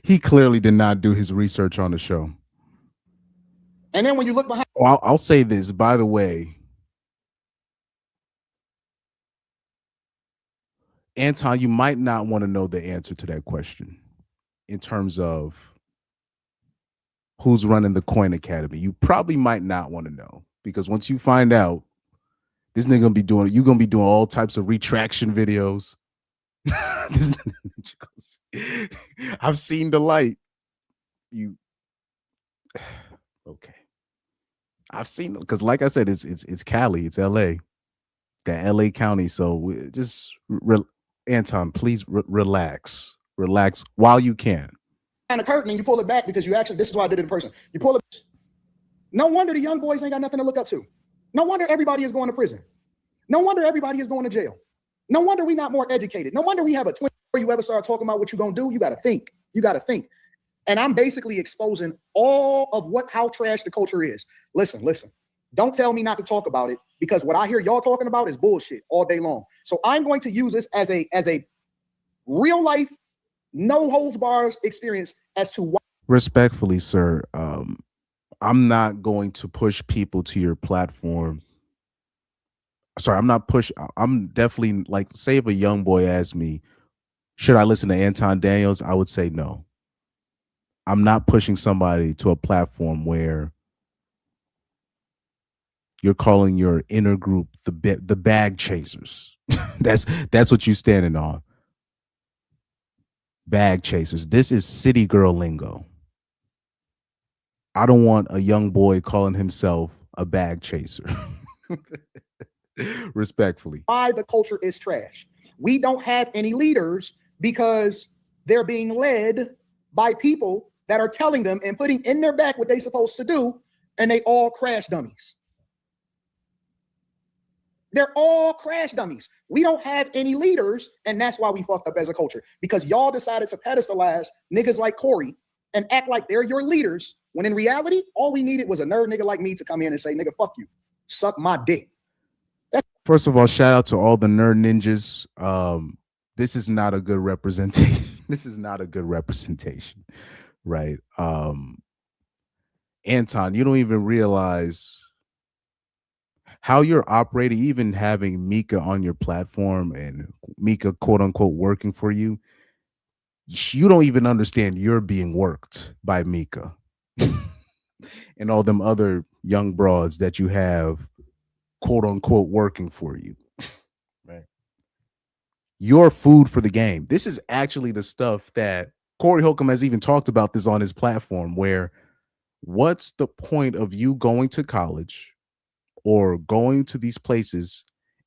He clearly did not do his research on the show. And then when you look behind. I'll say this, by the way. Anton, you might not want to know the answer to that question in terms of who's running the Coin Academy. You probably might not want to know, because once you find out, this nigga you're gonna be doing all types of retraction videos. I've seen the light. Okay. I've seen, because like I said, it's Cali, it's LA, that LA County. So Anton, please relax while you can. And a curtain and you pull it back because you actually, this is why I did it in person. You pull it. No wonder the young boys ain't got nothing to look up to. No wonder everybody is going to prison. No wonder everybody is going to jail. No wonder we not more educated. No wonder we have a twin. Before you ever start talking about what you're going to do, you got to think. And I'm basically exposing all of how trash the culture is. Listen. Don't tell me not to talk about it, because what I hear y'all talking about is bullshit all day long. So I'm going to use this as a real life, no holds bars experience as to why. Respectfully, sir, I'm not going to push people to your platform. Sorry, I'm definitely, like, say if a young boy asked me, should I listen to Anton Daniels? I would say no. I'm not pushing somebody to a platform where you're calling your inner group the bag chasers. That's what you're standing on. Bag chasers. This is city girl lingo. I don't want a young boy calling himself a bag chaser. Respectfully. Why the culture is trash. We don't have any leaders because they're being led by people that are telling them and putting in their back what they're supposed to do, and they all crash dummies. They're all crash dummies. We don't have any leaders, and that's why we fucked up as a culture, because y'all decided to pedestalize niggas like Corey and act like they're your leaders, when in reality, all we needed was a nerd nigga like me to come in and say, nigga, fuck you, suck my dick. First of all, shout out to all the nerd ninjas. This is not a good representation. Right? Anton, you don't even realize how you're operating, even having Mika on your platform and Mika, quote unquote, working for you. You don't even understand you're being worked by Mika and all them other young broads that you have, quote unquote, working for you. Right? You're food for the game. This is actually the stuff that Corey Holcomb has even talked about this on his platform, where what's the point of you going to college or going to these places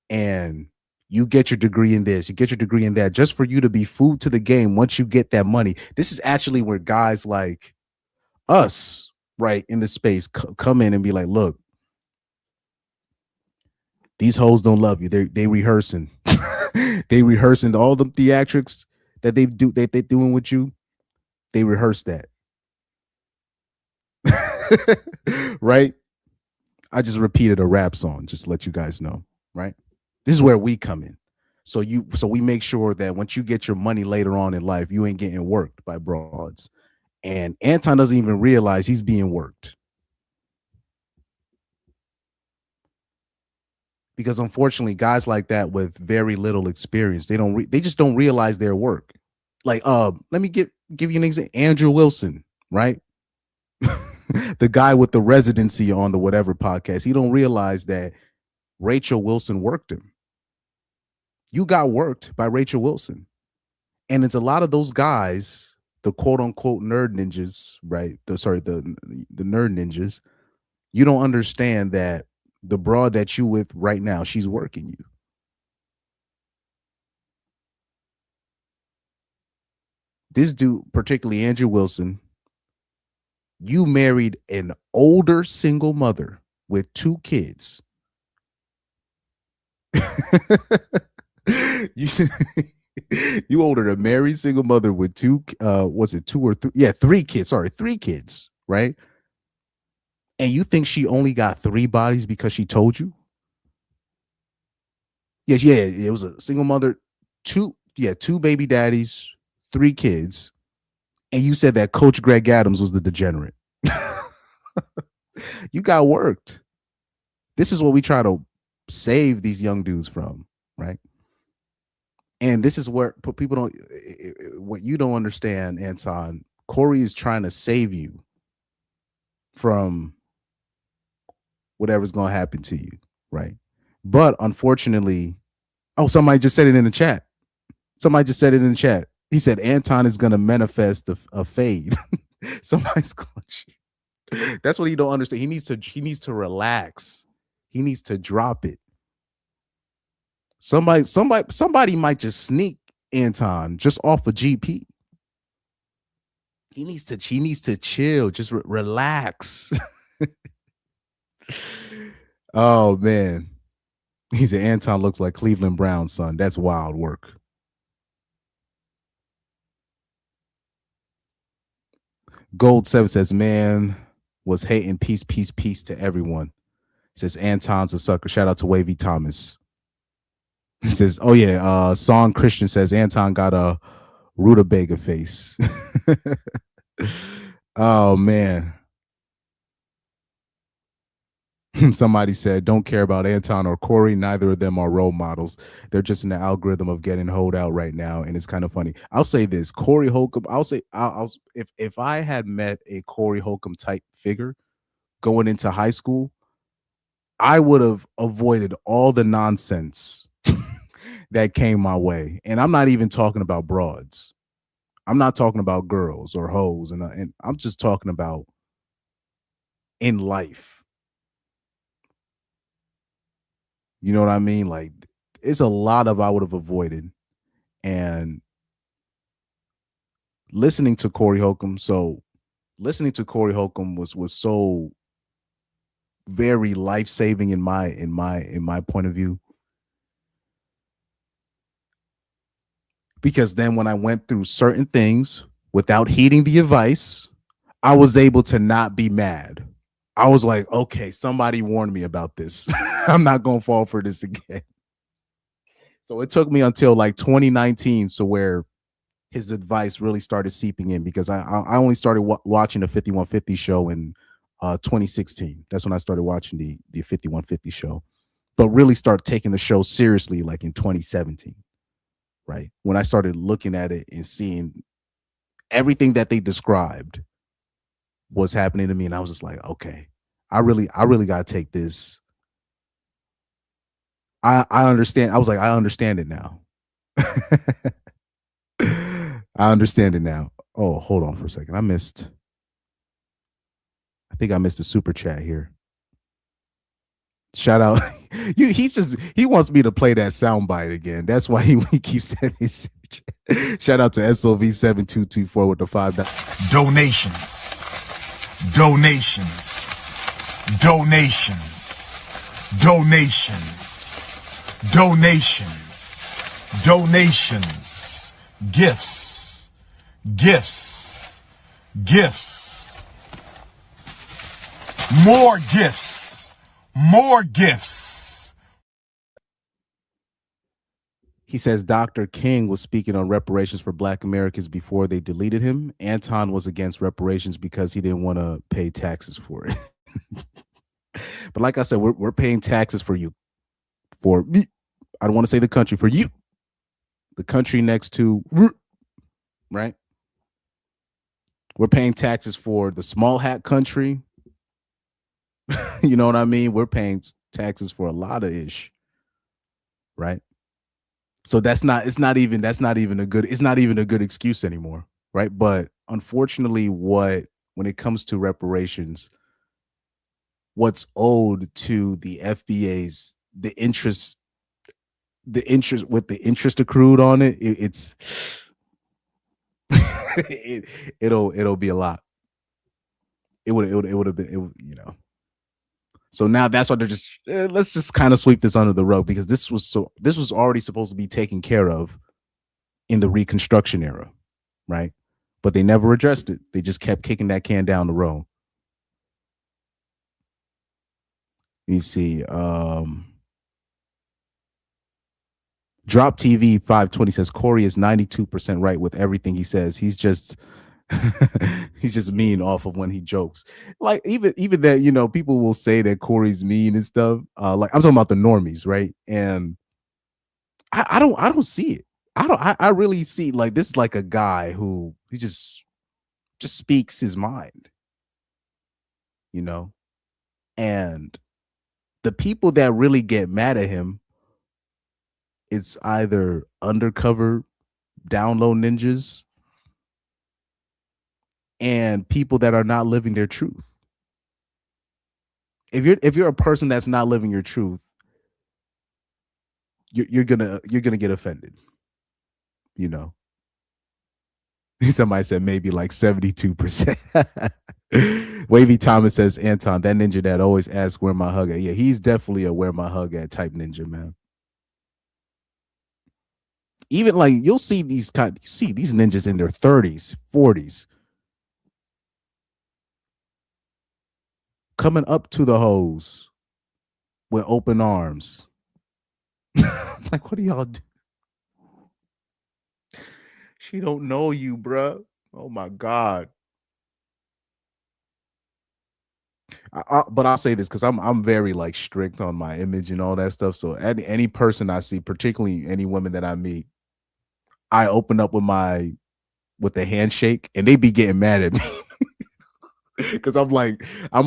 and You get your degree in this, you get your degree in that, just for you to be food to the game once you get that money. This is actually where guys like us, right, in the space come in and be like, look, these hoes don't love you. They rehearsing. They rehearsing all the theatrics that they doing with you. They rehearse that. Right? I just repeated a rap song just to let you guys know, right? This is where we come in. So we make sure that once you get your money later on in life, you ain't getting worked by broads. And Anton doesn't even realize he's being worked. Because unfortunately, guys like that with very little experience, they just don't realize their work. Like, let me give you an example. Andrew Wilson, right? The guy with the residency on the whatever podcast. He don't realize that Rachel Wilson worked him. You got worked by Rachel Wilson. And it's a lot of those guys, the quote unquote nerd ninjas, right? The nerd ninjas. You don't understand that the broad that you with right now, she's working you. This dude, particularly Andrew Wilson, you married an older single mother with 2 kids. You older a married single mother with 2 was it 2 or 3? Yeah, 3 kids. Sorry, 3 kids, right? And you think she only got 3 bodies because she told you? Yes, yeah, it was a single mother, 2 baby daddies, 3 kids. And you said that Coach Greg Adams was the degenerate. You got worked. This is what we try to save these young dudes from, right? And this is where people don't, what you don't understand, Anton, Corey is trying to save you from whatever's going to happen to you, right? But unfortunately, somebody just said it in the chat. He said Anton is going to manifest a fade. Somebody's going to. That's what he don't understand. He needs to relax. He needs to drop it. Somebody might just sneak Anton just off a GP. He needs to chill, just relax. Oh man. He said Anton looks like Cleveland Brown's son. That's wild work. Gold 7 says, man was hating peace to everyone. Says Anton's a sucker. Shout out to Wavy Thomas. He says, oh yeah, Song Christian says Anton got a rutabaga face. Oh man. Somebody said, don't care about Anton or Corey. Neither of them are role models. They're just in the algorithm of getting hoed out right now. And it's kind of funny. I'll say this, Corey Holcomb, if I had met a Corey Holcomb type figure going into high school, I would have avoided all the nonsense that came my way. And I'm not even talking about broads. I'm not talking about girls or hoes. And I'm just talking about in life. You know what I mean? Like, it's a lot of I would have avoided. And listening to Corey Holcomb was so very life-saving in my point of view. Because then when I went through certain things without heeding the advice, I was able to not be mad. I was like, okay, somebody warned me about this. I'm not going to fall for this again. So it took me until like 2019 so where his advice really started seeping in, because I only started watching the 5150 show in 2016. That's when I started watching the 5150 show, but really start taking the show seriously like in 2017, right? When I started looking at it and seeing everything that they described was happening to me. And I was just like, okay, I really got to take this. I understand. I was like, I understand it now. I understand it now. Oh, hold on for a second. I think I missed a super chat here. Shout out. He wants me to play that soundbite again. That's why he keeps saying this. Shout out to SOV7224 with the $5. Donations. Donations. Donations. Donations. Donations. Donations. Gifts. Gifts. Gifts. More gifts. More gifts. He says Dr. King was speaking on reparations for Black Americans before they deleted him. Anton was against reparations because he didn't want to pay taxes for it. But like I said, we're paying taxes for you. For me. I don't want to say the country, for you. The country next to, right? We're paying taxes for the small hat country. You know what I mean? We're paying taxes for a lot of ish. Right? So it's not even a good excuse anymore, right? But unfortunately, when it comes to reparations, what's owed to the FBA's the interest with the interest accrued on it, it'll be a lot. It would have been, you know. So now that's why they're just let's just kind of sweep this under the rug, because this was already supposed to be taken care of in the Reconstruction era, right? But they never addressed it. They just kept kicking that can down the road. You see, Drop TV 520 says Corey is 92% right with everything he says. He's just he's just mean off of when he jokes. Like even that, you know, people will say that Corey's mean and stuff. Like I'm talking about the normies, right? And I don't see it. I really see, like, this is like a guy who he just speaks his mind, you know. And the people that really get mad at him, it's either undercover down low ninjas and people that are not living their truth. If you're a person that's not living your truth, you're gonna get offended, you know. Somebody said maybe like 72%. Wavy Thomas says, Anton, that ninja that always asks where my hug at. Yeah, he's definitely a where my hug at type ninja, man. Even like you'll see these ninjas in their 30s, 40s coming up to the hoes with open arms. Like, what do y'all do? She don't know you, bruh. Oh my God. But I'll say this because I'm very like strict on my image and all that stuff. So any person I see, particularly any women that I meet, I open up with the handshake, and they be getting mad at me. Because I'm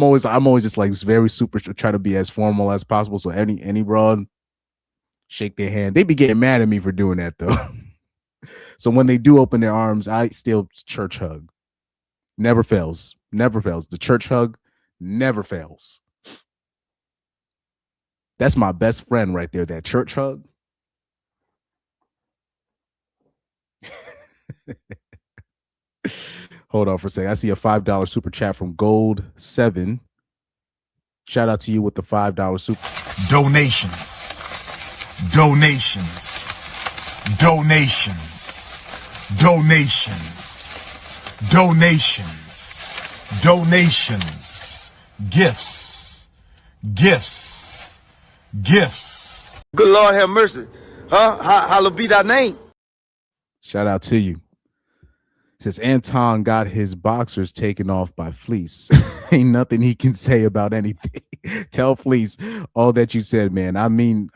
always just like very super try to be as formal as possible. So any broad, shake their hand. They be getting mad at me for doing that though. So when they do open their arms, I still church hug. Never fails. Never fails. The church hug never fails. That's my best friend right there. That church hug. Hold on for a second. I see a $5 super chat from Gold 7. Shout out to you with the $5 super. Donations. Donations. Donations. Donations. Donations. Donations. Gifts. Gifts. Gifts. Good Lord have mercy. Huh? Hallowed be thy name. Shout out to you. Says Anton got his boxers taken off by Fleece. Ain't nothing he can say about anything. Tell Fleece all that you said, man. I mean,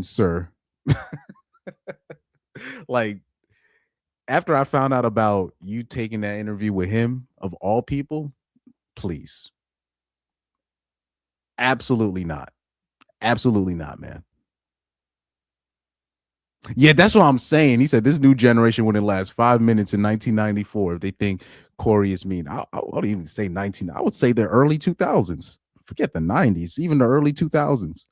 sir. Like, after I found out about you taking that interview with him, of all people, please. Absolutely not. Absolutely not, man. Yeah, that's what I'm saying. He said this new generation wouldn't last 5 minutes in 1994 if they think Corey is mean. I wouldn't even say 19. I would say the early 2000s. forget the 90s, even the early 2000s.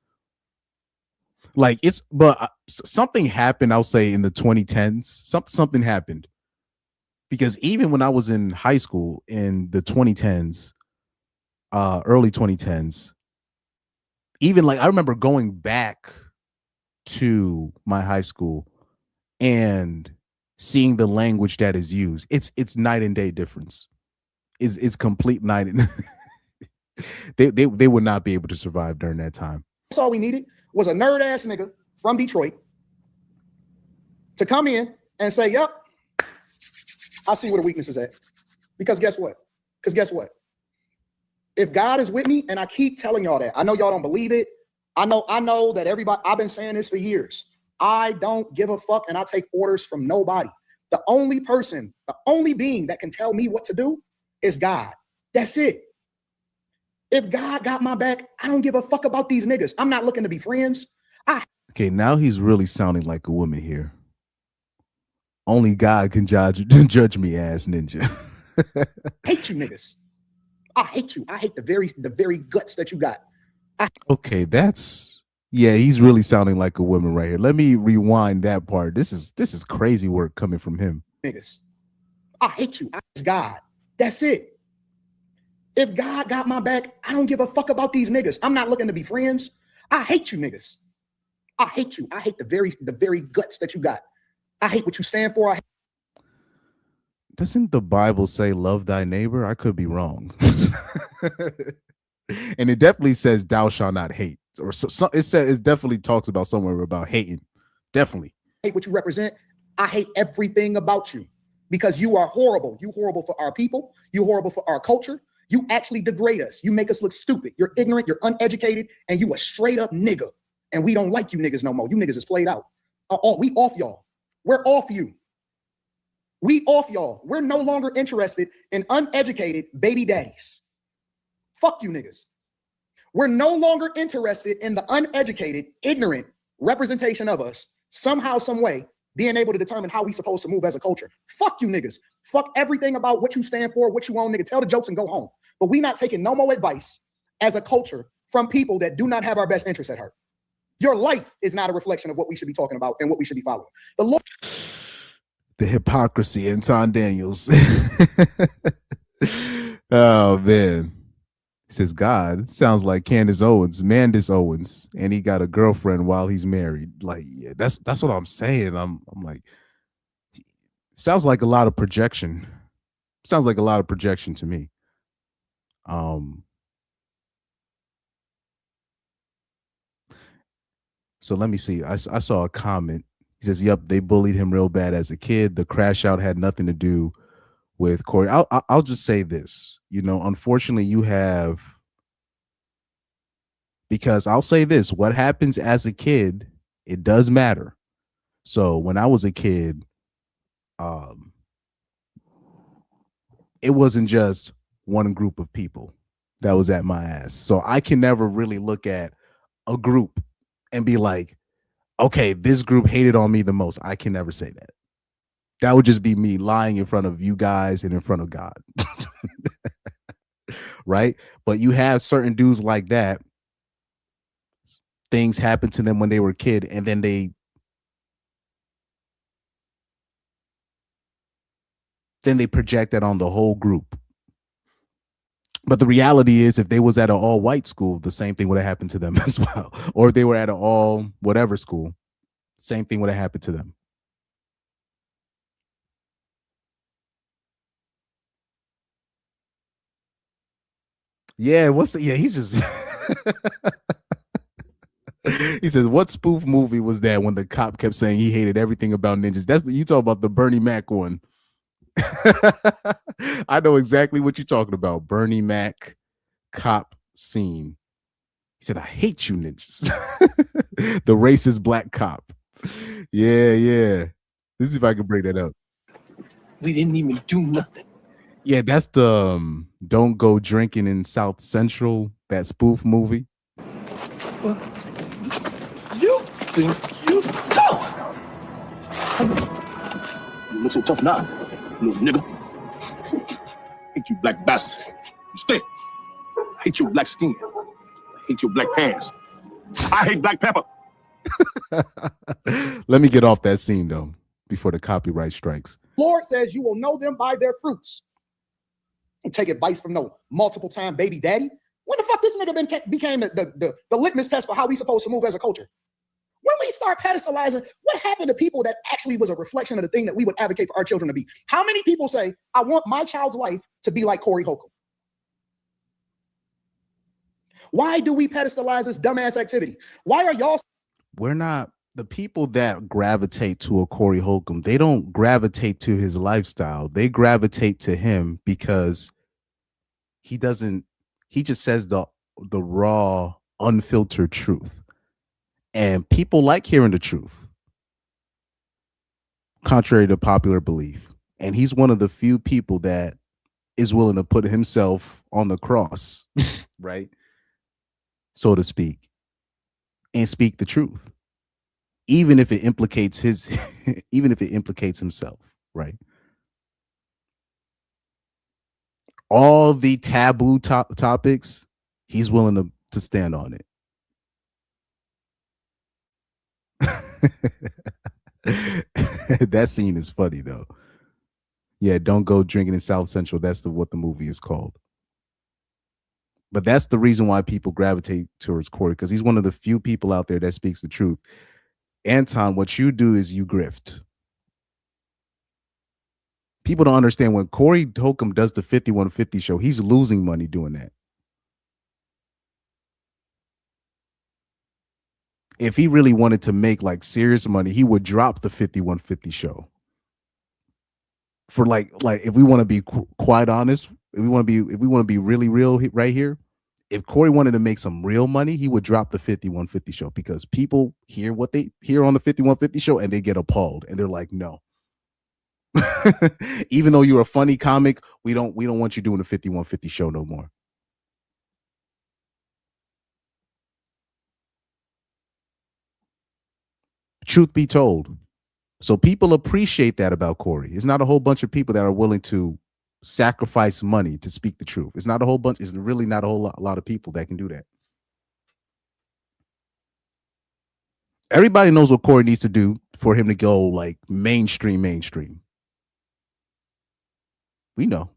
Like but something happened, I'll say in the 2010s, something happened. Because even when I was in high school in the 2010s, early 2010s, even like I remember going back to my high school and seeing the language that is used. It's night and day difference. It's complete night and they would not be able to survive during that time. That's all we needed was a nerd ass nigga from Detroit to come in and say, yep, I see where the weakness is at. Because guess what? If God is with me, and I keep telling y'all that, I know y'all don't believe it. I know that everybody, I've been saying this for years. I don't give a fuck and I take orders from nobody. The only person, the only being that can tell me what to do is God. That's it. If God got my back, I don't give a fuck about these niggas. I'm not looking to be friends. Okay, now he's really sounding like a woman here. Only God can judge me, ass ninja. Hate you niggas. I hate you. I hate the very guts that you got. Okay, he's really sounding like a woman right here. Let me rewind that part. This is crazy work coming from him. Niggas, I hate you. It's God. That's it. If God got my back, I don't give a fuck about these niggas. I'm not looking to be friends. I hate you niggas. I hate you. I hate the very guts that you got. I hate what you stand for. Doesn't the Bible say love thy neighbor? I could be wrong. And it definitely says thou shalt not hate. Or it definitely talks about somewhere about hating. Definitely. I hate what you represent. I hate everything about you because you are horrible. You horrible for our people. You horrible for our culture. You actually degrade us. You make us look stupid. You're ignorant. You're uneducated. And you a straight up nigga. And we don't like you niggas no more. You niggas is played out. We off y'all. We're off you. We off y'all. We're no longer interested in uneducated baby daddies. Fuck you niggas. We're no longer interested in the uneducated, ignorant representation of us somehow, some way, being able to determine how we supposed to move as a culture. Fuck you niggas. Fuck everything about what you stand for, what you own, nigga. Tell the jokes and go home. But we not taking no more advice as a culture from people that do not have our best interests at heart. Your life is not a reflection of what we should be talking about and what we should be following. The hypocrisy, Anton Daniels. Oh, man. He says, God sounds like Mandis Owens, and he got a girlfriend while he's married. Like, yeah, that's what I'm saying. I'm like, sounds like a lot of projection. Sounds like a lot of projection to me. So let me see. I saw a comment. He says, yep, they bullied him real bad as a kid. The crash out had nothing to do with Corey. I'll just say this, unfortunately you have, because I'll say this, what happens as a kid, it does matter. So when I was a kid, it wasn't just one group of people that was at my ass. So I can never really look at a group and be like, okay, this group hated on me the most. I can never say that. That would just be me lying in front of you guys and in front of God. Right? But you have certain dudes like that. Things happened to them when they were a kid, and then they project that on the whole group. But the reality is, if they was at an all-white school, the same thing would have happened to them as well. Or if they were at an all-whatever school, same thing would have happened to them. Yeah, he's just... He says, what spoof movie was that when the cop kept saying he hated everything about ninjas? You talk about the Bernie Mac one. I know exactly what you're talking about. Bernie Mac cop scene. He said, I hate you ninjas. The racist black cop. Yeah. Let's see if I can break that up. We didn't even do nothing. Yeah, that's the Don't Go Drinking in South Central, that spoof movie. Well, you think you tough. You look so tough now, little nigga. Hate you black bastards. You stink. Hate your black skin. hate your black pants. I hate black pepper. Let me get off that scene though before the copyright strikes. Lord says you will know them by their fruits. And take advice from no multiple time baby daddy. When the fuck this nigga became the litmus test for how we supposed to move as a culture? When we start pedestalizing, what happened to people that actually was a reflection of the thing that we would advocate for our children to be? How many people say, I want my child's life to be like Corey Holcomb? Why do we pedestalize this dumbass activity? Why are y'all? We're not the people that gravitate to a Corey Holcomb. They don't gravitate to his lifestyle. They gravitate to him because he just says the raw, unfiltered truth. And people like hearing the truth, contrary to popular belief. And he's one of the few people that is willing to put himself on the cross, right? So to speak, and speak the truth, even if it implicates himself, right? All the taboo topics, he's willing to stand on it. That scene is funny though. Yeah, don't go drinking in South Central. That's what the movie is called. But that's the reason why people gravitate towards Corey, because he's one of the few people out there that speaks the truth. Anton, what you do is you grift. People don't understand when Corey Holcomb does the 5150 show, he's losing money doing that. If he really wanted to make like serious money, he would drop the 5150 show. For like if we want to be quite honest, if we want to be really real right here, if Corey wanted to make some real money, he would drop the 5150 show, because people hear what they hear on the 5150 show and they get appalled and they're like, no. Even though you're a funny comic, we don't want you doing the 5150 show no more. Truth be told. So people appreciate that about Corey. It's not a whole bunch of people that are willing to sacrifice money to speak the truth. It's not a whole bunch. It's really not a lot of people that can do that. Everybody knows what Corey needs to do for him to go like mainstream. We know.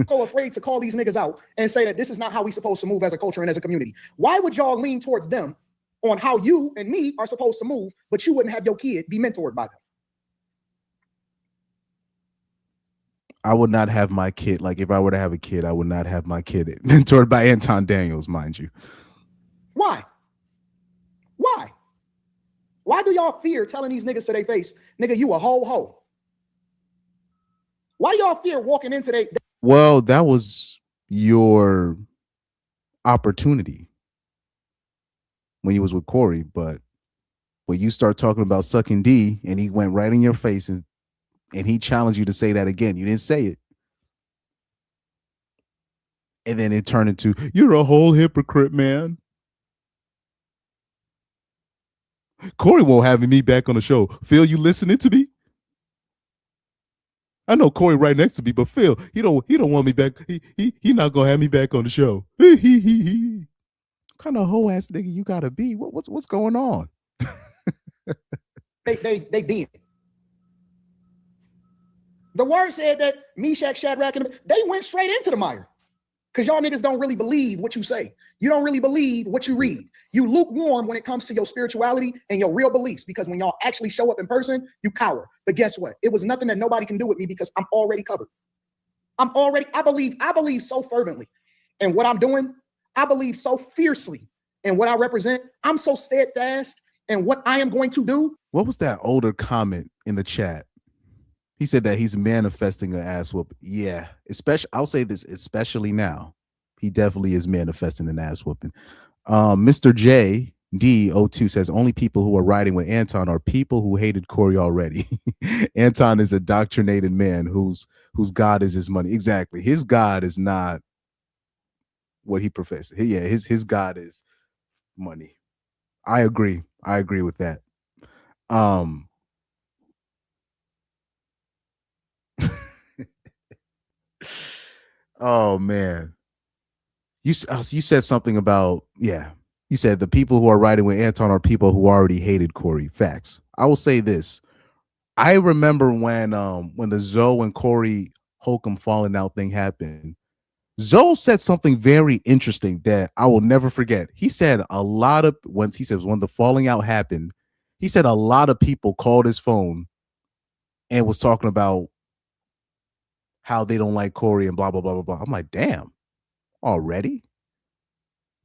So afraid to call these niggas out and say that this is not how we supposed to move as a culture and as a community. Why would y'all lean towards them on how you and me are supposed to move, but you wouldn't have your kid be mentored by them? I would not have my kid, like if I were to have a kid, I would not have my kid mentored by Anton Daniels, mind you. Why? Why do y'all fear telling these niggas to their face, nigga, you a hoe? Why do y'all fear walking into they? Well, that was your opportunity when you was with Corey, but when you start talking about sucking D and he went right in your face and he challenged you to say that again, you didn't say it. And then it turned into, you're a whole hypocrite, man. Corey won't have me back on the show. Phil, you listening to me? I know Corey right next to me, but Phil, he don't want me back. He not gonna have me back on the show. What kind of hoe ass nigga you gotta be? What's going on? They did. The word said that Meshach, Shadrach, and they went straight into the mire. Because y'all niggas don't really believe what you say. You don't really believe what you read. You lukewarm when it comes to your spirituality and your real beliefs, because when y'all actually show up in person, you cower. But guess what? It was nothing that nobody can do with me because I'm already covered. I believe so fervently in what I'm doing. I believe so fiercely in what I represent. I'm so steadfast in what I am going to do. What was that older comment in the chat? He said that he's manifesting an ass whoop. Yeah, I'll say this, especially now. He definitely is manifesting an ass whooping. Mr. J D02 says only people who are riding with Anton are people who hated Corey already. Anton is a indoctrinated man whose God is his money. Exactly. His God is not what he professes. Yeah, his God is money. I agree with that. Oh man. You said something about, yeah. You said the people who are riding with Anton are people who already hated Corey. Facts. I will say this. I remember when the Zoe and Corey Holcomb falling out thing happened. Zoe said something very interesting that I will never forget. He said when the falling out happened, he said a lot of people called his phone and was talking about how they don't like Corey and blah blah blah blah blah. I'm like, damn, already?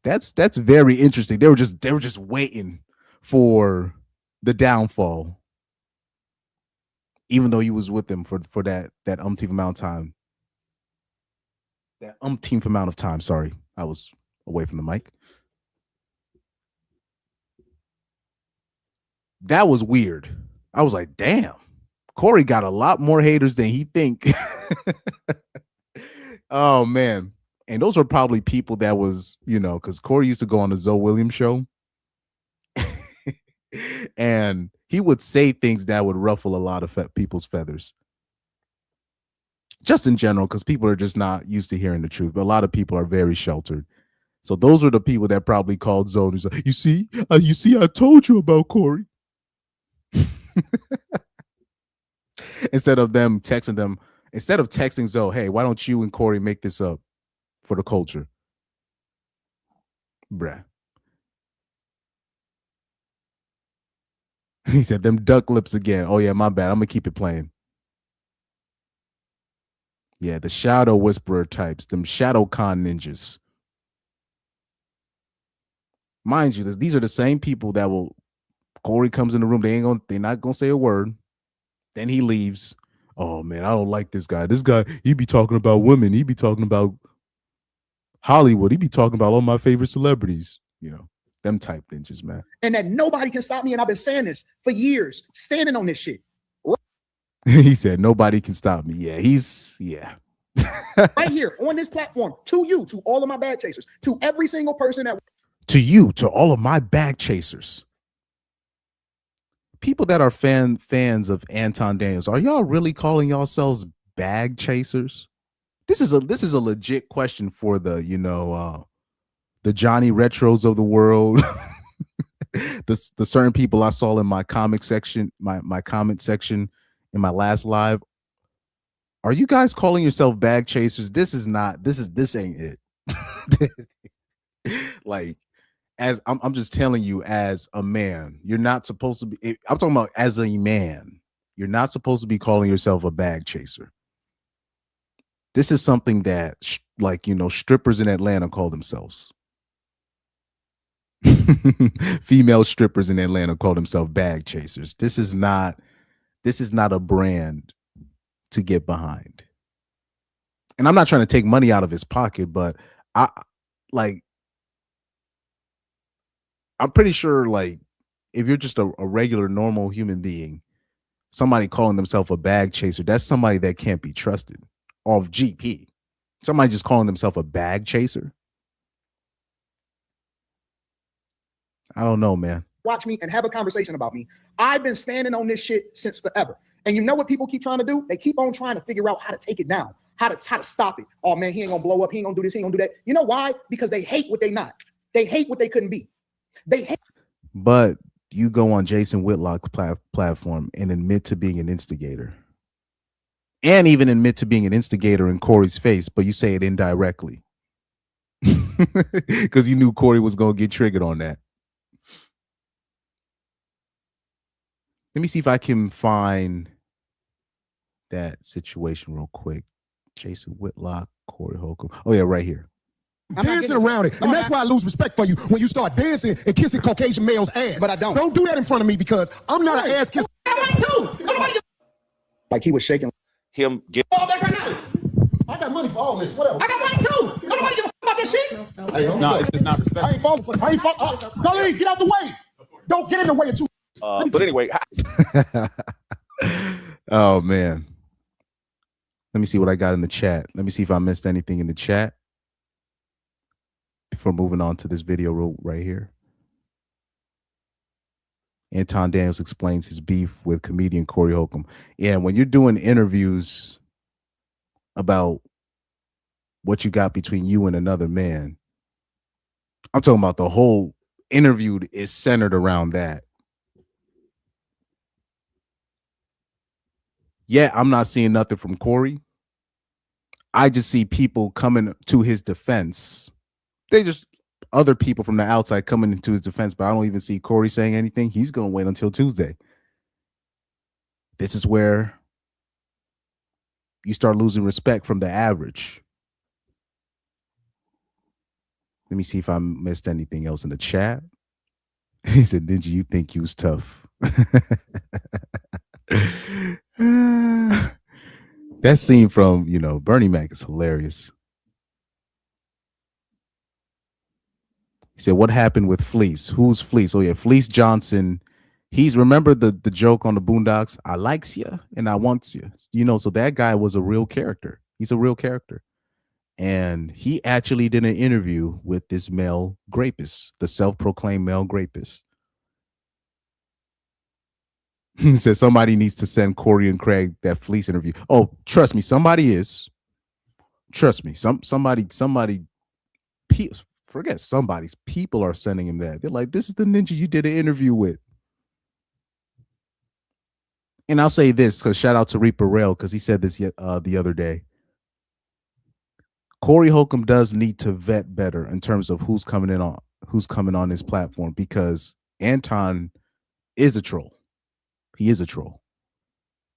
That's very interesting. They were just waiting for the downfall, even though he was with them for that umpteenth amount of time. That umpteenth amount of time. Sorry, I was away from the mic. That was weird. I was like, damn, Corey got a lot more haters than he think. Oh man. And those were probably people that was, because Corey used to go on the Zoe Williams show. And he would say things that would ruffle a lot of people's feathers. Just in general, because people are just not used to hearing the truth. But a lot of people are very sheltered. So those are the people that probably called Zoe. Like, you see, I told you about Corey. Instead of texting Zoe, hey, why don't you and Corey make this up for the culture? Bruh. He said, them duck lips again. Oh, yeah, my bad. I'm going to keep it playing. Yeah, the shadow whisperer types, them shadow con ninjas. Mind you, these are the same people that will, Corey comes in the room, they're not going to say a word. Then he leaves. Oh, man, I don't like this guy. This guy, he be talking about women. He be talking about Hollywood. He be talking about all my favorite celebrities. Them type ninjas, man. And that nobody can stop me. And I've been saying this for years, standing on this shit. He said, nobody can stop me. Yeah, Right here on this platform, to you, to all of my bag chasers, to every single person that. To all of my bag chasers. People that are fans of Anton Daniels, are y'all really calling yourselves bag chasers? This is a legit question for the Johnny Retros of the world. the certain people I saw in my comic section, my comment section in my last live. Are you guys calling yourself bag chasers? This ain't it. Like, as I'm just telling you, as a man, you're not supposed to be. I'm talking about as a man, you're not supposed to be calling yourself a bag chaser. This is something that, strippers in Atlanta call themselves. Female strippers in Atlanta call themselves bag chasers. This is not a brand to get behind. And I'm not trying to take money out of his pocket, but I'm pretty sure, if you're just a regular, normal human being, somebody calling themselves a bag chaser, that's somebody that can't be trusted. Off GP. Somebody just calling themselves a bag chaser. I don't know, man. Watch me and have a conversation about me. I've been standing on this shit since forever. And you know what people keep trying to do? They keep on trying to figure out how to take it down, how to stop it. Oh man, he ain't gonna blow up. He ain't gonna do this. He ain't gonna do that. You know why? Because they hate what they not. They hate what they couldn't be. They hate. But you go on Jason Whitlock's platform and admit to being an instigator. And even admit to being an instigator in Corey's face, but you say it indirectly. Because you knew Corey was going to get triggered on that. Let me see if I can find that situation real quick. Jason Whitlock, Corey Holcomb. Oh, yeah, right here. I'm dancing around it. And that's why I lose respect for you when you start dancing and kissing Caucasian males' ass. But I don't. Don't do that in front of me because I'm not an ass kisser. Like he was shaking. Him get. All that right now. I got money for all this. Whatever. I got money too. Nobody give a fuck about this shit. Hey, no, it's just not respect. I ain't falling for it. I ain't falling. Colleen, get out the way. Don't get in the way of two. But anyway. Oh, man. Let me see what I got in the chat. Let me see if I missed anything in the chat before moving on to this video right here. Anton Daniels explains his beef with comedian Corey Holcomb. Yeah, when you're doing interviews about what you got between you and another man, I'm talking about the whole interview is centered around that. Yeah, I'm not seeing nothing from Corey. I just see people coming to his defense. They just other people from the outside coming into his defense, but I don't even see Corey saying anything. He's going to wait until Tuesday. This is where you start losing respect from the average. Let me see if I missed anything else in the chat. He said, "Did you think he was tough?" That scene from, Bernie Mac is hilarious. He said, "What happened with Fleece? Who's Fleece?" Oh yeah, Fleece Johnson. He's remember the joke on the Boondocks. I likes you and I wants you. So that guy was a real character. He's a real character. And he actually did an interview with this male grapist, the self-proclaimed male grapist. He said somebody needs to send Corey and Craig that Fleece interview. Oh, trust me, somebody is. Trust me, somebody. Forget somebody's people are sending him that. They're like, this is the ninja you did an interview with. And I'll say this, because shout out to Reaper Rail, because he said this the other day. Corey Holcomb does need to vet better in terms of who's coming on his platform, because Anton is a troll. He is a troll.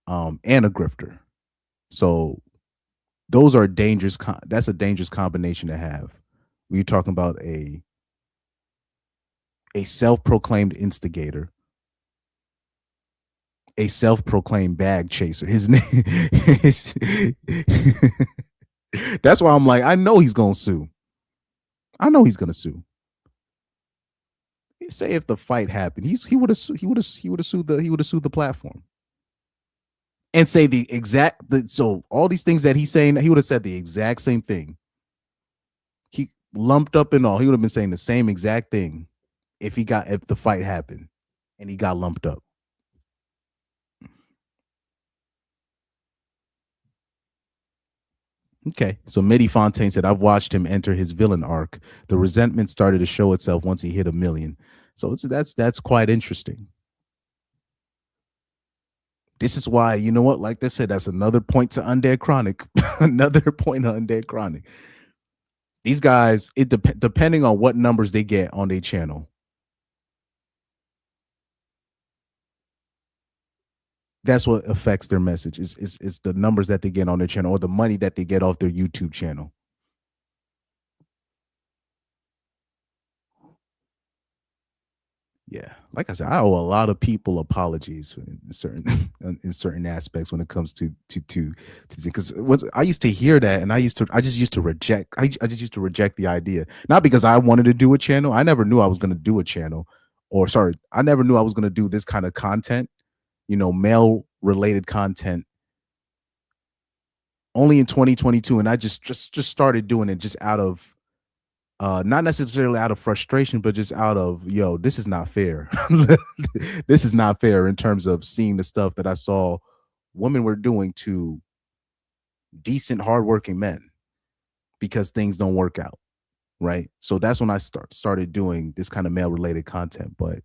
And a grifter. So those are dangerous. That's a dangerous combination to have. We're talking about a self-proclaimed instigator, a self-proclaimed bag chaser. His name. That's why I'm like, I know he's gonna sue. I know he's gonna sue. Say if the fight happened, he would have sued the platform, and say the exact. So all these things that he's saying, he would have said the exact same thing. He lumped up and all. He would have been saying the same exact thing if the fight happened, and he got lumped up. Okay, so Midi Fontaine said, "I've watched him enter his villain arc. The resentment started to show itself once he hit 1 million. So that's quite interesting. This is why, you know what? Like they said, that's another point to Undead Chronic. Another point to Undead Chronic. These guys, depending on what numbers they get on their channel, that's what affects their message. Is the numbers that they get on their channel, or the money that they get off their YouTube channel. Yeah, like I said, I owe a lot of people apologies in certain aspects when it comes to because I used to hear that, and I just used to reject the idea, not because I wanted to do a channel. I never knew I was going to do a channel, I never knew I was going to do this kind of content, male related content, only in 2022, and I just started doing it just out of not necessarily out of frustration, but just out of, this is not fair. This is not fair in terms of seeing the stuff that I saw women were doing to decent, hardworking men, because things don't work out, right? So that's when I started doing this kind of male-related content. But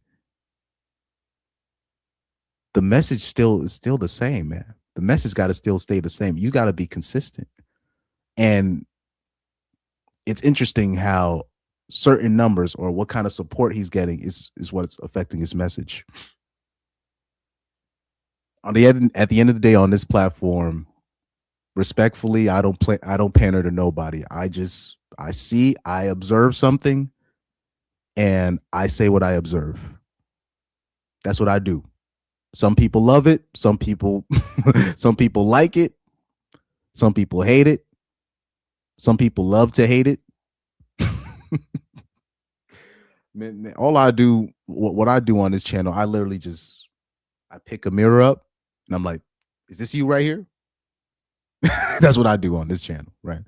the message is still the same, man. The message got to still stay the same. You got to be consistent. And it's interesting how certain numbers or what kind of support he's getting is what's affecting his message. At the end of the day, on this platform, respectfully, I don't pander to nobody. I observe something and I say what I observe. That's what I do. Some people love it. Some people like it. Some people hate it. Some people love to hate it. Man, all I do, what I do on this channel, I literally I pick a mirror up and I'm like, is this you right here? That's what I do on this channel, right?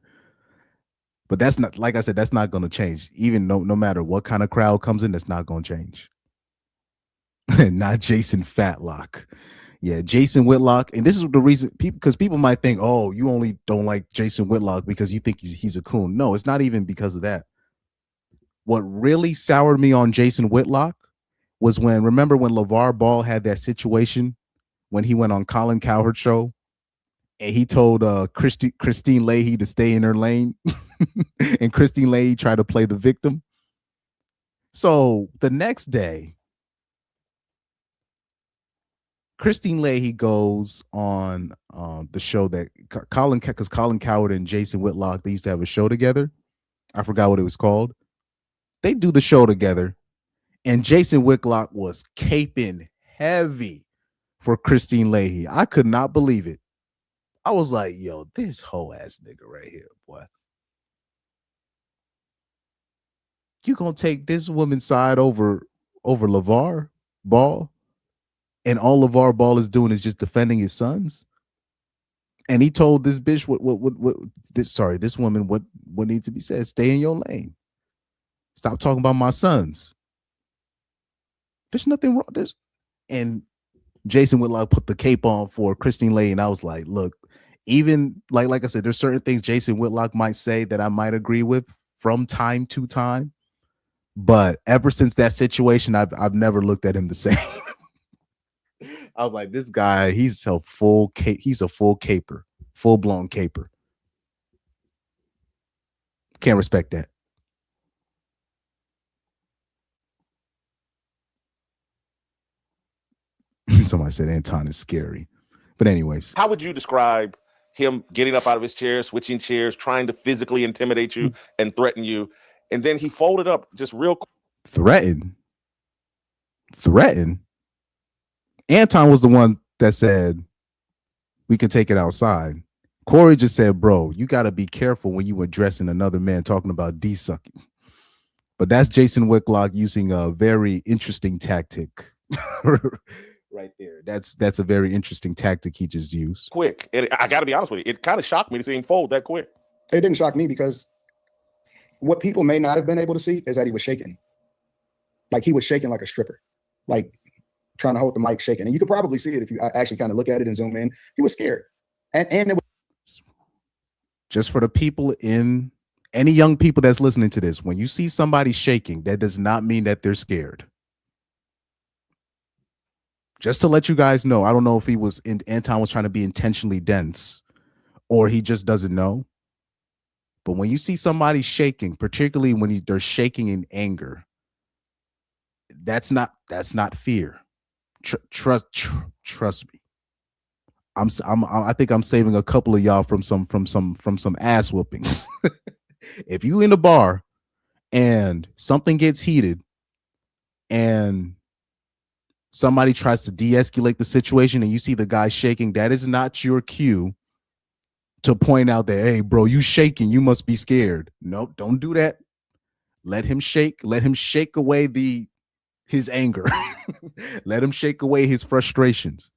But that's not, like I said, that's not going to change. Even no matter what kind of crowd comes in, that's not going to change. Not Jason Fatlock. Yeah, Jason Whitlock. And this is the reason, because people might think, oh, you only don't like Jason Whitlock because you think he's a coon. No, it's not even because of that. what really soured me on Jason Whitlock was remember when LeVar Ball had that situation when he went on Colin Cowherd's show and he told Christine Leahy to stay in her lane and Christine Leahy tried to play the victim. So the next day, Christine Leahy goes on the show that Colin Cowherd and Jason Whitlock, they used to have a show together. I forgot what it was called. They do the show together, and Jason Whitlock was caping heavy for Christine Leahy. I could not believe it. I was like, yo, this whole ass nigga right here, boy. You gonna take this woman's side over LeVar Ball? And all LeVar Ball is doing is just defending his sons. And he told this bitch this woman what needs to be said. Stay in your lane. Stop talking about my sons. There's nothing wrong. And Jason Whitlock put the cape on for Christine Leahy, and I was like, look, even like I said, there's certain things Jason Whitlock might say that I might agree with from time to time. But ever since that situation, I've never looked at him the same. I was like, this guy, he's a full caper, full-blown caper. Can't respect that. Somebody said Anton is scary. But anyways. How would you describe him getting up out of his chair, switching chairs, trying to physically intimidate you and threaten you? And then he folded up just real quick. Threaten? Anton was the one that said, we can take it outside. Corey just said, bro, you got to be careful when you addressing another man talking about D-sucking. But that's Jason Whitlock using a very interesting tactic right there. That's a very interesting tactic he just used. Quick. I got to be honest with you. It kind of shocked me to see him fold that quick. It didn't shock me because what people may not have been able to see is that he was shaking. Like he was shaking like a stripper. Like trying to hold the mic shaking. And you could probably see it if you actually kind of look at it and zoom in. He was scared. And it was just for the people any young people that's listening to this, when you see somebody shaking, that does not mean that they're scared. Just to let you guys know, I don't know if Anton was trying to be intentionally dense or he just doesn't know. But when you see somebody shaking, particularly when they're shaking in anger, that's not fear. Trust me. I think I'm saving a couple of y'all from some ass whoopings. If you in a bar and something gets heated and somebody tries to de-escalate the situation and you see the guy shaking, that is not your cue to point out that, hey, bro, you shaking, you must be scared. Nope, don't do that. Let him shake. Let him shake away his anger. Let him shake away his frustrations.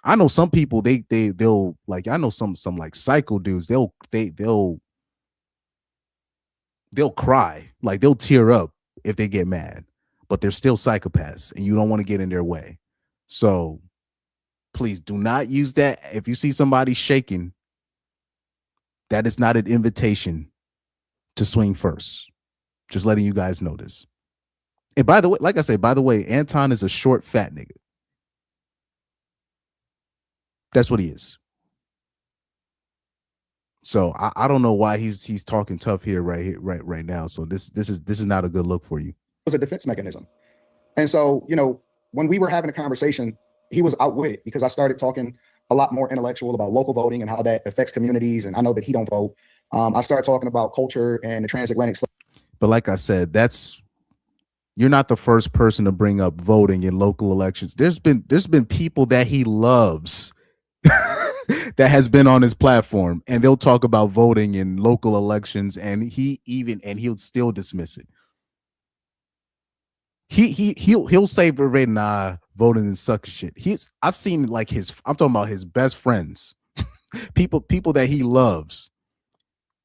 I know some people they'll like, I know some like psycho dudes, they'll cry, like they'll tear up if they get mad, but they're still psychopaths and you don't want to get in their way. So please do not use that. If you see somebody shaking, that is not an invitation to swing first. Just letting you guys know this. And by the way, like I say, Anton is a short, fat nigga. That's what he is. So I don't know why he's talking tough here right now. So this is not a good look for you. It was a defense mechanism. And so, when we were having a conversation, he was outwitted because I started talking a lot more intellectual about local voting and how that affects communities. And I know that he don't vote. I started talking about culture and the transatlantic. But like I said, you're not the first person to bring up voting in local elections. There's been people that he loves that has been on his platform, and they'll talk about voting in local elections, and he'll still dismiss it. He'll say verbatim, nah, voting is suck shit. I've seen like I'm talking about his best friends, people that he loves,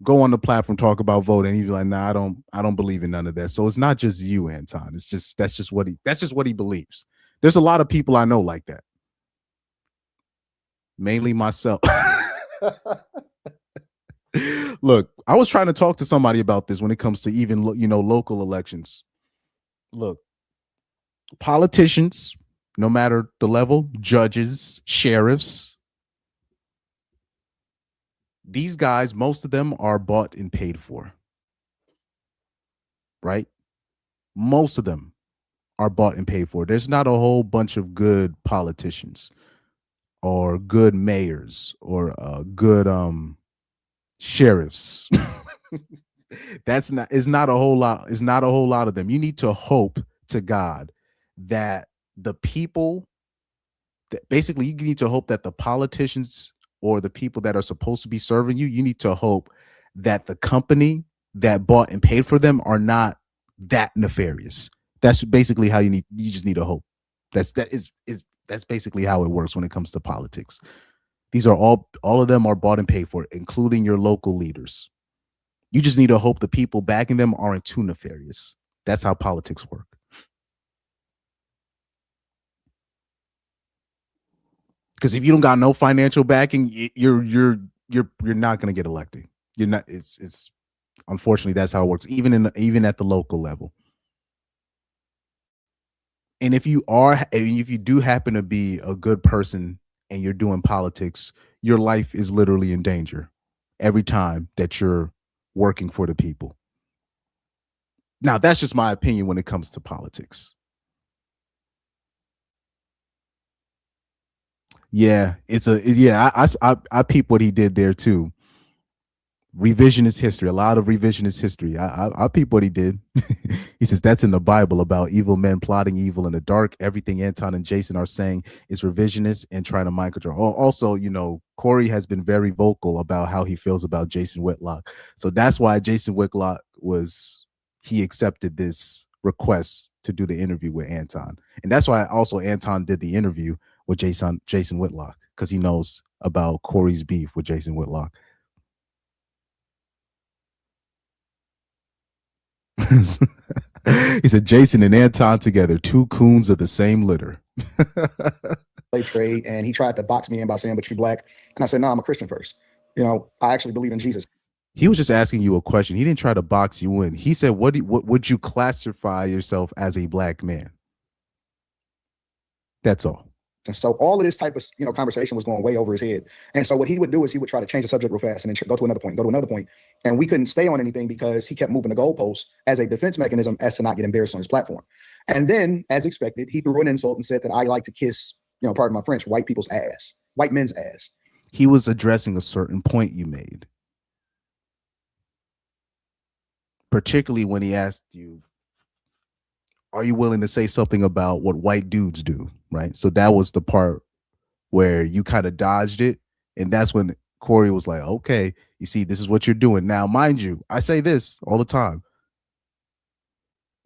go on the platform, talk about voting. He'd be like, nah, I don't believe in none of that. So it's not just you, Anton. That's just what he believes. There's a lot of people I know like that. Mainly myself. Look, I was trying to talk to somebody about this when it comes to even, local elections. Look, politicians, no matter the level, judges, sheriffs, these guys, most of them are bought and paid for, right? Most of them are bought and paid for. There's not a whole bunch of good politicians or good mayors or good sheriffs. It's not a whole lot of them. You need to hope to God that the people that basically you need to hope that the politicians or the people that are supposed to be serving you need to hope that the company that bought and paid for them are not that nefarious. That's basically how you just need to hope. That's basically how it works when it comes to politics. These are all of them are bought and paid for, including your local leaders. You just need to hope the people backing them aren't too nefarious. That's how politics work. Because if you don't got no financial backing, you're not going to get elected. You're not. It's unfortunately that's how it works. Even at the local level. And if you do happen to be a good person and you're doing politics, your life is literally in danger every time that you're working for the people. Now, that's just my opinion when it comes to politics. Yeah, I peep what he did there too. Revisionist history, a lot of revisionist history. I peep what he did. He says that's in the Bible about evil men plotting evil in the dark. Everything Anton and Jason are saying is revisionist and trying to mind control. Also, Corey has been very vocal about how he feels about Jason Whitlock. So that's why Jason Whitlock he accepted this request to do the interview with Anton. And that's why also Anton did the interview with Jason Whitlock, because he knows about Corey's beef with Jason Whitlock. He said Jason and Anton together, two coons of the same litter. Trade, and he tried to box me in by saying, but you black. And I said, no, I'm a Christian first. I actually believe in Jesus. He was just asking you a question. He didn't try to box you in. He said, what would you classify yourself as a black man? That's all. And so all of this type of conversation was going way over his head. And so what he would do is he would try to change the subject real fast and then go to another point. And we couldn't stay on anything because he kept moving the goalposts as a defense mechanism as to not get embarrassed on his platform. And then, as expected, he threw an insult and said that I like to kiss, pardon my French, white people's ass, white men's ass. He was addressing a certain point you made. Particularly when he asked you, are you willing to say something about what white dudes do? Right. So that was the part where you kind of dodged it. And that's when Corey was like, okay, you see, this is what you're doing. Now, mind you, I say this all the time.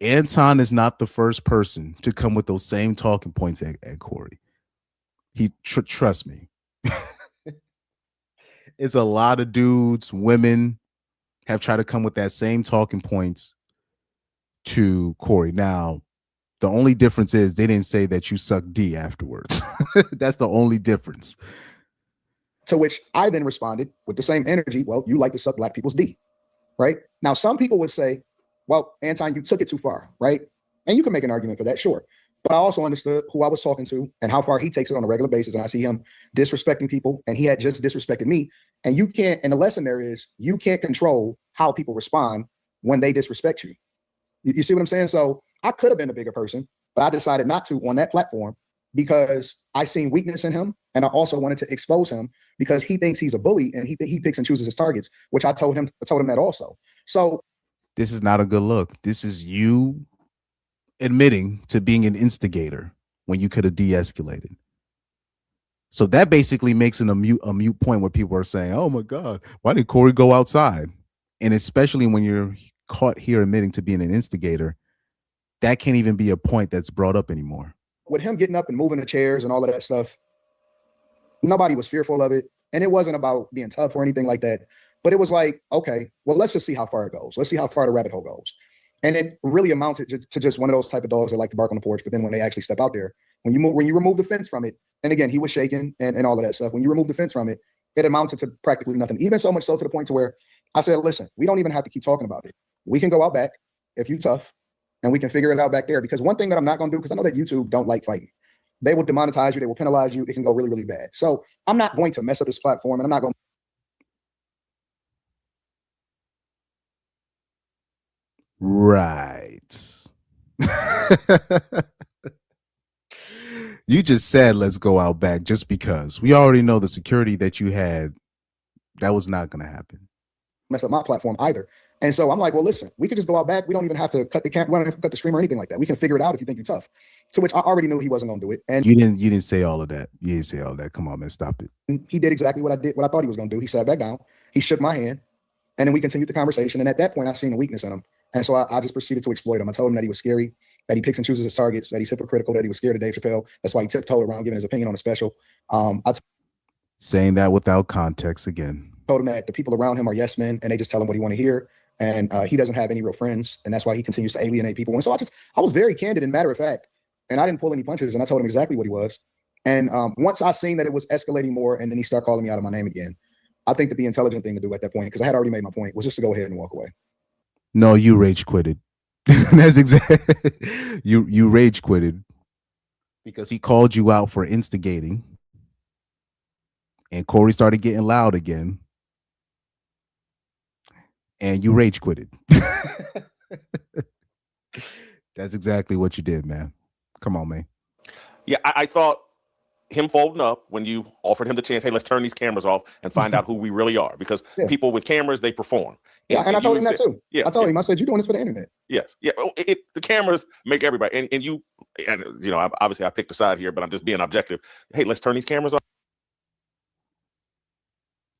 Anton is not the first person to come with those same talking points at Corey. Trust me. It's a lot of dudes, women have tried to come with that same talking points to Corey. Now, the only difference is they didn't say that you suck D afterwards. That's the only difference. To which I then responded with the same energy. Well, you like to suck black people's D, right? Now, some people would say, well, Anton, you took it too far, right? And you can make an argument for that, sure. But I also understood who I was talking to and how far he takes it on a regular basis. And I see him disrespecting people, and he had just disrespected me. And you can't, and the lesson there is, you can't control how people respond when they disrespect you. You see what I'm saying? So I could have been a bigger person, but I decided not to on that platform because I seen weakness in him. And I also wanted to expose him because he thinks he's a bully and he picks and chooses his targets, which I told him that also. So this is not a good look. This is you admitting to being an instigator when you could have de-escalated. So that basically makes it a mute point where people are saying, oh my God, why did Corey go outside? And especially when you're caught here admitting to being an instigator, that can't even be a point that's brought up anymore. With him getting up and moving the chairs and all of that stuff, nobody was fearful of it. And it wasn't about being tough or anything like that. But it was like, okay, well, let's just see how far it goes. Let's see how far the rabbit hole goes. And it really amounted to just one of those type of dogs that like to bark on the porch. But then when they actually step out there, when you remove the fence from it, and again, he was shaking and all of that stuff. When you remove the fence from it, it amounted to practically nothing. Even so much so to the point to where I said, listen, we don't even have to keep talking about it. We can go out back if you tough, and we can figure it out back there. Because one thing that I'm not going to do, because I know that YouTube don't like fighting. They will demonetize you. They will penalize you. It can go really, really bad. So I'm not going to mess up this platform, and I'm not going to. Right. You just said let's go out back just because we already know the security that you had. That was not going to happen. Mess up my platform either. And so I'm like, well, listen, we could just go out back. We don't even have to cut the camera. We don't have to cut the stream or anything like that. We can figure it out if you think you're tough. To which I already knew he wasn't going to do it. And you didn't say all of that. You didn't say all that. Come on, man, stop it. He did exactly what I thought he was going to do. He sat back down. He shook my hand, and then we continued the conversation. And at that point, I seen a weakness in him. And so I just proceeded to exploit him. I told him that he was scary, that he picks and chooses his targets, that he's hypocritical, that he was scared of Dave Chappelle. That's why he tiptoed around giving his opinion on a special. Saying that without context again. Told him that the people around him are yes men, and they just tell him what he want to hear. And he doesn't have any real friends, and that's why he continues to alienate people. And so I was very candid and matter of fact, and I didn't pull any punches, and I told him exactly what he was. And once I seen that it was escalating more, and then he started calling me out of my name again, I think that the intelligent thing to do at that point, because I had already made my point, was just to go ahead and walk away. No, you rage quitted. That's exactly you rage quitted because he called you out for instigating, and Corey started getting loud again, and you rage quitted. That's exactly what you did, man. Come on, man. Yeah, I thought him folding up when you offered him the chance, hey, let's turn these cameras off and find out who we really are, because people with cameras, they perform. And I told him that too. Yeah, I told him, I said, you're doing this for the internet. Yes. Yeah. The cameras make everybody. And you know, obviously I picked a side here, but I'm just being objective. Hey, let's turn these cameras off.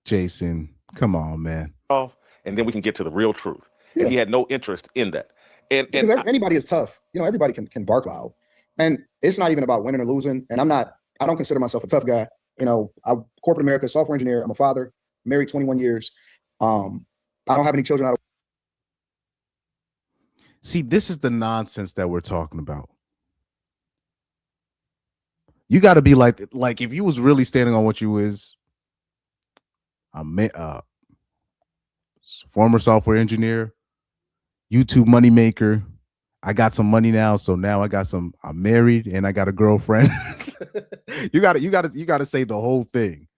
Jason, come on, man. And then we can get to the real truth. And he had no interest in that. And anybody is tough. You know, everybody can bark loud. And it's not even about winning or losing. And I don't consider myself a tough guy. You know, I'm corporate America, software engineer. I'm a father, married 21 years. I don't have any children. See, this is the nonsense that we're talking about. You got to be like if you was really standing on what you is, former software engineer, YouTube moneymaker. I got some money now, so now I'm married and I got a girlfriend. you gotta say the whole thing.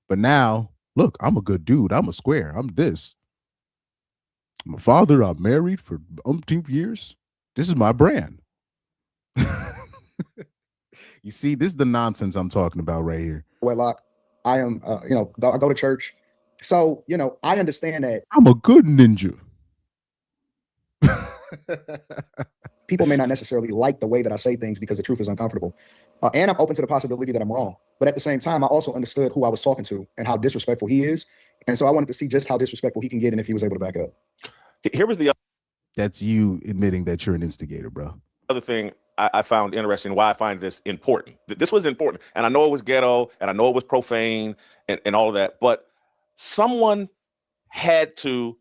But now, look, I'm a good dude. I'm a square. I'm this. I'm a father. I'm married for umpteen years. This is my brand. You see, this is the nonsense I'm talking about right here. Wedlock. I am, I go to church. So, I understand that. I'm a good ninja. People may not necessarily like the way that I say things because the truth is uncomfortable. And I'm open to the possibility that I'm wrong. But at the same time, I also understood who I was talking to and how disrespectful he is. And so I wanted to see just how disrespectful he can get and if he was able to back up. Here was the other. That's you admitting that you're an instigator, bro. Other thing I found interesting, why I find this important. This was important. And I know it was ghetto and I know it was profane and all of that. But someone had to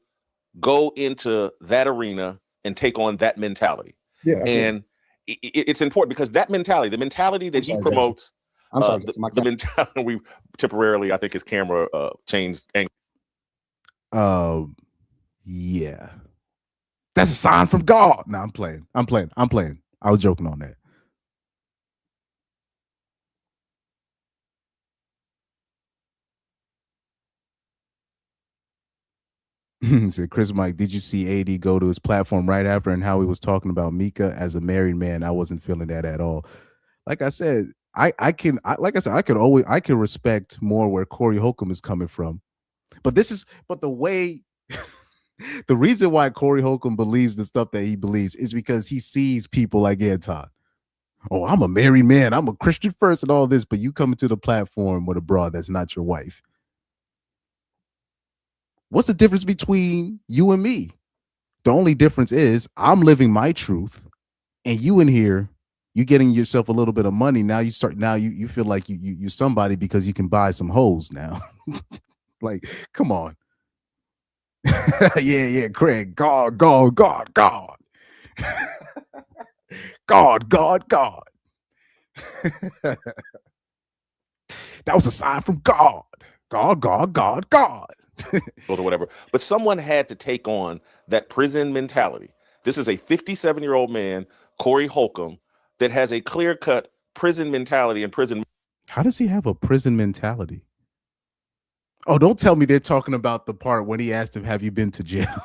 go into that arena and take on that mentality. Yeah, and it's important because that mentality, the mentality that he promotes, the mentality we temporarily, I think his camera changed angle. Yeah, that's a sign from God. No, I'm playing. I was joking on that. Said Chris Mike, did you see AD go to his platform right after and how he was talking about Mika as a married man? I wasn't feeling that at all. Like I said, I can respect more where Corey Holcomb is coming from. But the way the reason why Corey Holcomb believes the stuff that he believes is because he sees people like Anton. Oh, I'm a married man. I'm a Christian first and all this, but you come into the platform with a broad that's not your wife. What's the difference between you and me? The only difference is I'm living my truth, and you in here, you getting yourself a little bit of money. Now you feel like you somebody because you can buy some hoes now. Like, come on. yeah, Craig. God. God. That was a sign from God. God. or whatever. But someone had to take on that prison mentality. This is a 57-year-old man, Corey Holcomb, that has a clear-cut prison mentality and prison. How does he have a prison mentality? Oh, don't tell me they're talking about the part when he asked him, "Have you been to jail?"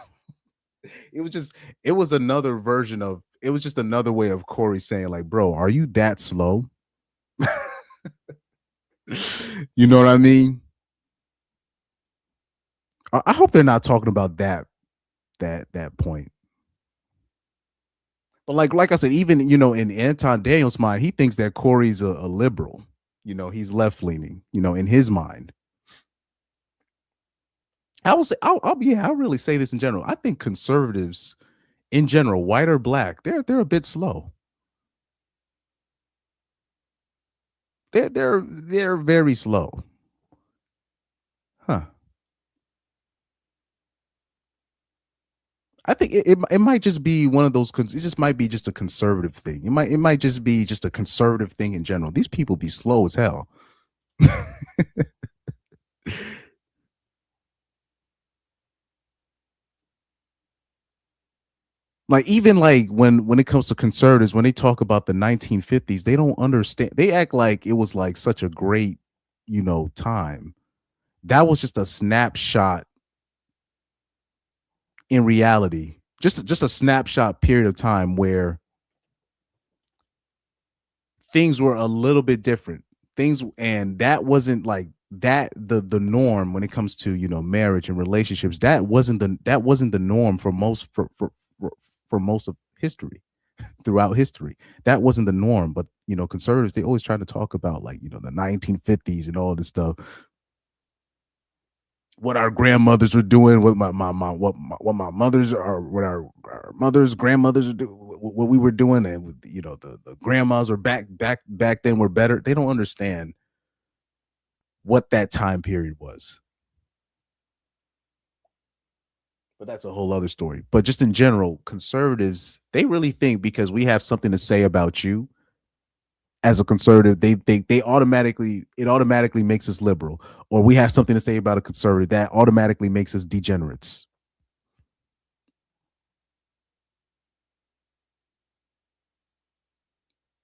It was another version of, it was just another way of Corey saying, like, bro, are you that slow? You know what I mean? I hope they're not talking about that point. But like I said, even, in Anton Daniels' mind, he thinks that Corey's a liberal. He's left leaning, in his mind. I'll really say this in general. I think conservatives in general, white or black, they're a bit slow. They're very slow. Huh. I think it might just be one of those. It just might be just a conservative thing. It might just be just a conservative thing in general. These people be slow as hell. Like, even like when it comes to conservatives, when they talk about the 1950s, they don't understand. They act like it was like such a great, time. That was just a snapshot in reality. Just a snapshot period of time where things were a little bit different. And that wasn't like that the norm when it comes to, marriage and relationships. That wasn't the norm for most for most of history, throughout history. That wasn't the norm. But conservatives, they always try to talk about, like, the 1950s and all this stuff, what our grandmothers were doing, what my mothers are, what our mothers, grandmothers are doing, what we were doing, and the grandmas are back then were better. They don't understand what that time period was. But that's a whole other story. But just in general, conservatives, they really think because we have something to say about you as a conservative, it automatically makes us liberal. Or we have something to say about a conservative, that automatically makes us degenerates.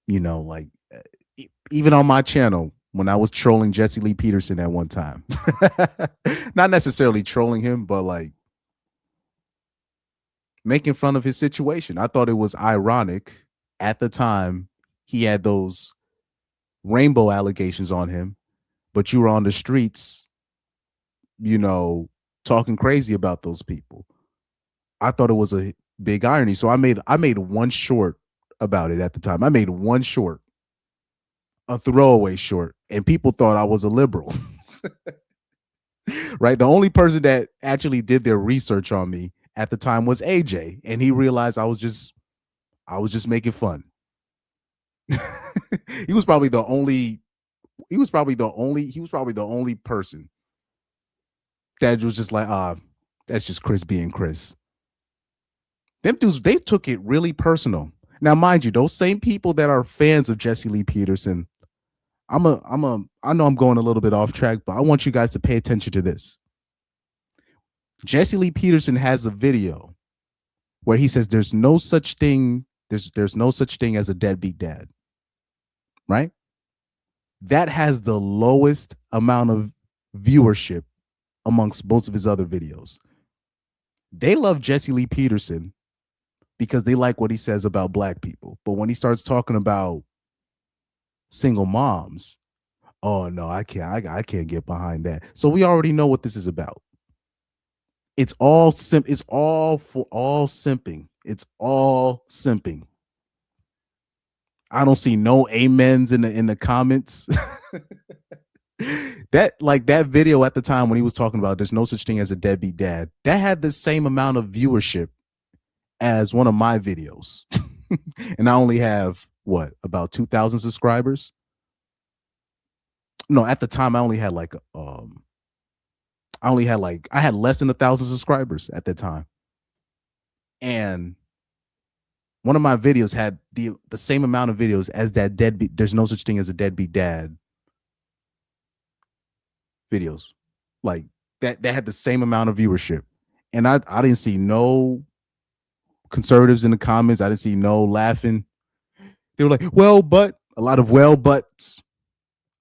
Like, even on my channel, when I was trolling Jesse Lee Peterson at one time, not necessarily trolling him, but like making fun of his situation. I thought it was ironic at the time he had those rainbow allegations on him, but you were on the streets, talking crazy about those people. I thought it was a big irony. So I made one short about it at the time. I made one short, a throwaway short, and people thought I was a liberal. Right? The only person that actually did their research on me at the time was AJ, and he realized I was just making fun. He was probably the only person that was just like, that's just Chris being Chris. Them dudes, they took it really personal. Now, mind you, those same people that are fans of Jesse Lee Peterson, I know I'm going a little bit off track, but I want you guys to pay attention to this. Jesse Lee Peterson has a video where he says there's no such thing as a deadbeat dad. Right? That has the lowest amount of viewership amongst most of his other videos. They love Jesse Lee Peterson because they like what he says about black people. But when he starts talking about single moms, oh no, I can't get behind that. So we already know what this is about. It's all simping. It's all simping. I don't see no amens in the comments. that video at the time when he was talking about there's no such thing as a deadbeat dad, that had the same amount of viewership as one of my videos. And I only have about 2,000 subscribers. No, at the time I only had I had less than 1,000 subscribers at that time. And one of my videos had the same amount of videos as that deadbeat. There's no such thing as a deadbeat dad videos. Like that had the same amount of viewership, and I didn't see no conservatives in the comments. I didn't see no laughing. They were like, well, but a lot of well buts,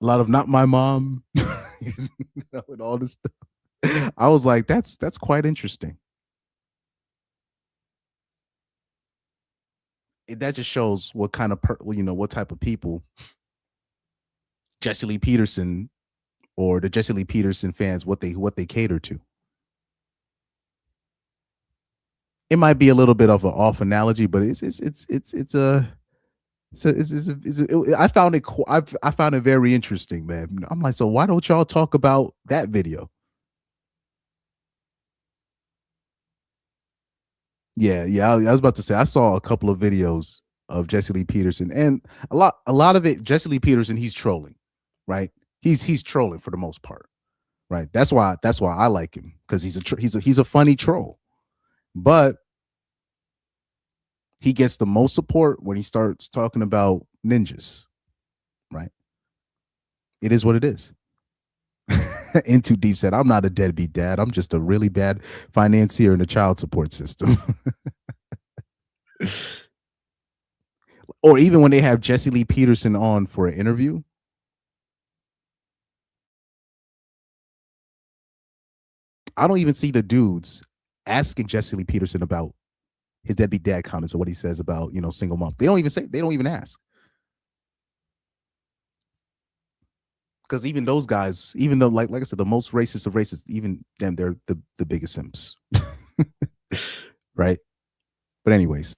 a lot of not my mom, and all this stuff. I was like, that's quite interesting. That just shows what kind of what type of people Jesse Lee Peterson or the Jesse Lee Peterson fans, what they cater to. It might be a little bit of an off analogy, but I found it very interesting, man. I'm like, so why don't y'all talk about that video? Yeah. I was about to say I saw a couple of videos of Jesse Lee Peterson, and a lot of it, Jesse Lee Peterson, he's trolling, right? He's trolling for the most part, right? That's why I like him, because he's a funny troll, but he gets the most support when he starts talking about ninjas, right? It is what it is. Into Deep said, I'm not a deadbeat dad. I'm just a really bad financier in the child support system. Or even when they have Jesse Lee Peterson on for an interview, I don't even see the dudes asking Jesse Lee Peterson about his deadbeat dad comments or what he says about, single mom. They don't even ask. Because even those guys, even though, like I said, the most racist of racists, even them, they're the biggest simps. Right? But anyways.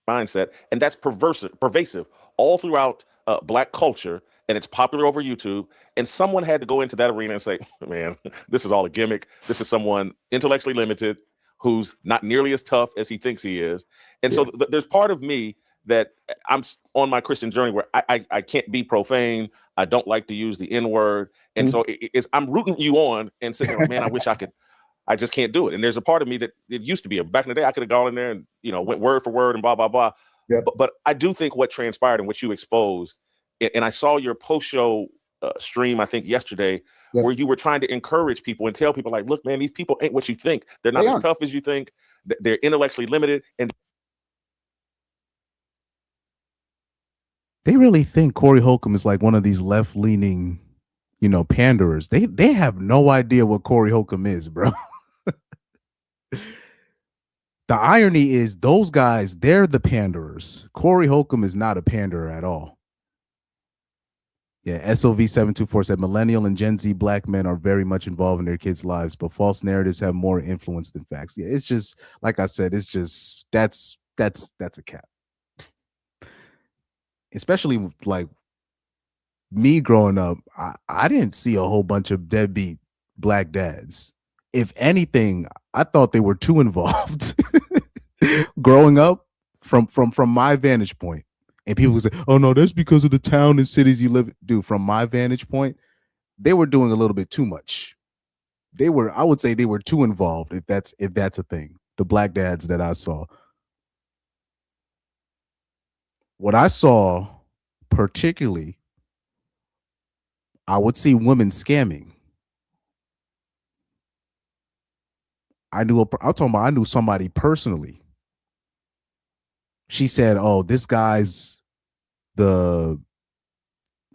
Mindset, and that's pervasive all throughout Black culture, and it's popular over YouTube. And someone had to go into that arena and say, man, this is all a gimmick. This is someone intellectually limited who's not nearly as tough as he thinks he is. And so there's part of me that I'm on my Christian journey where I can't be profane. I don't like to use the N-word. And so I'm rooting you on and saying, like, man, I wish I could. I just can't do it. And there's a part of me that it used to be back in the day, I could have gone in there and, went word for word and blah, blah, blah. Yep. But I do think what transpired and what you exposed, and I saw your post-show stream, I think yesterday, where you were trying to encourage people and tell people, like, look, man, these people ain't what you think. They're not as tough as you think. They're intellectually limited. And they really think Corey Holcomb is like one of these left-leaning, panderers. They have no idea what Corey Holcomb is, bro. The irony is those guys, they're the panderers. Corey Holcomb is not a panderer at all. Yeah, SOV724 said Millennial and Gen Z Black men are very much involved in their kids' lives, but false narratives have more influence than facts. Yeah, it's just, like I said, it's just, that's a cap. Especially like me growing up, I didn't see a whole bunch of deadbeat Black dads. If anything, I thought they were too involved. Growing up from my vantage point. And people would say, oh no, that's because of the town and cities you live in. Dude, from my vantage point, they were doing a little bit too much. I would say they were too involved, if that's a thing. The Black dads that I saw. What I saw particularly, I would see women scamming. I knew somebody personally. She said, oh, this guy's the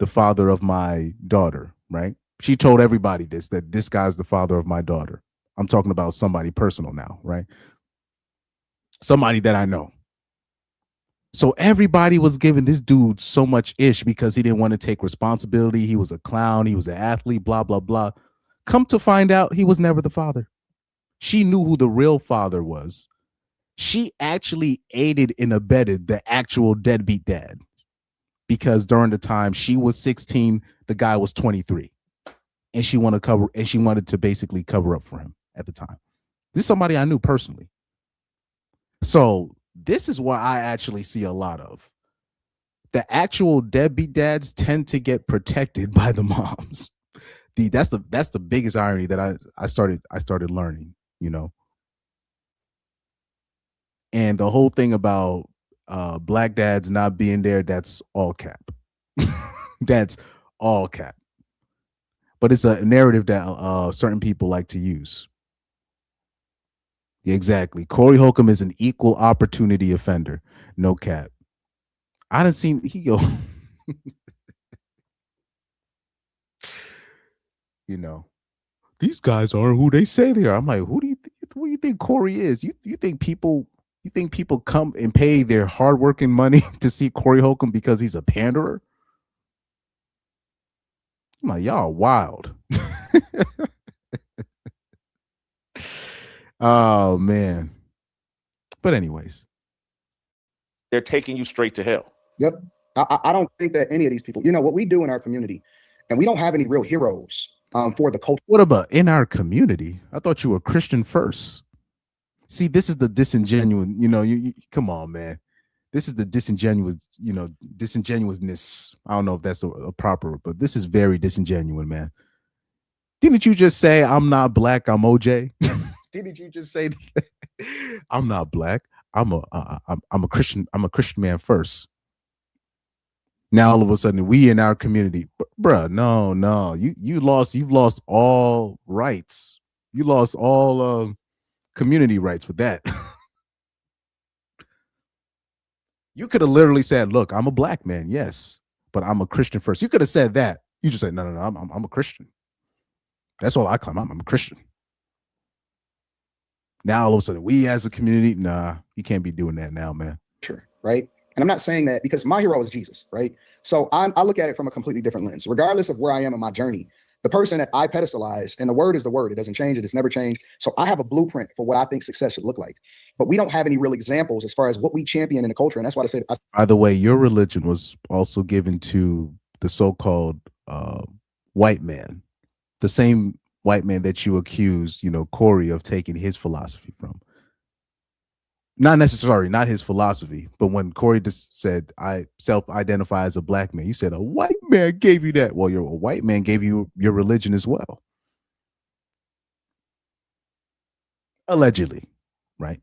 father of my daughter, right? She told everybody that this guy's the father of my daughter. I'm talking about somebody personal now, right? Somebody that I know. So everybody was giving this dude so much ish because he didn't want to take responsibility. He was a clown. He was an athlete, blah, blah, blah. Come to find out, he was never the father. She knew who the real father was. She actually aided and abetted the actual deadbeat dad, because during the time she was 16, the guy was 23, and she wanted to basically cover up for him at the time. This is somebody I knew personally. So this is what I actually see a lot of. The actual deadbeat dads tend to get protected by the moms. That's the biggest irony that I started learning, And the whole thing about Black dads not being there, that's all cap. That's all cap. but it's a narrative that certain people like to use. Exactly. Corey Holcomb is an equal opportunity offender. No cap. I done seen he go. You know, these guys aren't who they say they are. I'm like, who do you think Corey is? You think people come and pay their hardworking money to see Corey Holcomb because he's a panderer? I'm like, y'all wild. Oh man. But anyways, they're taking you straight to hell. Yep. I don't think that any of these people, what we do in our community, and we don't have any real heroes for the culture. What about in our community? I thought you were Christian first. See, this is the disingenuous, you come on, man. This is the disingenuous, disingenuousness. I don't know if that's a proper, but this is very disingenuous, man. Didn't you just say I'm not black, I'm OJ? Didn't you just say that? I'm not black. I'm a Christian. I'm a Christian man first. Now all of a sudden we in our community, bruh. No. You've lost all rights. You lost all community rights with that. You could have literally said, "Look, I'm a black man, yes, but I'm a Christian first." You could have said that. You just said, "No, I'm a Christian. That's all I claim. I'm a Christian." Now all of a sudden, we as a community, nah, you can't be doing that now, man. Sure, right? And I'm not saying that because my hero is Jesus, right? So I look at it from a completely different lens. Regardless of where I am in my journey, the person that I pedestalize, and the word is the word. It doesn't change. It's never changed. So I have a blueprint for what I think success should look like. But we don't have any real examples as far as what we champion in the culture. And that's why I said. By the way, your religion was also given to the so-called white man, the same white man that you accused, Corey of taking his philosophy from. Not necessarily, not his philosophy, but when Corey just said, I self-identify as a black man, you said a white man gave you that. Well, a white man gave you your religion as well. Allegedly, right?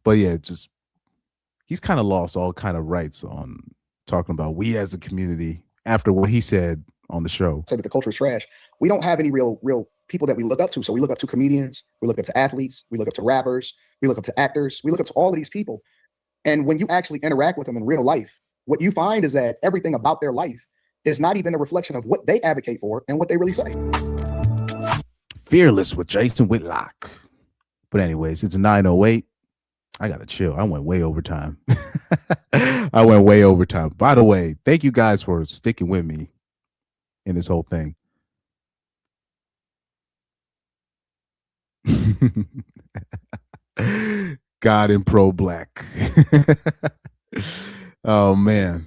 But yeah, just he's kind of lost all kind of rights on talking about we as a community after what he said on the show. Say that the culture is trash. We don't have any real people that we look up to. So we look up to comedians, we look up to athletes, we look up to rappers, we look up to actors, we look up to all of these people. And when you actually interact with them in real life, what you find is that everything about their life is not even a reflection of what they advocate for and what they really say. Fearless with Jason Whitlock. But anyways, it's 9:08. I gotta chill. I went way over time. By the way, thank you guys for sticking with me in this whole thing. God and pro black. Oh man.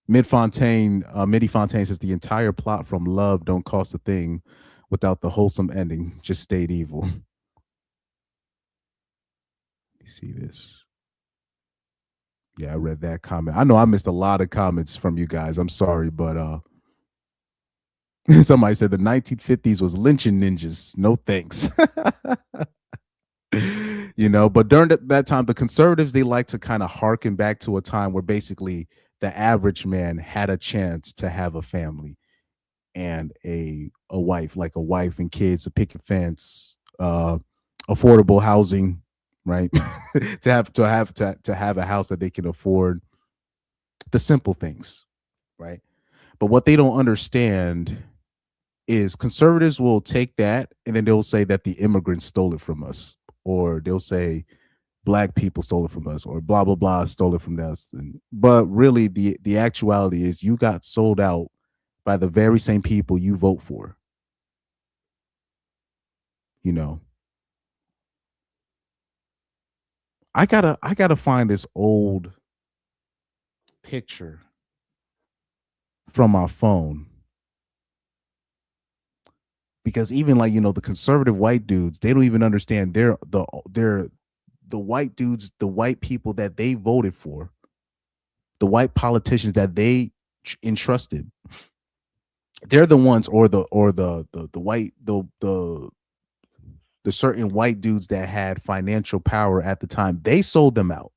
Midi Fontaine says the entire plot from Love Don't Cost a Thing without the wholesome ending just stayed evil. You see this? Yeah, I read that comment. I know I missed a lot of comments from you guys. I'm sorry, but somebody said the 1950s was lynching ninjas. No thanks. But during that time, the conservatives, they like to kind of harken back to a time where basically the average man had a chance to have a family and a wife, like a wife and kids, a picket fence, affordable housing, right? to have a house that they can afford, the simple things, right? But what they don't understand is conservatives will take that and then they'll say that the immigrants stole it from us, or they'll say black people stole it from us, or blah blah blah stole it from us. But really the actuality is you got sold out by the very same people you vote for. I gotta find this old picture from my phone, because even the conservative white dudes, they don't even understand they're the white dudes, the white people that they voted for, the white politicians that they entrusted. They're the ones, or the white the certain white dudes that had financial power at the time. They sold them out.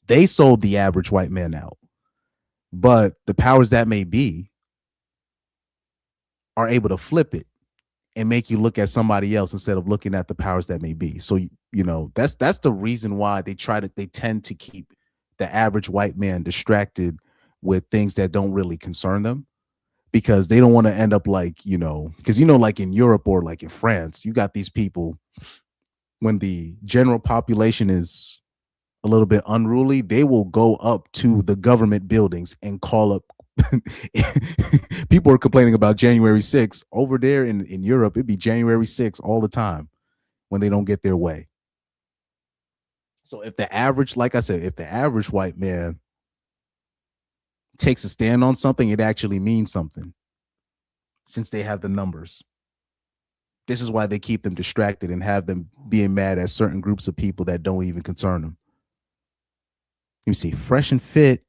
They sold the average white man out. But the powers that may be are able to flip it and make you look at somebody else instead of looking at the powers that may be. So, you know, that's the reason why they tend to keep the average white man distracted with things that don't really concern them, because they don't want to end up like, you know, because, you know, like in Europe or like in France, you got these people, when the general population is a little bit unruly, they will go up to the government buildings and call up. People are complaining about January 6th. Over there in Europe, it'd be January 6th all the time when they don't get their way. So if the average, like I said, if the average white man takes a stand on something, it actually means something, since they have the numbers. This is why they keep them distracted and have them being mad at certain groups of people that don't even concern them. You see, Fresh and Fit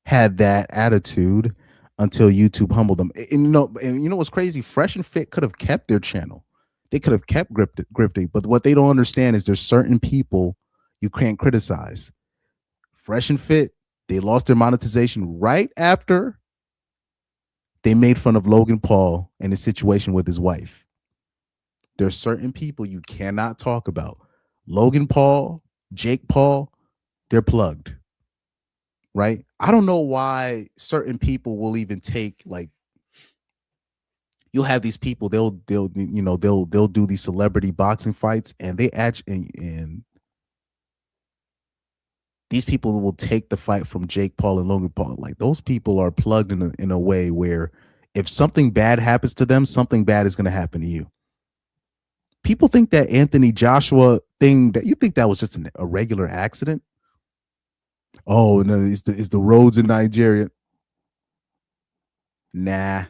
had that attitude until YouTube humbled them. And you know what's crazy? Fresh and Fit could have kept their channel. They could have kept grifting, but what they don't understand is there's certain people you can't criticize. Fresh and Fit, they lost their monetization right after they made fun of Logan Paul and his situation with his wife. There's certain people you cannot talk about. Logan Paul, Jake Paul, they're plugged. Right? I don't know why certain people will even take, like, you'll have these people, they'll do these celebrity boxing fights, and they actually, and these people will take the fight from Jake Paul and Logan Paul. Like, those people are plugged in a way where if something bad happens to them, something bad is going to happen to you. People think that Anthony Joshua thing, that you think that was just a regular accident. Oh, no, it's the roads in Nigeria. Nah.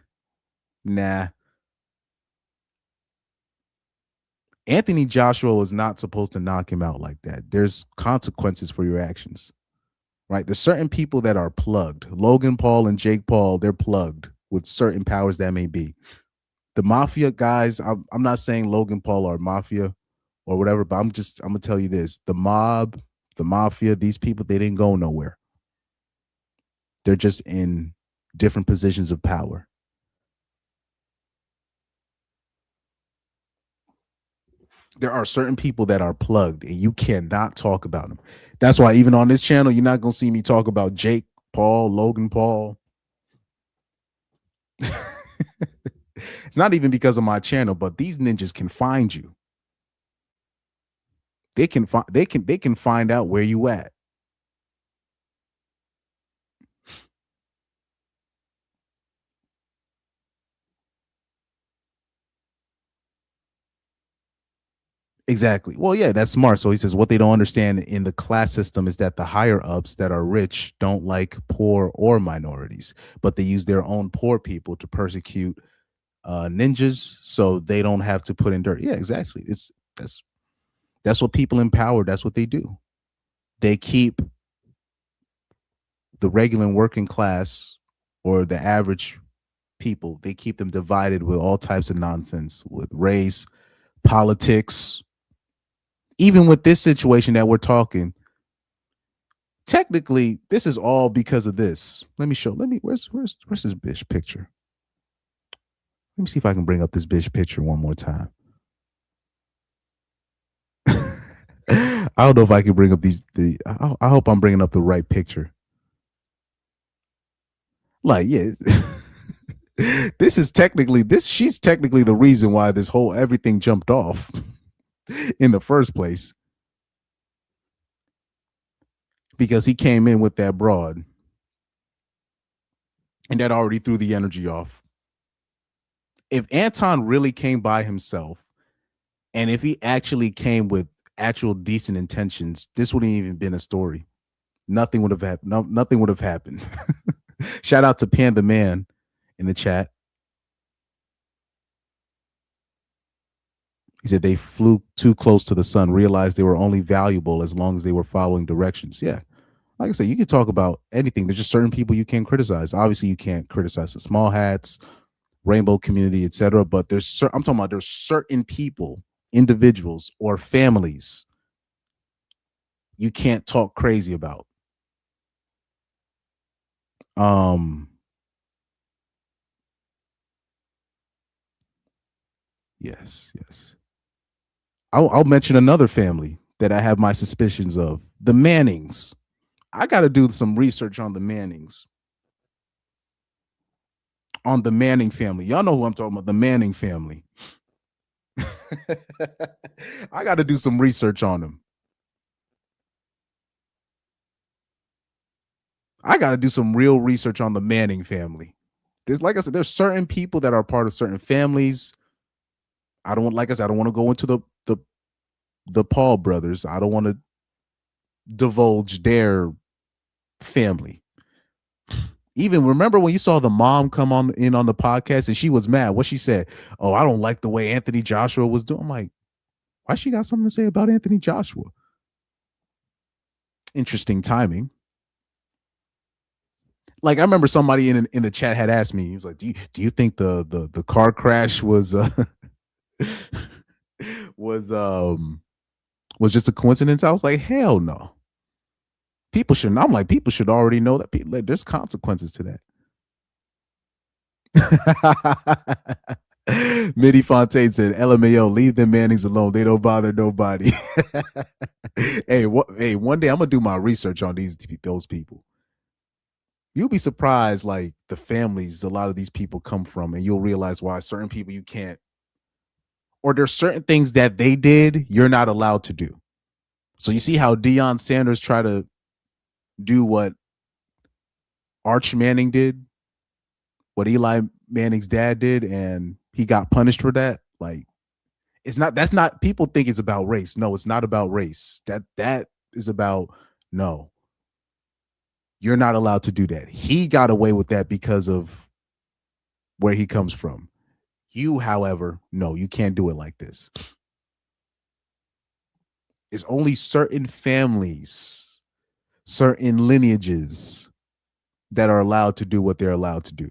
Anthony Joshua was not supposed to knock him out like that. There's consequences for your actions, right? There's certain people that are plugged. Logan Paul and Jake Paul, they're plugged with certain powers that may be. The mafia guys, I'm not saying Logan Paul are mafia or whatever, but I'm gonna tell you this: the mob, the mafia, these people, they didn't go nowhere. They're just in different positions of power. There are certain people that are plugged and you cannot talk about them. That's why even on this channel, you're not going to see me talk about Jake Paul, Logan Paul. It's not even because of my channel, but these ninjas can find you. They can find out where you at. Exactly. Well, yeah, that's smart. So he says what they don't understand in the class system is that the higher ups that are rich don't like poor or minorities, but they use their own poor people to persecute ninjas so they don't have to put in dirt. Yeah, exactly. That's what people in power, that's what they do. They keep the regular working class or the average people, they keep them divided with all types of nonsense, with race, politics. Even with this situation that we're talking, technically, this is all because of this. Where's this bitch picture? Let me see if I can bring up this bitch picture one more time. I don't know if I can bring up I hope I'm bringing up the right picture. Like, yeah. She's technically the reason why this whole everything jumped off in the first place, because he came in with that broad and that already threw the energy off. If Anton really came by himself and if he actually came with actual decent intentions, this wouldn't even been a story. Nothing would have happened. Nothing would have happened. Shout out to Panda Man in the chat. He said they flew too close to the sun, realized they were only valuable as long as they were following directions. Yeah. Like I said, you can talk about anything. There's just certain people you can't criticize. Obviously, you can't criticize the small hats, rainbow community, etc. But I'm talking about there's certain people, individuals, or families you can't talk crazy about. Yes. I'll mention another family that I have my suspicions of. The Mannings. I got to do some research on the Mannings. On the Manning family. Y'all know who I'm talking about, the Manning family. I got to do some research on them. I got to do some real research on the Manning family. Like I said, there's certain people that are part of certain families. I don't want to go into the Paul brothers. I don't want to divulge their family. Even remember when you saw the mom come in on the podcast and she was mad. What she said? Oh, I don't like the way Anthony Joshua was doing. I'm like, why she got something to say about Anthony Joshua? Interesting timing. Like I remember somebody in the chat had asked me, he was like, do you think the car crash was was just a coincidence? I was like, hell no. People should already know that there's consequences to that. Mitty Fontaine said, LMAO, leave them Mannings alone. They don't bother nobody. Hey, one day I'm gonna do my research on those people. You'll be surprised, like the families a lot of these people come from, and you'll realize why certain people you can't, or there's certain things that they did you're not allowed to do. So you see how Deion Sanders tried to do what Arch Manning did, what Eli Manning's dad did, and he got punished for that. Like, that's not people think it's about race. No, it's not about race. That is about, no, you're not allowed to do that. He got away with that because of where he comes from. You, however, no, you can't do it like this. It's only certain families, certain lineages that are allowed to do what they're allowed to do.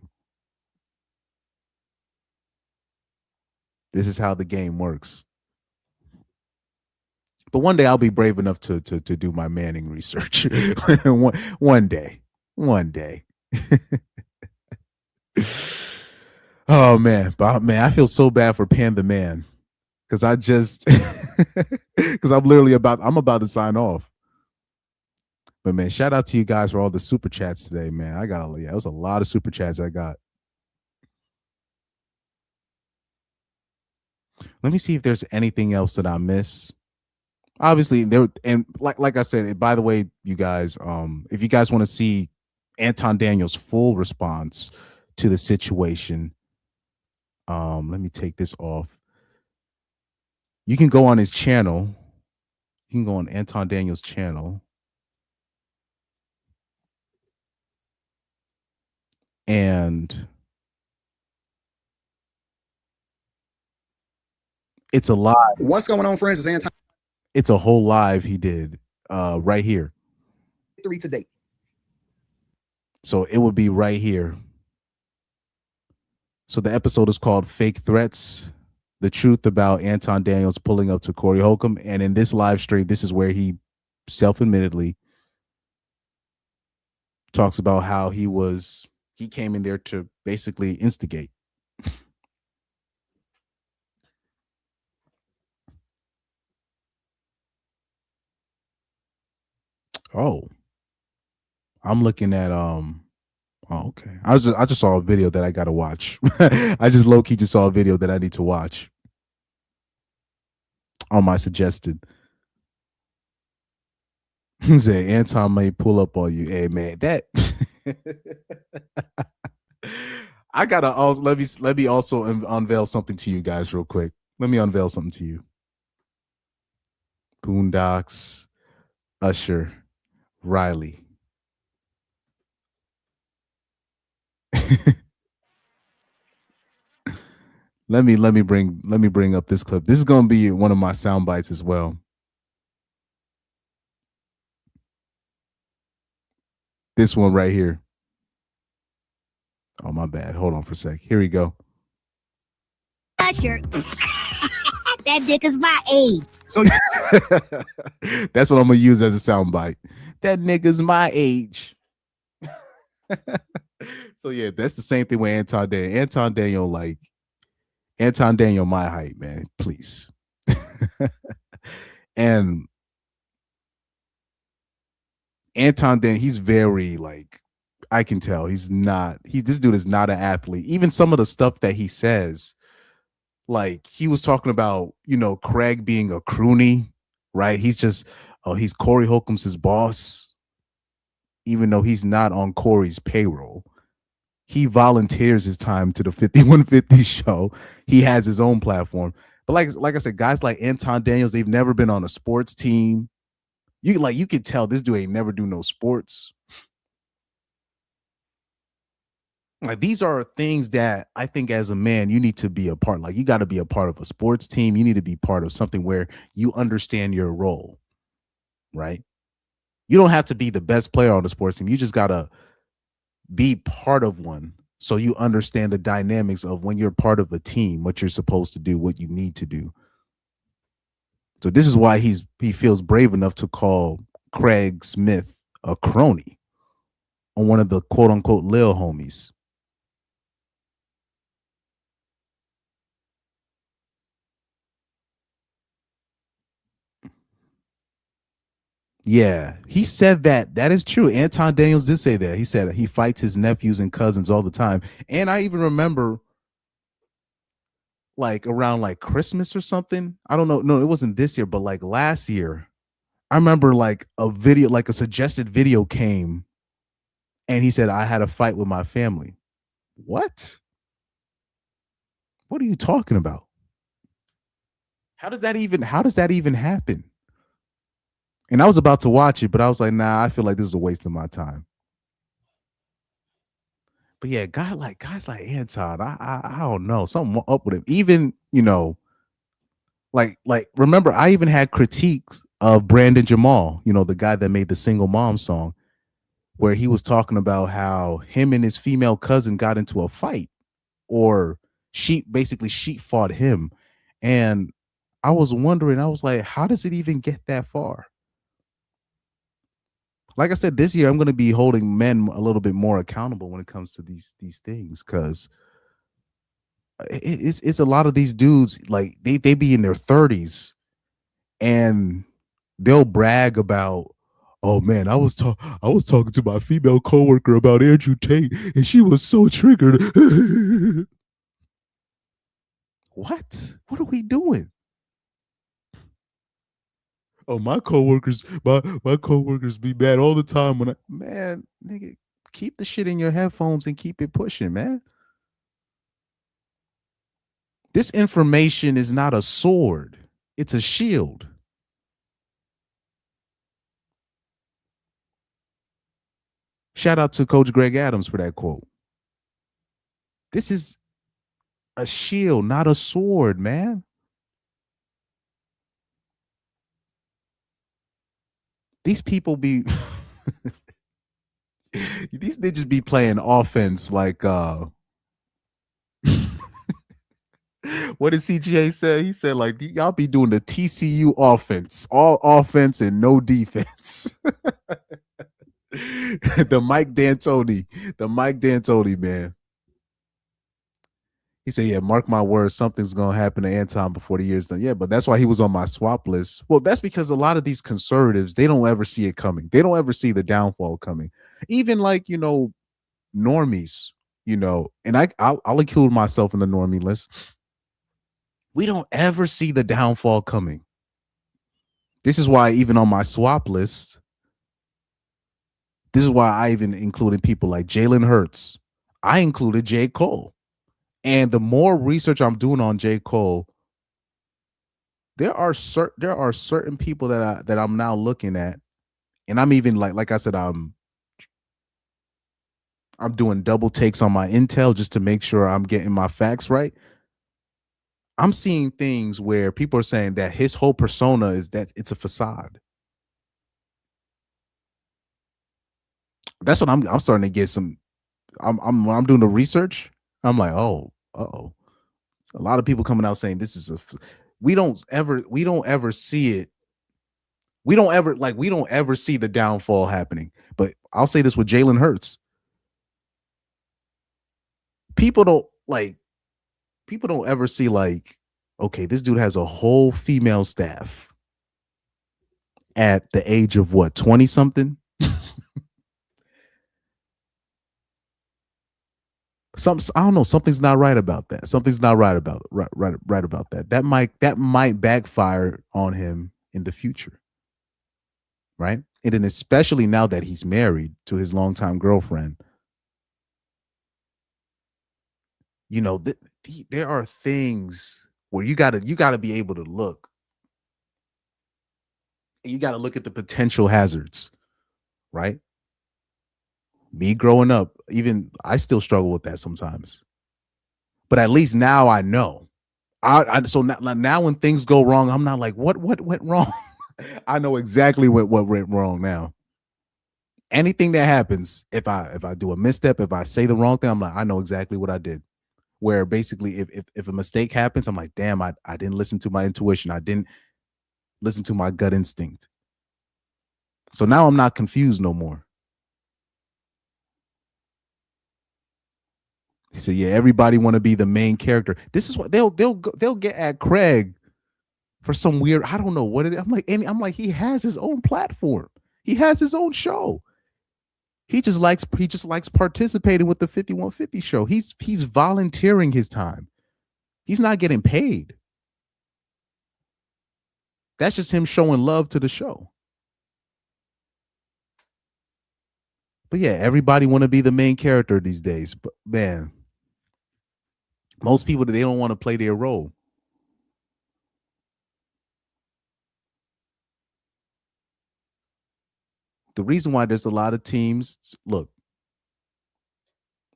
This is how the game works. But one day I'll be brave enough to do my Manning research. one day. Oh man, I feel so bad for Pan the Man because I'm about to sign off. But man, shout out to you guys for all the super chats today, man. It was a lot of super chats I got. Let me see if there's anything else that I miss. Obviously, and like I said, by the way, you guys, if you guys want to see Anton Daniels' full response to the situation, let me take this off. You can go on his channel. You can go on Anton Daniels' channel. And it's a live. What's going on, friends? It's Anton. It's a whole live he did right here. Victory to date. So it would be right here. So the episode is called Fake Threats, the truth about Anton Daniels pulling up to Corey Holcomb. And in this live stream, this is where he self-admittedly talks about how he came in there to basically instigate. Oh, I'm looking at oh, okay. I just saw a video that I gotta watch. I just low-key just saw a video that I need to watch on my suggested. Say Anton may pull up on you. Hey man, that I gotta also let me also unveil something to you guys real quick. Let me unveil something to you. Boondocks, Usher, Riley. Let me bring up this clip. This is gonna be one of my sound bites as well. This one right here. Oh my bad. Hold on for a sec. Here we go. Usher. That dick is my age. So that's what I'm gonna use as a sound bite. That nigga's my age. So yeah, that's the same thing with Anton Daniel. Anton Daniel, my height, man, please. And Anton Daniel, he's very like, I can tell this dude is not an athlete. Even some of the stuff that he says, like he was talking about, Craig being a croonie, right? He's Corey Holcomb's his boss, even though he's not on Corey's payroll. He volunteers his time to the 5150 show. He has his own platform. But like I said, guys like Anton Daniels, they've never been on a sports team. You can tell this dude ain't never do no sports. Like these are things that I think as a man you need to be a part. Like you got to be a part of a sports team. You need to be part of something where you understand your role, right? You don't have to be the best player on the sports team. You just got to be part of one so you understand the dynamics of when you're part of a team, what you're supposed to do, what you need to do. So this is why he feels brave enough to call Craig Smith a crony on one of the quote unquote Lil homies. Yeah, he said that. That is true. Anton Daniels did say that. He said he fights his nephews and cousins all the time. And I even remember like around like Christmas or something. I don't know. No, it wasn't this year, but like last year, I remember like a video, like a suggested video came and he said, I had a fight with my family. What? What are you talking about? How does that even happen? And I was about to watch it, but I was like, nah, I feel like this is a waste of my time. But yeah, guys like Anton, I don't know, something up with him. Even, like remember, I even had critiques of Brandon Jamal, the guy that made the Single Mom song, where he was talking about how him and his female cousin got into a fight, or she fought him. And I was wondering, I was like, how does it even get that far? Like I said, this year I'm going to be holding men a little bit more accountable when it comes to these things, because it's a lot of these dudes, like they be in their 30s and they'll brag about, oh man, I was talking to my female coworker about Andrew Tate and she was so triggered. What are we doing? Oh, my coworkers be mad all the time when man, nigga, keep the shit in your headphones and keep it pushing, man. This information is not a sword. It's a shield. Shout out to Coach Greg Adams for that quote. This is a shield, not a sword, man. These people be these bitches be playing offense like what did CGA say? He said like y'all be doing the TCU offense, all offense and no defense. the Mike D'Antoni, man. He said, yeah, mark my words, something's going to happen to Anton before the year's done. Yeah, but that's why he was on my swap list. Well, that's because a lot of these conservatives, they don't ever see it coming. They don't ever see the downfall coming. Even like, normies, and I'll include myself in the normie list. We don't ever see the downfall coming. This is why even on my swap list, this is why I even included people like Jalen Hurts. I included J. Cole. And the more research I'm doing on J. Cole, there are certain people that I'm now looking at, and I'm even like I said, I'm doing double takes on my intel just to make sure I'm getting my facts right. I'm seeing things where people are saying that his whole persona is that it's a facade. That's what I'm starting to get some. When I'm doing the research, I'm like, oh, uh-oh. So a lot of people coming out saying this is we don't ever see it. We don't ever see the downfall happening. But I'll say this with Jalen Hurts. people don't ever see like, okay, this dude has a whole female staff at the age of what, 20 something? I don't know, something's not right about that. Something's not right about that. That might backfire on him in the future. Right? And then especially now that he's married to his longtime girlfriend, you know, there are things where you gotta be able to look. You gotta look at the potential hazards, right? Me growing up, even I still struggle with that sometimes. But at least now I know. So now when things go wrong, I'm not like, what went wrong? I know exactly what went wrong now. Anything that happens, if I do a misstep, if I say the wrong thing, I'm like, I know exactly what I did. Where basically if a mistake happens, I'm like, damn, I didn't listen to my intuition. I didn't listen to my gut instinct. So now I'm not confused no more. He said, yeah, everybody want to be the main character. This is what they'll get at Craig for some weird, I don't know what it is. I'm like, he has his own platform. He has his own show. He just likes participating with the 5150 show. He's volunteering his time. He's not getting paid. That's just him showing love to the show. But yeah, everybody want to be the main character these days. But man, most people, they don't want to play their role. The reason why there's a lot of teams, look,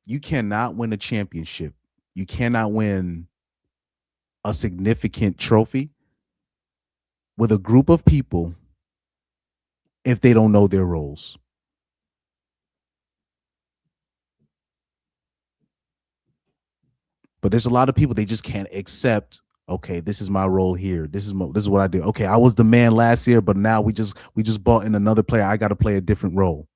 you cannot win a championship. You cannot win a significant trophy with a group of people if they don't know their roles. But there's a lot of people, they just can't accept, okay, this is my role here. This is what I do. Okay, I was the man last year, but now we just bought in another player. I got to play a different role.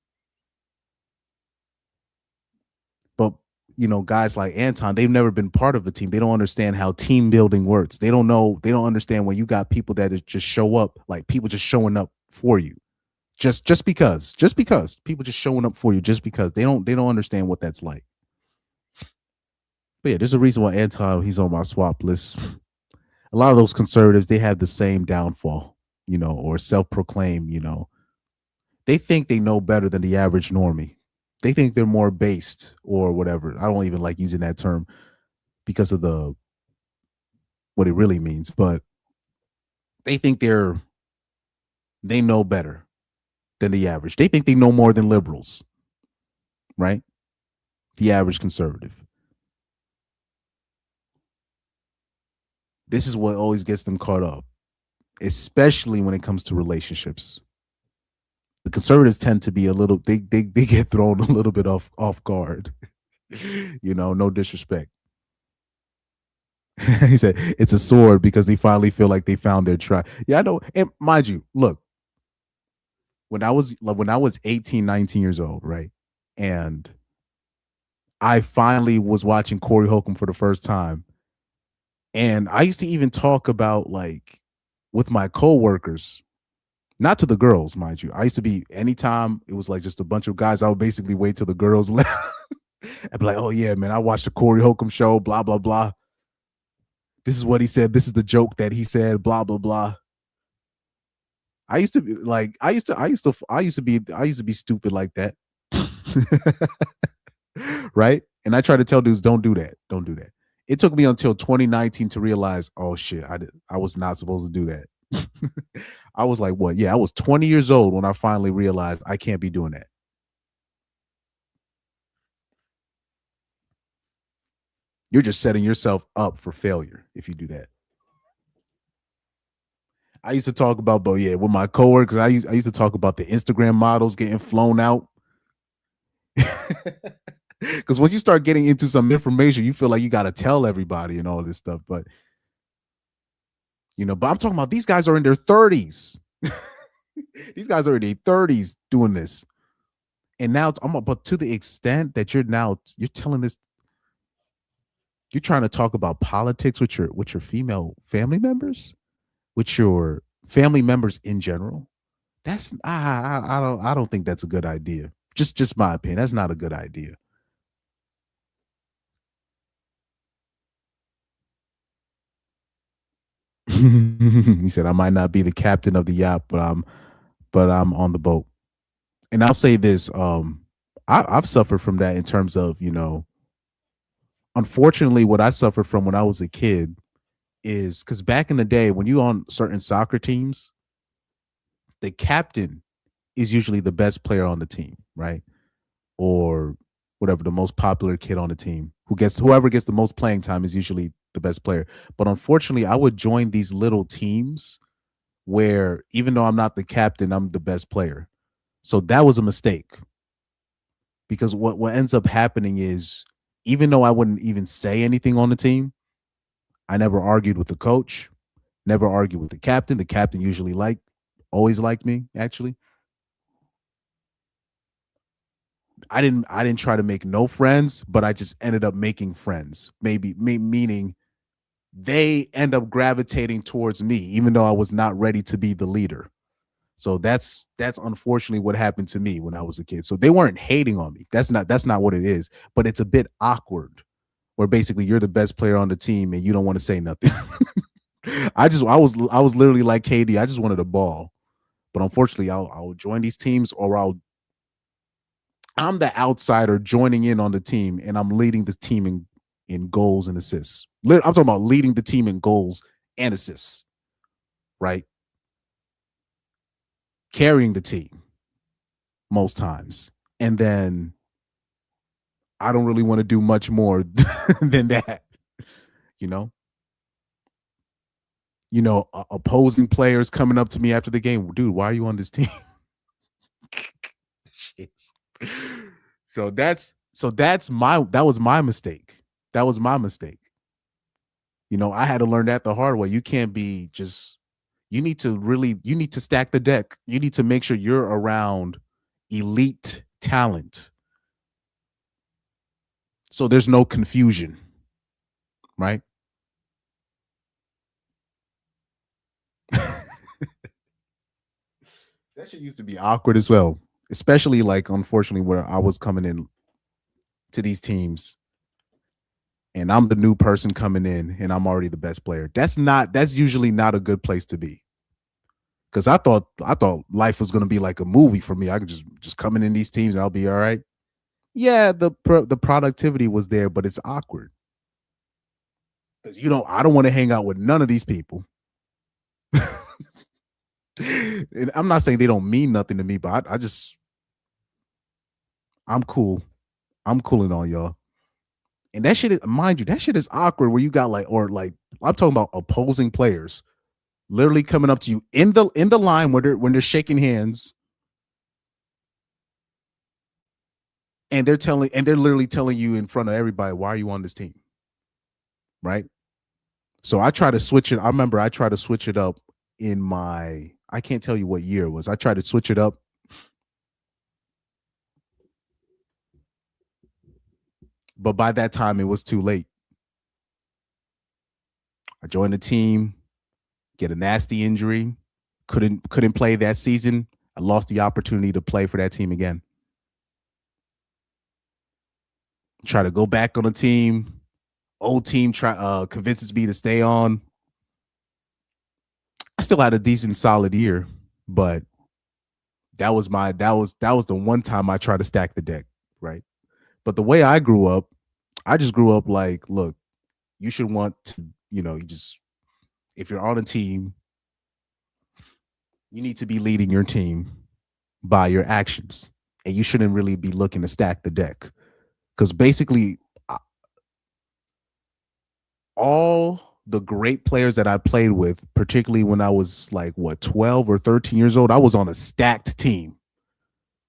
But, you know, guys like Anton, they've never been part of a team. They don't understand how team building works. They don't understand when you got people that just show up, like people just showing up for you. Just because people just showing up for you, just because they don't understand what that's like. But yeah, there's a reason why Anton, he's on my swap list. A lot of those conservatives, they have the same downfall, you know, or self-proclaimed, you know. They think they know better than the average normie. They think they're more based or whatever. I don't even like using that term because of what it really means, but they think they know better than the average. They think they know more than liberals, right? The average conservative. This is what always gets them caught up, especially when it comes to relationships. The conservatives tend to be they get thrown a little bit off guard. You know, no disrespect. He said it's a sword because they finally feel like they found their tribe. Yeah, I know. And mind you, look, when I was 18, 19 years old, right? And I finally was watching Corey Holcomb for the first time. And I used to even talk about, like, with my coworkers, not to the girls, mind you. I used to be, anytime it was like just a bunch of guys, I would basically wait till the girls left. I'd be like, oh yeah, man, I watched the Corey Holcomb show, blah, blah, blah. This is what he said. This is the joke that he said, blah, blah, blah. I used to be like, I used to be stupid like that. Right? And I try to tell dudes, don't do that. Don't do that. It took me until 2019 to realize, oh shit, I was not supposed to do that. I was like, what? Yeah, I was 20 years old when I finally realized I can't be doing that. You're just setting yourself up for failure if you do that. I used to talk about, but yeah, with my coworkers, I used to talk about the Instagram models getting flown out. Because once you start getting into some information, you feel like you got to tell everybody and all this stuff. But, you know, but I'm talking about these guys are in their 30s. These guys are in their 30s doing this. And now, but to the extent that you're telling this, You're trying to talk about politics with your female family members, with your family members in general. That's I don't think that's a good idea. Just my opinion. That's not a good idea. He said, I might not be the captain of the yacht, but I'm on the boat. And I'll say this, I've suffered from that in terms of, unfortunately, what I suffered from when I was a kid is because back in the day, when you on certain soccer teams, the captain is usually the best player on the team, right? Or whatever, the most popular kid on the team whoever gets the most playing time is usually the best player. But unfortunately, I would join these little teams where even though I'm not the captain, I'm the best player. So that was a mistake. Because what ends up happening is, even though I wouldn't even say anything on the team, I never argued with the coach, never argued with the captain. The captain usually always liked me, actually. I didn't try to make no friends, but I just ended up making friends. Meaning they end up gravitating towards me, even though I was not ready to be the leader. So that's unfortunately what happened to me when I was a kid. So they weren't hating on me. That's not what it is. But it's a bit awkward, where basically you're the best player on the team and you don't want to say nothing. I was literally like KD. I just wanted a ball. But unfortunately, I'll join these teams, or I'm the outsider joining in on the team, and I'm leading the team in goals and assists. I'm talking about leading the team in goals and assists, right? Carrying the team most times. And then I don't really want to do much more than that, opposing players coming up to me after the game, dude, why are you on this team? So that was my mistake. That was my mistake. I had to learn that the hard way. You can't be you need to stack the deck. You need to make sure you're around elite talent, so there's no confusion, right? That shit used to be awkward as well, especially unfortunately where I was coming in to these teams and I'm the new person coming in and I'm already the best player. That's usually not a good place to be. Because I thought life was going to be like a movie for me. I could just come in these teams and I'll be all right. Yeah, the productivity was there, but it's awkward. Because I don't want to hang out with none of these people. And I'm not saying they don't mean nothing to me, but I'm cool. I'm cooling on y'all. And that shit is, mind you, that shit is awkward where you got I'm talking about opposing players literally coming up to you in the line when they're shaking hands, and they're literally telling you in front of everybody, why are you on this team? Right? So I try to switch it. I remember I tried to switch it up I can't tell you what year it was. I tried to switch it up. But by that time it was too late. I joined the team, get a nasty injury, couldn't play that season. I lost the opportunity to play for that team again. Try to go back on the team. Old team convinces me to stay on. I still had a decent solid year, but that was the one time I tried to stack the deck, right? But the way I grew up, I just grew up like, look, you should want to, if you're on a team, you need to be leading your team by your actions, and you shouldn't really be looking to stack the deck. Because basically, all the great players that I played with, particularly when I was 12 or 13 years old, I was on a stacked team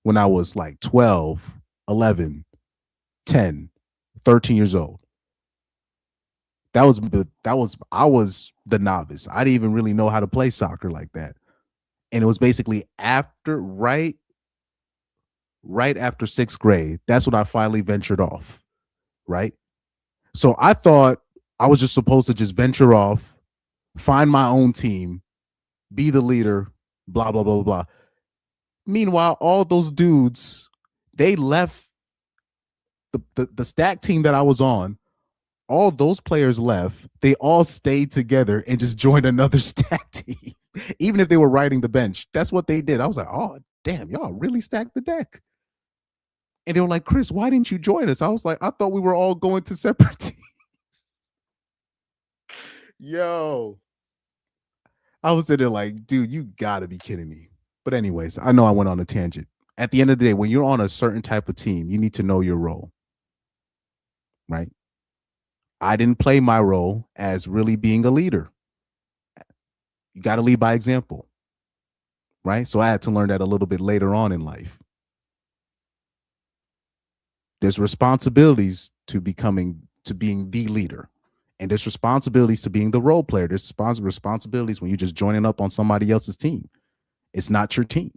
when I was 12, 11, 10, 13 years old. I was the novice. I didn't even really know how to play soccer like that. And it was basically right after 6th grade. That's when I finally ventured off, right? So I thought I was just supposed to just venture off, find my own team, be the leader, blah, blah, blah, blah, blah. Meanwhile, all those dudes, they left the stack team that I was on. All those players left. They all stayed together and just joined another stack team, even if they were riding the bench. That's what they did. I was like, oh, damn, y'all really stacked the deck. And they were like, Chris, why didn't you join us? I was like, I thought we were all going to separate teams. Yo. I was sitting there like, dude, you gotta be kidding me. But anyways, I know I went on a tangent. At the end of the day, when you're on a certain type of team, you need to know your role, right? I didn't play my role as really being a leader. You got to lead by example, right? So I had to learn that a little bit later on in life. There's responsibilities to being the leader. And there's responsibilities to being the role player. There's responsibilities when you're just joining up on somebody else's team. It's not your team.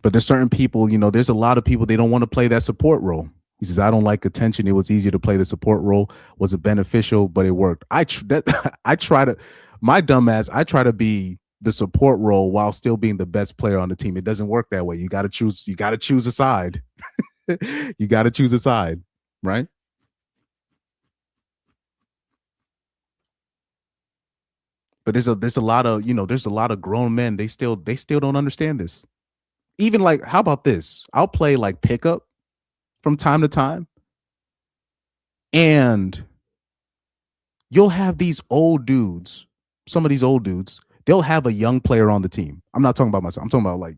But there's certain people, there's a lot of people, they don't want to play that support role. He says, I don't like attention. It was easier to play the support role. Was it beneficial? But it worked. I try to be the support role while still being the best player on the team. It doesn't work that way. You got to choose a side. You got to choose a side, right? But there's a lot of grown men. They still don't understand this. Even like, how about this? I'll play like pickup from time to time, and you'll have these old dudes. Some of these old dudes, they'll have a young player on the team. I'm not talking about myself. I'm talking about like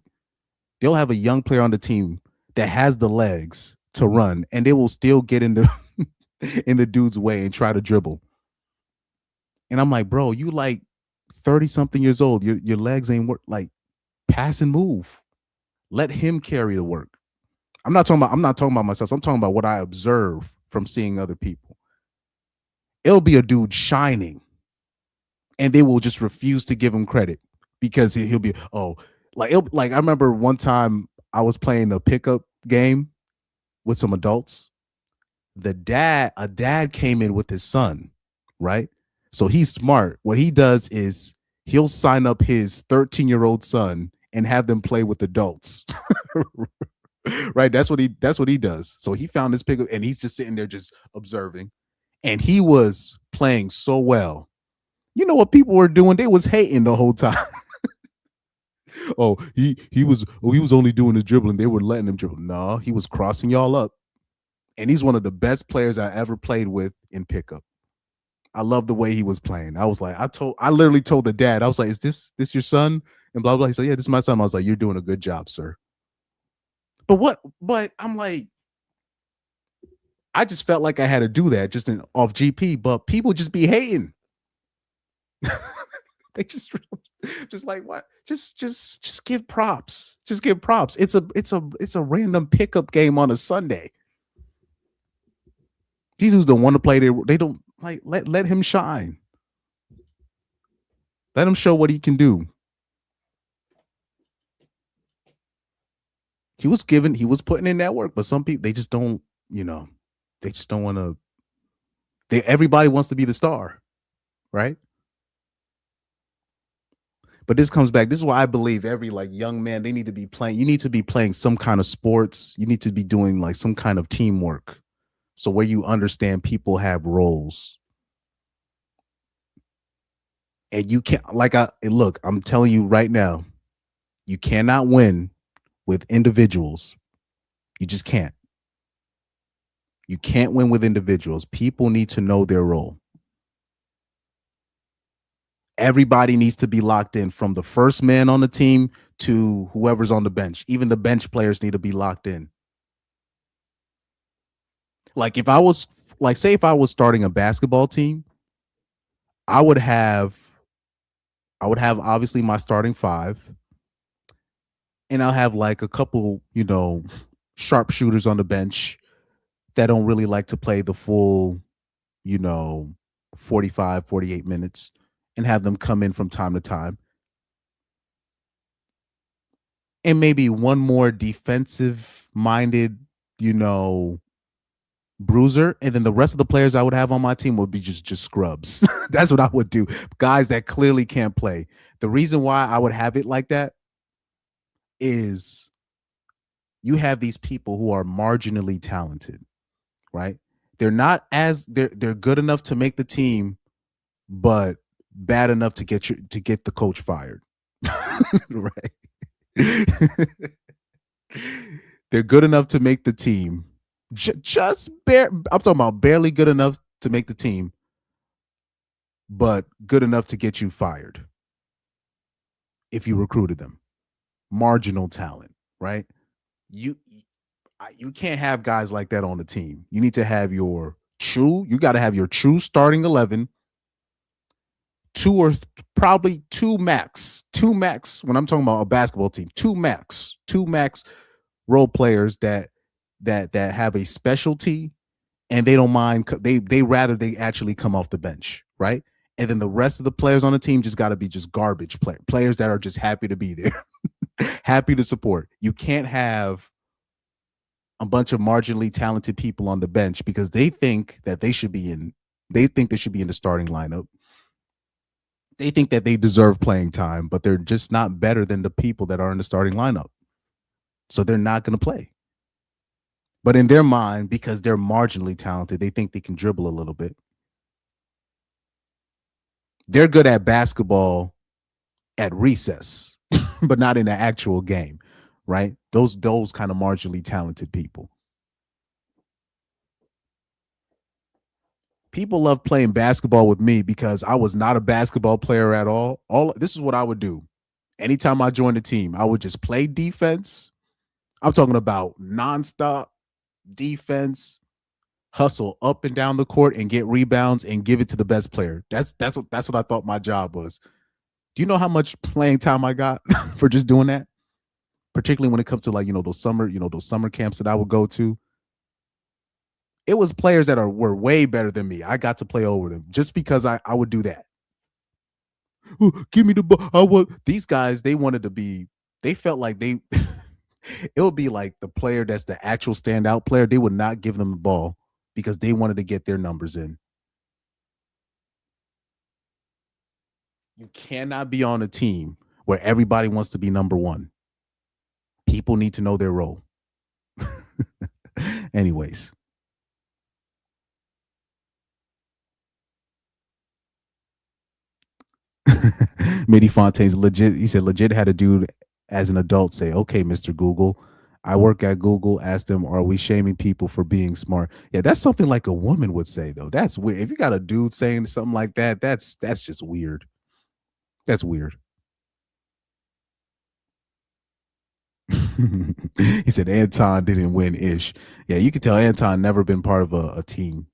they'll have a young player on the team that has the legs to run, and they will still get in the dude's way and try to dribble. And I'm like, bro, you like 30-something years old. Your legs ain't work. Like, pass and move. Let him carry the work. I'm not talking about myself. I'm talking about what I observe from seeing other people. It'll be a dude shining, and they will just refuse to give him credit because he'll be, I remember one time I was playing a pickup game with some adults. A dad came in with his son, right? So he's smart. What he does is he'll sign up his 13-year-old son and have them play with adults. Right? That's what he does. So he found this pickup and he's just sitting there just observing. And he was playing so well. You know what people were doing? They was hating the whole time. He was only doing the dribbling. They were letting him dribble. No, he was crossing y'all up. And he's one of the best players I ever played with in pickup. I love the way he was playing. I was like, I literally told the dad, I was like, is this your son? And blah, blah. He said, yeah, this is my son. I was like, you're doing a good job, sir. But I'm like, I just felt like I had to do that just off GP, but people just be hating. They just like, what? Just give props. Just give props. It's a random pickup game on a Sunday. These dudes don't want to play. They don't like let him shine. Let him show what he can do. He was putting in that work, but some people, they just don't, they just don't want to. Everybody wants to be the star, right? But this comes back. This is why I believe every young man, they need to be playing. You need to be playing some kind of sports. You need to be doing like some kind of teamwork. So where you understand people have roles. And you can't, look, I'm telling you right now, you cannot win with individuals. You just can't. You can't win with individuals. People need to know their role. Everybody needs to be locked in, from the first man on the team to whoever's on the bench. Even the bench players need to be locked in. Like if I was starting a basketball team, I would have obviously my starting five, and I'll have like a couple, sharpshooters on the bench that don't really like to play the full, 45, 48 minutes, and have them come in from time to time. And maybe one more defensive minded, bruiser, and then the rest of the players I would have on my team would be just scrubs. That's what I would do. Guys that clearly can't play. The reason why I would have it like that is you have these people who are marginally talented, right? They're not as they're good enough to make the team, but bad enough to get the coach fired. Right. They're good enough to make the team. I'm talking about barely good enough to make the team, but good enough to get you fired if you recruited them. Marginal talent, right? You can't have guys like that on the team. You need to have you got to have your true starting 11, probably two max. When I'm talking about a basketball team, two max role players that have a specialty, and they don't mind. They rather they actually come off the bench, right? And then the rest of the players on the team just got to be just garbage players that are just happy to be there, happy to support. You can't have a bunch of marginally talented people on the bench because they think that they should be in the starting lineup. They think that they deserve playing time, but they're just not better than the people that are in the starting lineup. So they're not going to play. But in their mind, because they're marginally talented, they think they can dribble a little bit. They're good at basketball at recess, but not in the actual game, right? Those kind of marginally talented people. People love playing basketball with me because I was not a basketball player at all. This is what I would do. Anytime I joined a team, I would just play defense. I'm talking about nonstop defense, hustle up and down the court and get rebounds and give it to the best player. That's what I thought my job was. Do you know how much playing time I got for just doing that? Particularly when it comes to those summer camps that I would go to. It was players that were way better than me. I got to play over them just because I would do that. Ooh, give me the ball. These guys, they felt like it would be like the player that's the actual standout player. They would not give them the ball because they wanted to get their numbers in. You cannot be on a team where everybody wants to be number one. People need to know their role. Anyways. Midi Fontaine's legit. He said legit had a dude as an adult say, "Okay, Mr. Google, I work at Google. Ask them, are we shaming people for being smart?" Yeah, that's something like a woman would say, though. That's weird. If you got a dude saying something like that, that's just weird. That's weird. He said Anton didn't win ish. Yeah, you can tell Anton never been part of a team.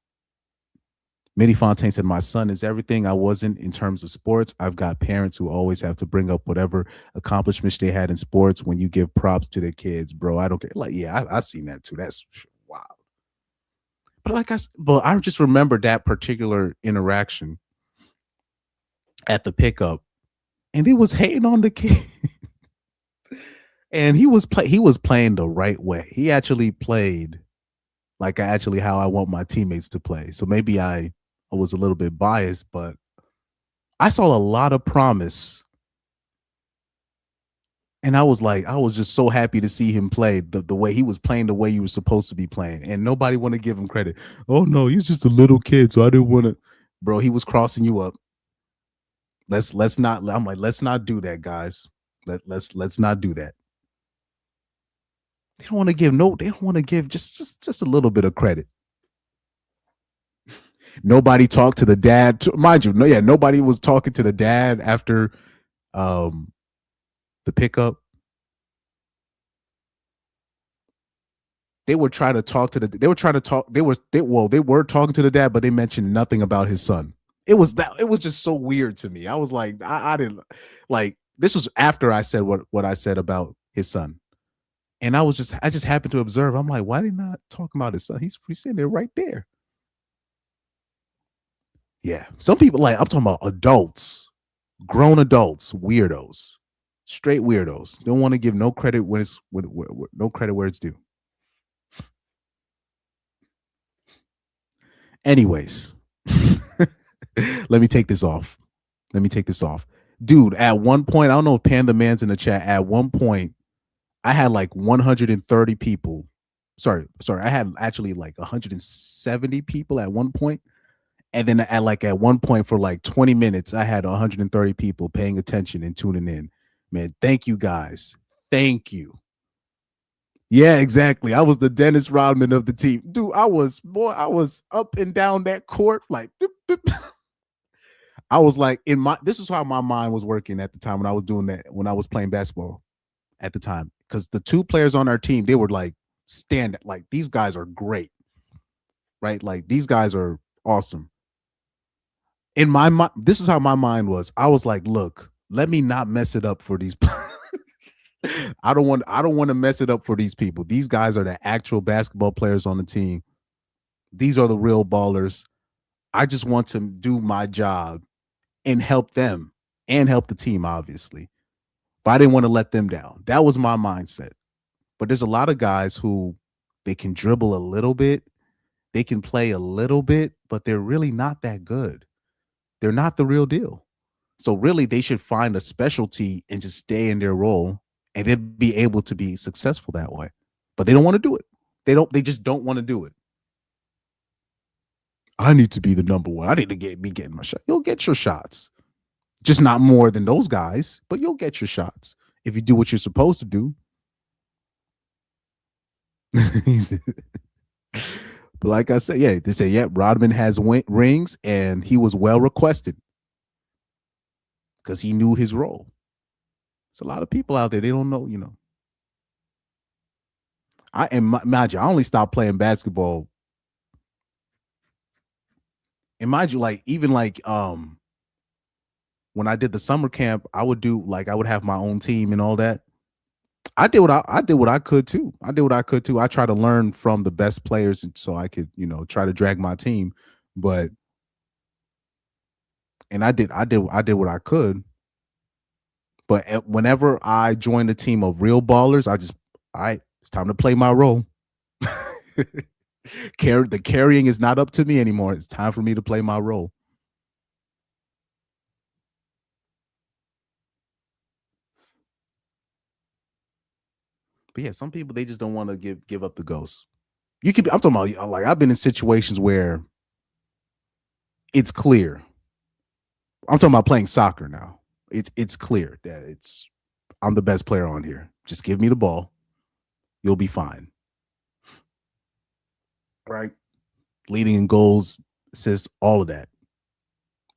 Minnie Fontaine said, my son is everything I wasn't in terms of sports. I've got parents who always have to bring up whatever accomplishments they had in sports when you give props to their kids, bro. I don't care. Like, yeah, I've seen that too. That's wild. But I just remember that particular interaction at the pickup, and he was hating on the kid. And he was playing the right way. He actually played like how I want my teammates to play. So maybe I was a little bit biased, but I saw a lot of promise. And I was just so happy to see him play the way he was playing, the way he was supposed to be playing. And nobody want to give him credit. Oh no, he's just a little kid, so I didn't want to. Bro, he was crossing you up. Let's not do that, guys. Let's not do that. They don't want to give just a little bit of credit. Nobody talked to the dad, mind you. Nobody was talking to the dad after the pickup. They were trying to talk to they were talking to the dad, but they mentioned nothing about his son. It was just so weird to me. I was like, I didn't like, this was after I said what I said about his son. And I just happened to observe. I'm like, why are they not talking about his son? He's sitting there right there. Yeah. Some people, like, I'm talking about adults, grown adults, weirdos, straight weirdos. Don't want to give no credit no credit where it's due. Anyways, let me take this off. Dude, at one point, I don't know if Panda Man's in the chat. At one point, I had like 130 people. Sorry. I had actually like 170 people at one point. And then at one point for like 20 minutes, I had 130 people paying attention and tuning in. Man, thank you guys. Thank you. Yeah, exactly. I was the Dennis Rodman of the team. Dude, I was up and down that court like doop, doop. I was like this is how my mind was working at the time when I was doing that, when I was playing basketball at the time. Because the two players on our team, they were like like these guys are great. Right? Like these guys are awesome. In my mind, this is how my mind was. I was like, look, let me not mess it up for these I don't want to mess it up for these people. These guys are the actual basketball players on the team. These are the real ballers. I just want to do my job and help them and help the team, obviously. But I didn't want to let them down. That was my mindset. But there's a lot of guys who they can dribble a little bit, they can play a little bit, but they're really not that good. They're not the real deal. So really, they should find a specialty and just stay in their role, and they'd be able to be successful that way. But they don't want to do it. They just don't want to do it. I need to be the number one. I need to be getting my shot. You'll get your shots. Just not more than those guys, but you'll get your shots if you do what you're supposed to do. But like I said, yeah, they say, yeah, Rodman has rings, and he was well requested because he knew his role. There's a lot of people out there, they don't know, you know. Imagine, I only stopped playing basketball. And mind you, like, even like when I did the summer camp, I would have my own team and all that. I did what I could too. I try to learn from the best players, and so I could, you know, try to drag my team. But I did what I could. But whenever I joined a team of real ballers, it's time to play my role. The carrying is not up to me anymore. It's time for me to play my role. But yeah, some people, they just don't want to give up the ghost. I'm talking about, like, I've been in situations where it's clear. I'm talking about playing soccer now. It's clear that I'm the best player on here. Just give me the ball. You'll be fine. Right? Leading in goals, assists, all of that.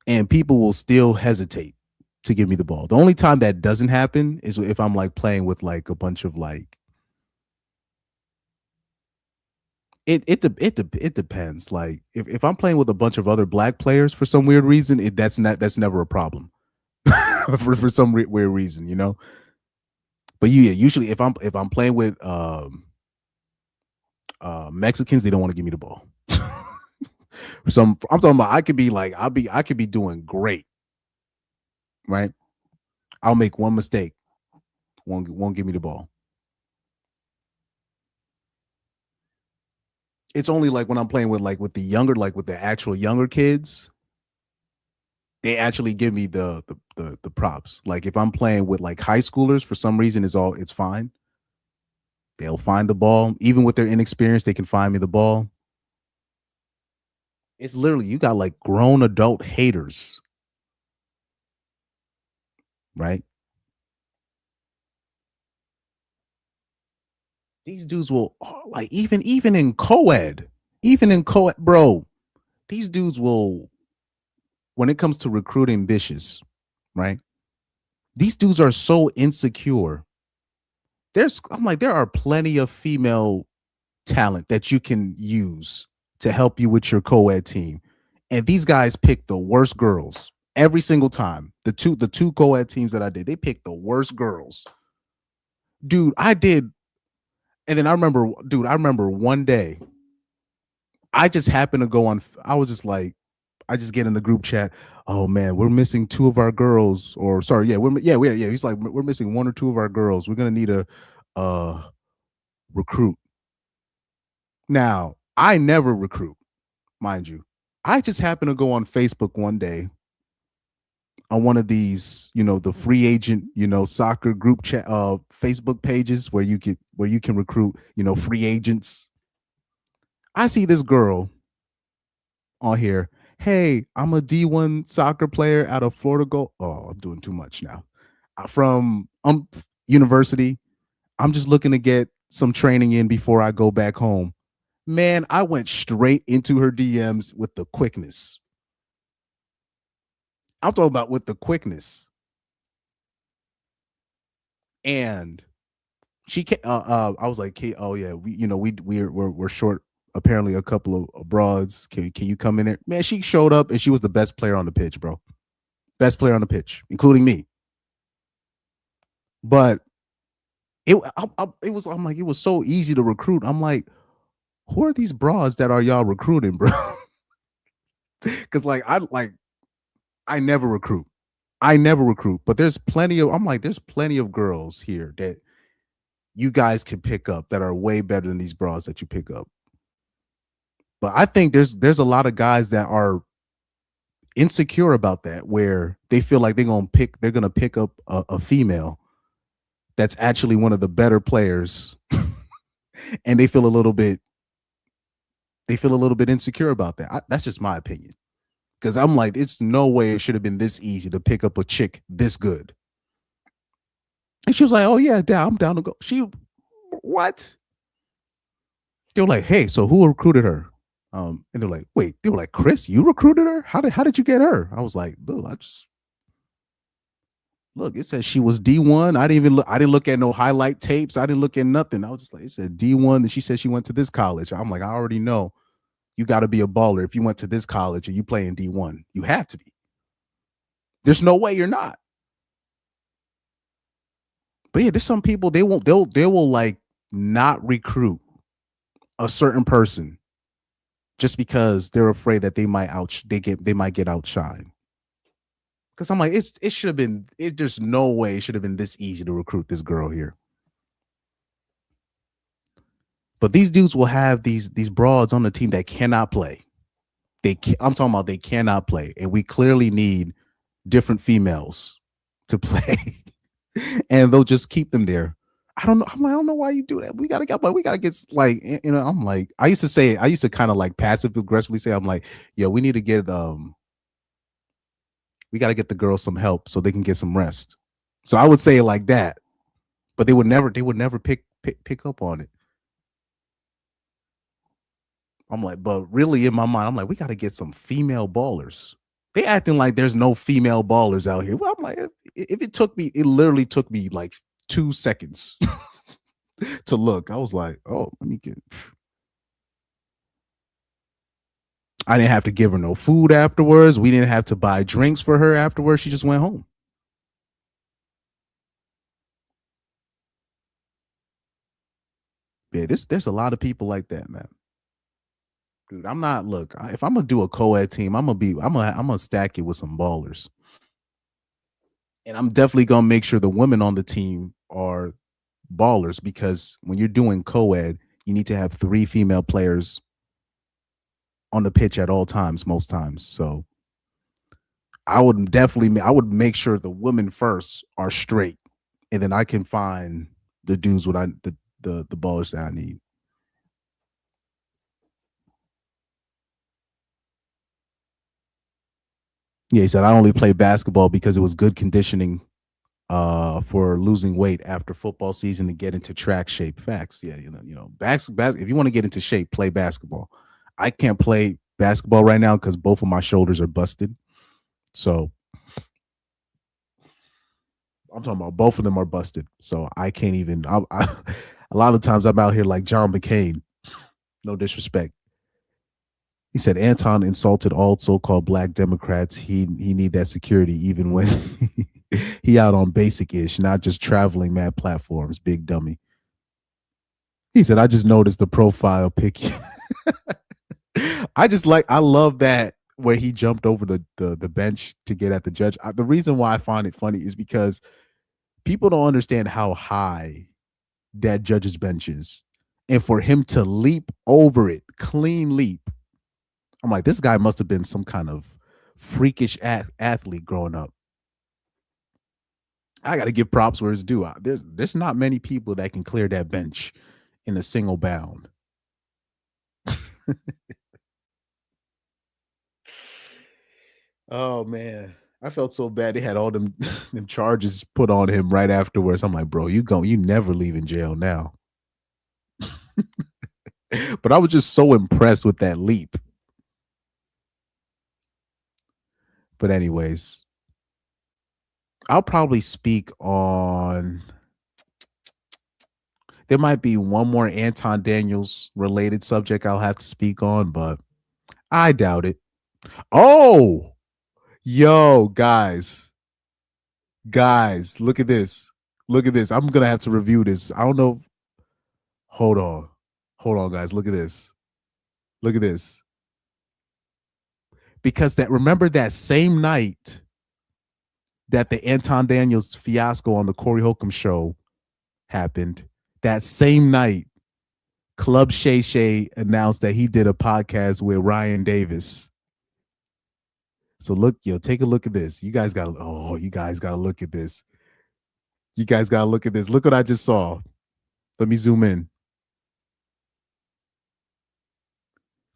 And people will still hesitate to give me the ball. The only time that doesn't happen is if I'm like playing with like a bunch of like, it depends. Like if I'm playing with a bunch of other black players for some weird reason, that's never a problem. for some weird reason, you know. But yeah, usually if I'm playing with Mexicans, they don't want to give me the ball. I'm talking about, I could be doing great, right? I'll make one mistake, won't give me the ball. It's only like when I'm playing with the actual younger kids, they actually give me the props. Like if I'm playing with like high schoolers, for some reason it's fine. They'll find the ball. Even with their inexperience, they can find me the ball. It's literally, you got like grown adult haters, right? These dudes will, like, even in co-ed, bro, these dudes will, when it comes to recruiting bitches, right? These dudes are so insecure. There are plenty of female talent that you can use to help you with your co-ed team. And these guys pick the worst girls every single time. The two co-ed teams that I did, they picked the worst girls. Dude, I did. And then I remember one day, I just happened to go on. I was just like, I just get in the group chat. Oh man, we're missing two of our girls. Or sorry, yeah. He's like, we're missing one or two of our girls. We're gonna need a recruit. Now, I never recruit, mind you. I just happened to go on Facebook one day on one of these, the free agent, soccer group chat Facebook pages where you can recruit, free agents. I see this girl on here. Hey, I'm a D1 soccer player out of Florida. I'm doing too much now. From university. I'm just looking to get some training in before I go back home. Man, I went straight into her DMs with the quickness. I'm talking about with the quickness. And she I was like, oh yeah, we're short apparently a couple of broads. Can you come in there? Man, she showed up and she was the best player on the pitch, bro. Best player on the pitch, including me. But it was so easy to recruit. I'm like, who are these broads that are y'all recruiting, bro? Because I never recruit. But there's plenty of girls here that you guys can pick up that are way better than these broads that you pick up. But I think there's a lot of guys that are insecure about that, where they feel like they're gonna pick up a female that's actually one of the better players, and they feel a little bit insecure about that. That's just my opinion, because I'm like, it's no way it should have been this easy to pick up a chick this good. And she was like, oh yeah, I'm down to go. What? They were like, hey, so who recruited her? And they're like, wait, they were like, Chris, you recruited her? How did you get her? I was like, dude, look, it says she was D1. I didn't look at no highlight tapes. I didn't look at nothing. I was just like, it said D1, and she said she went to this college. I'm like, I already know you got to be a baller if you went to this college and you play in D1. You have to be. There's no way you're not. But yeah, there's some people they will like not recruit a certain person just because they're afraid that they might get outshined. Because I'm like, there's no way it should have been this easy to recruit this girl here. But these dudes will have these broads on the team that cannot play. I'm talking about they cannot play, and we clearly need different females to play. And they'll just keep them there. I don't know. I don't know why you do that. We gotta get like, I'm like, I used to kind of like passive aggressively say, I'm like, yeah, we need to get we got to get the girls some help so they can get some rest. So I would say it like that, but they would never pick up on it. I'm like, but really in my mind, I'm like, we got to get some female ballers. They acting like there's no female ballers out here. Well, I'm like, it literally took me like 2 seconds to look. I was like, oh, let me get. I didn't have to give her no food afterwards. We didn't have to buy drinks for her afterwards. She just went home. Yeah, there's a lot of people like that, man. Dude, I'm not. Look, if I'm gonna do a co-ed team, I'm gonna stack it with some ballers, and I'm definitely gonna make sure the women on the team are ballers, because when you're doing co-ed, you need to have 3 female players on the pitch at all times, most times. So I would make sure the women first are straight, and then I can find the dudes the ballers that I need. Yeah, he said, I only play basketball because it was good conditioning for losing weight after football season to get into track shape. Facts. Yeah, if you want to get into shape, play basketball. I can't play basketball right now because both of my shoulders are busted. So I'm talking about both of them are busted. So I can't even. A lot of times I'm out here like John McCain. No disrespect. He said Anton insulted all so-called black Democrats. He need that security even when he out on basic-ish, not just traveling mad platforms. Big dummy. He said, I just noticed the profile pic. I love that where he jumped over the bench to get at the judge. The reason why I find it funny is because people don't understand how high that judge's bench is. And for him to leap over it, clean leap, I'm like, this guy must have been some kind of freakish athlete growing up. I got to give props where it's due. There's not many people that can clear that bench in a single bound. Oh man, I felt so bad. They had all them charges put on him right afterwards. I'm like, bro, you never leaving jail now. But I was just so impressed with that leap. But anyways, I'll probably speak on. There might be one more Anton Daniels related subject I'll have to speak on, but I doubt it. Oh, yo, guys, look at this. Look at this. I'm going to have to review this. I don't know. Hold on, guys. Look at this. Look at this. Because remember that same night that the Anton Daniels fiasco on the Corey Holcomb show happened, that same night, Club Shay Shay announced that he did a podcast with Ryan Davis. So take a look at this. You guys gotta look at this. You guys gotta look at this. Look what I just saw. Let me zoom in.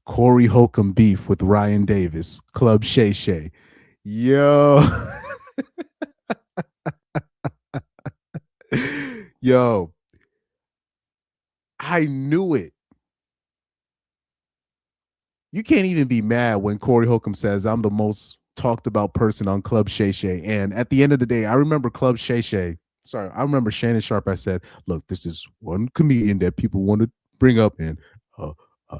Corey Holcomb beef with Ryan Davis, Club Shay Shay. Yo. Yo. I knew it. You can't even be mad when Corey Holcomb says I'm the most talked about person on Club Shay Shay. And at the end of the day, I remember Club Shay Shay. Sorry, I remember Shannon Sharp. I said, look, this is one comedian that people want to bring up. And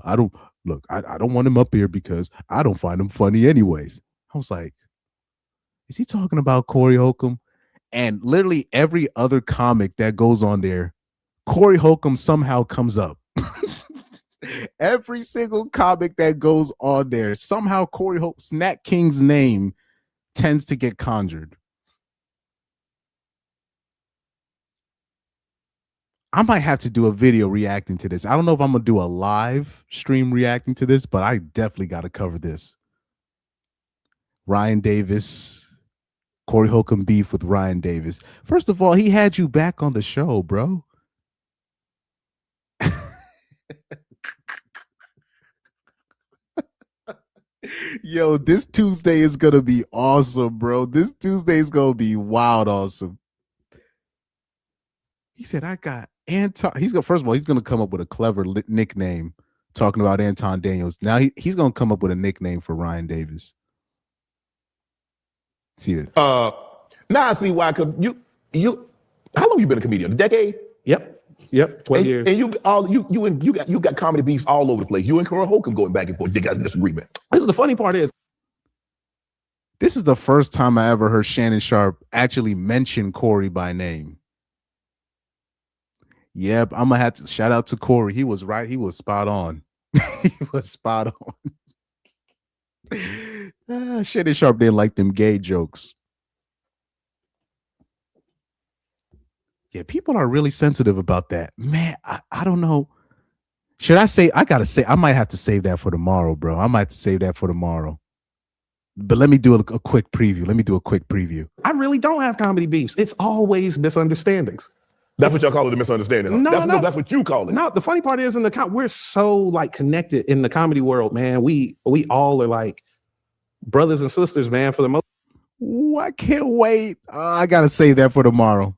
I don't want him up here because I don't find him funny anyways. I was like, is he talking about Corey Holcomb? And literally every other comic that goes on there, Corey Holcomb somehow comes up. Every single comic that goes on there, somehow Corey Holcomb, Snack King's name tends to get conjured. I might have to do a video reacting to this. I don't know if I'm going to do a live stream reacting to this, but I definitely got to cover this. Ryan Davis, Corey Holcomb beef with Ryan Davis. First of all, he had you back on the show, bro. Yo, this Tuesday is going to be awesome, bro. This Tuesday is going to be wild awesome. He said, I got Anton. First of all, he's going to come up with a clever nickname talking about Anton Daniels. Now he's going to come up with a nickname for Ryan Davis. See it. Now I see why. Cause you, how long you been a comedian? A decade? Yep. 12 years. And you got comedy beefs all over the place. You and Corey Holcomb going back and forth. They got a disagreement. This is the funny part is. This is the first time I ever heard Shannon Sharp actually mention Corey by name. Yep, I'm gonna have to shout out to Corey. He was right. He was spot on. He was spot on. Shannon Sharp didn't like them gay jokes. Yeah, people are really sensitive about that. Man, I don't know. Should I say? I might have to save that for tomorrow, bro. I might have to save that for tomorrow. But let me do a quick preview. I really don't have comedy beefs. It's always misunderstandings. That's what y'all call it, a misunderstanding. No, that's what you call it. No, the funny part is we're so like connected in the comedy world, man. We all are like brothers and sisters, man, for the most. Ooh, I can't wait. I gotta save that for tomorrow.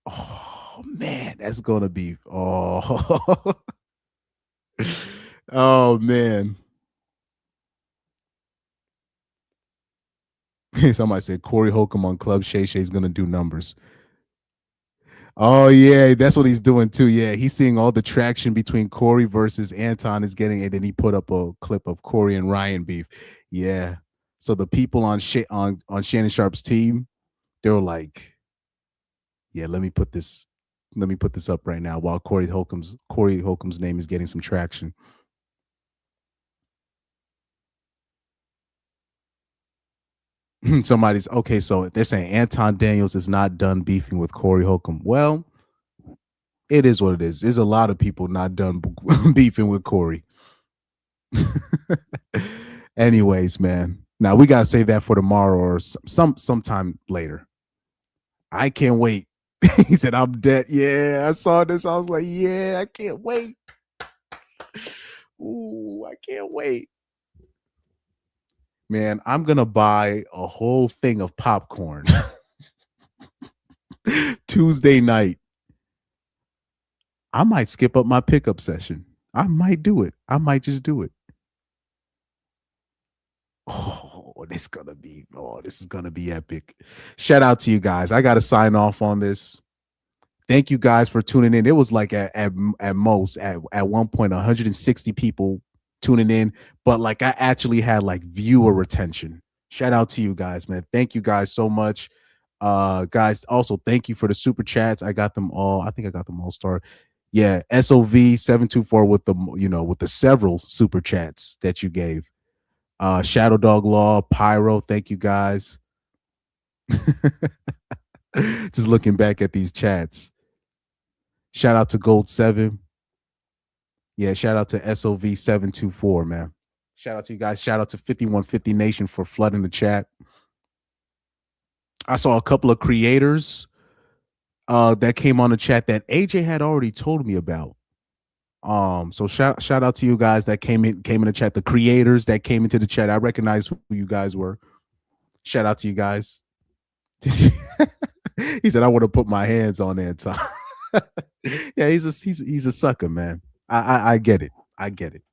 Oh man, that's gonna be oh man. Somebody said Corey Holcomb on Club Shay Shay is gonna do numbers. Oh yeah, that's what he's doing too. Yeah, he's seeing all the traction between Corey versus Anton is getting, and then he put up a clip of Corey and Ryan beef. Yeah, so the people on Shannon Sharp's team, they were like, "Yeah, let me put this up right now while Corey Holcomb's name is getting some traction." Somebody's okay. So they're saying Anton Daniels is not done beefing with Corey Holcomb. Well, It is what it is. There's a lot of people not done beefing with Corey. Anyways, man. Now we gotta save that for tomorrow or sometime later. I can't wait. He said, I'm dead. Yeah, I saw this. I was like, yeah, I can't wait. Ooh, I can't wait. Man, I'm gonna buy a whole thing of popcorn Tuesday night. I might skip up my pickup session. I might do it. I might just do it. Oh, this is gonna be epic. Shout out to you guys. I gotta sign off on this. Thank you guys for tuning in. It was like at most at one point 160 people tuning in, but like I actually had like viewer retention. Shout out to you guys, man. Thank you guys so much. Guys, also thank you for the super chats. I got them all. I think I got them all started. Yeah, SOV 724 with the several super chats that you gave. Shadow Dog Law, Pyro, thank you guys. Just looking back at these chats. Shout out to Gold 7. Yeah, shout out to SOV 724, man. Shout out to you guys. Shout out to 5150 Nation for flooding the chat. I saw a couple of creators that came on the chat that AJ had already told me about. So shout out to you guys that came in the chat, the creators that came into the chat. I recognize who you guys were. Shout out to you guys. He said, I want to put my hands on Anton. Yeah, he's a sucker, man. I get it. I get it.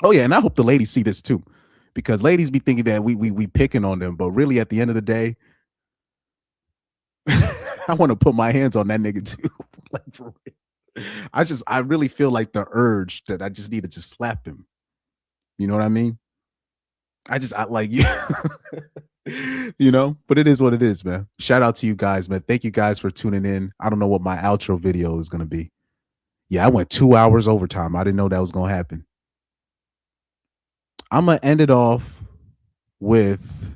Oh yeah, and I hope the ladies see this too, because ladies be thinking that we picking on them, but really at the end of the day, I want to put my hands on that nigga too. Like for real. I really feel like the urge that I just need to just slap him. You know what I mean? I like you. You know, but it is what it is, man. Shout out to you guys, man. Thank you guys for tuning in. I don't know what my outro video is gonna be. Yeah, I went 2 hours overtime. I didn't know that was gonna happen. I'm gonna end it off with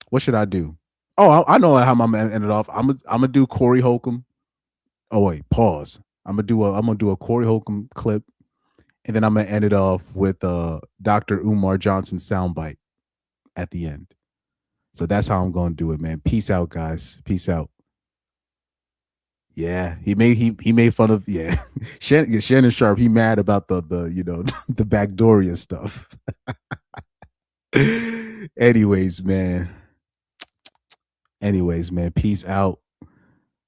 what should I do? Oh, I know how I'm gonna end it off. I'm gonna do Corey Holcomb. Oh wait, pause. I'm gonna do a Corey Holcomb clip, and then I'm gonna end it off with Dr. Umar Johnson soundbite at the end. So that's how I'm gonna do it, man. Peace out, guys. Peace out. Yeah, he made fun of Shannon Sharp. He mad about the the Backdoria stuff. Anyways, man. Peace out.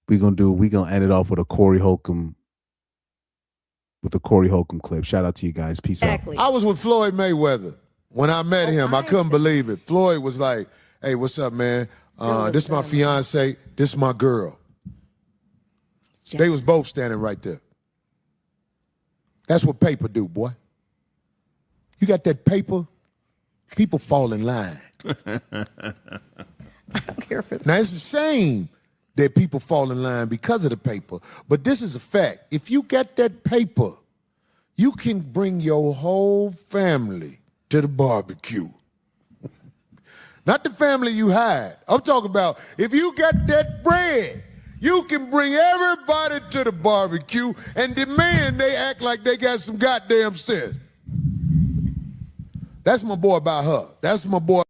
We're gonna end it off with a Corey Holcomb clip. Shout out to you guys. Peace out. I was with Floyd Mayweather. When I met him, I couldn't believe it. Floyd was like, hey, what's up, man? This my fiance, this my girl. They was both standing right there. That's what paper do, boy. You got that paper, people fall in line. I don't care if it's... Now, it's a shame that people fall in line because of the paper, but this is a fact. If you got that paper, you can bring your whole family to the barbecue. Not the family you hide. I'm talking about if you got that bread, you can bring everybody to the barbecue and demand they act like they got some goddamn sense. That's my boy about her. That's my boy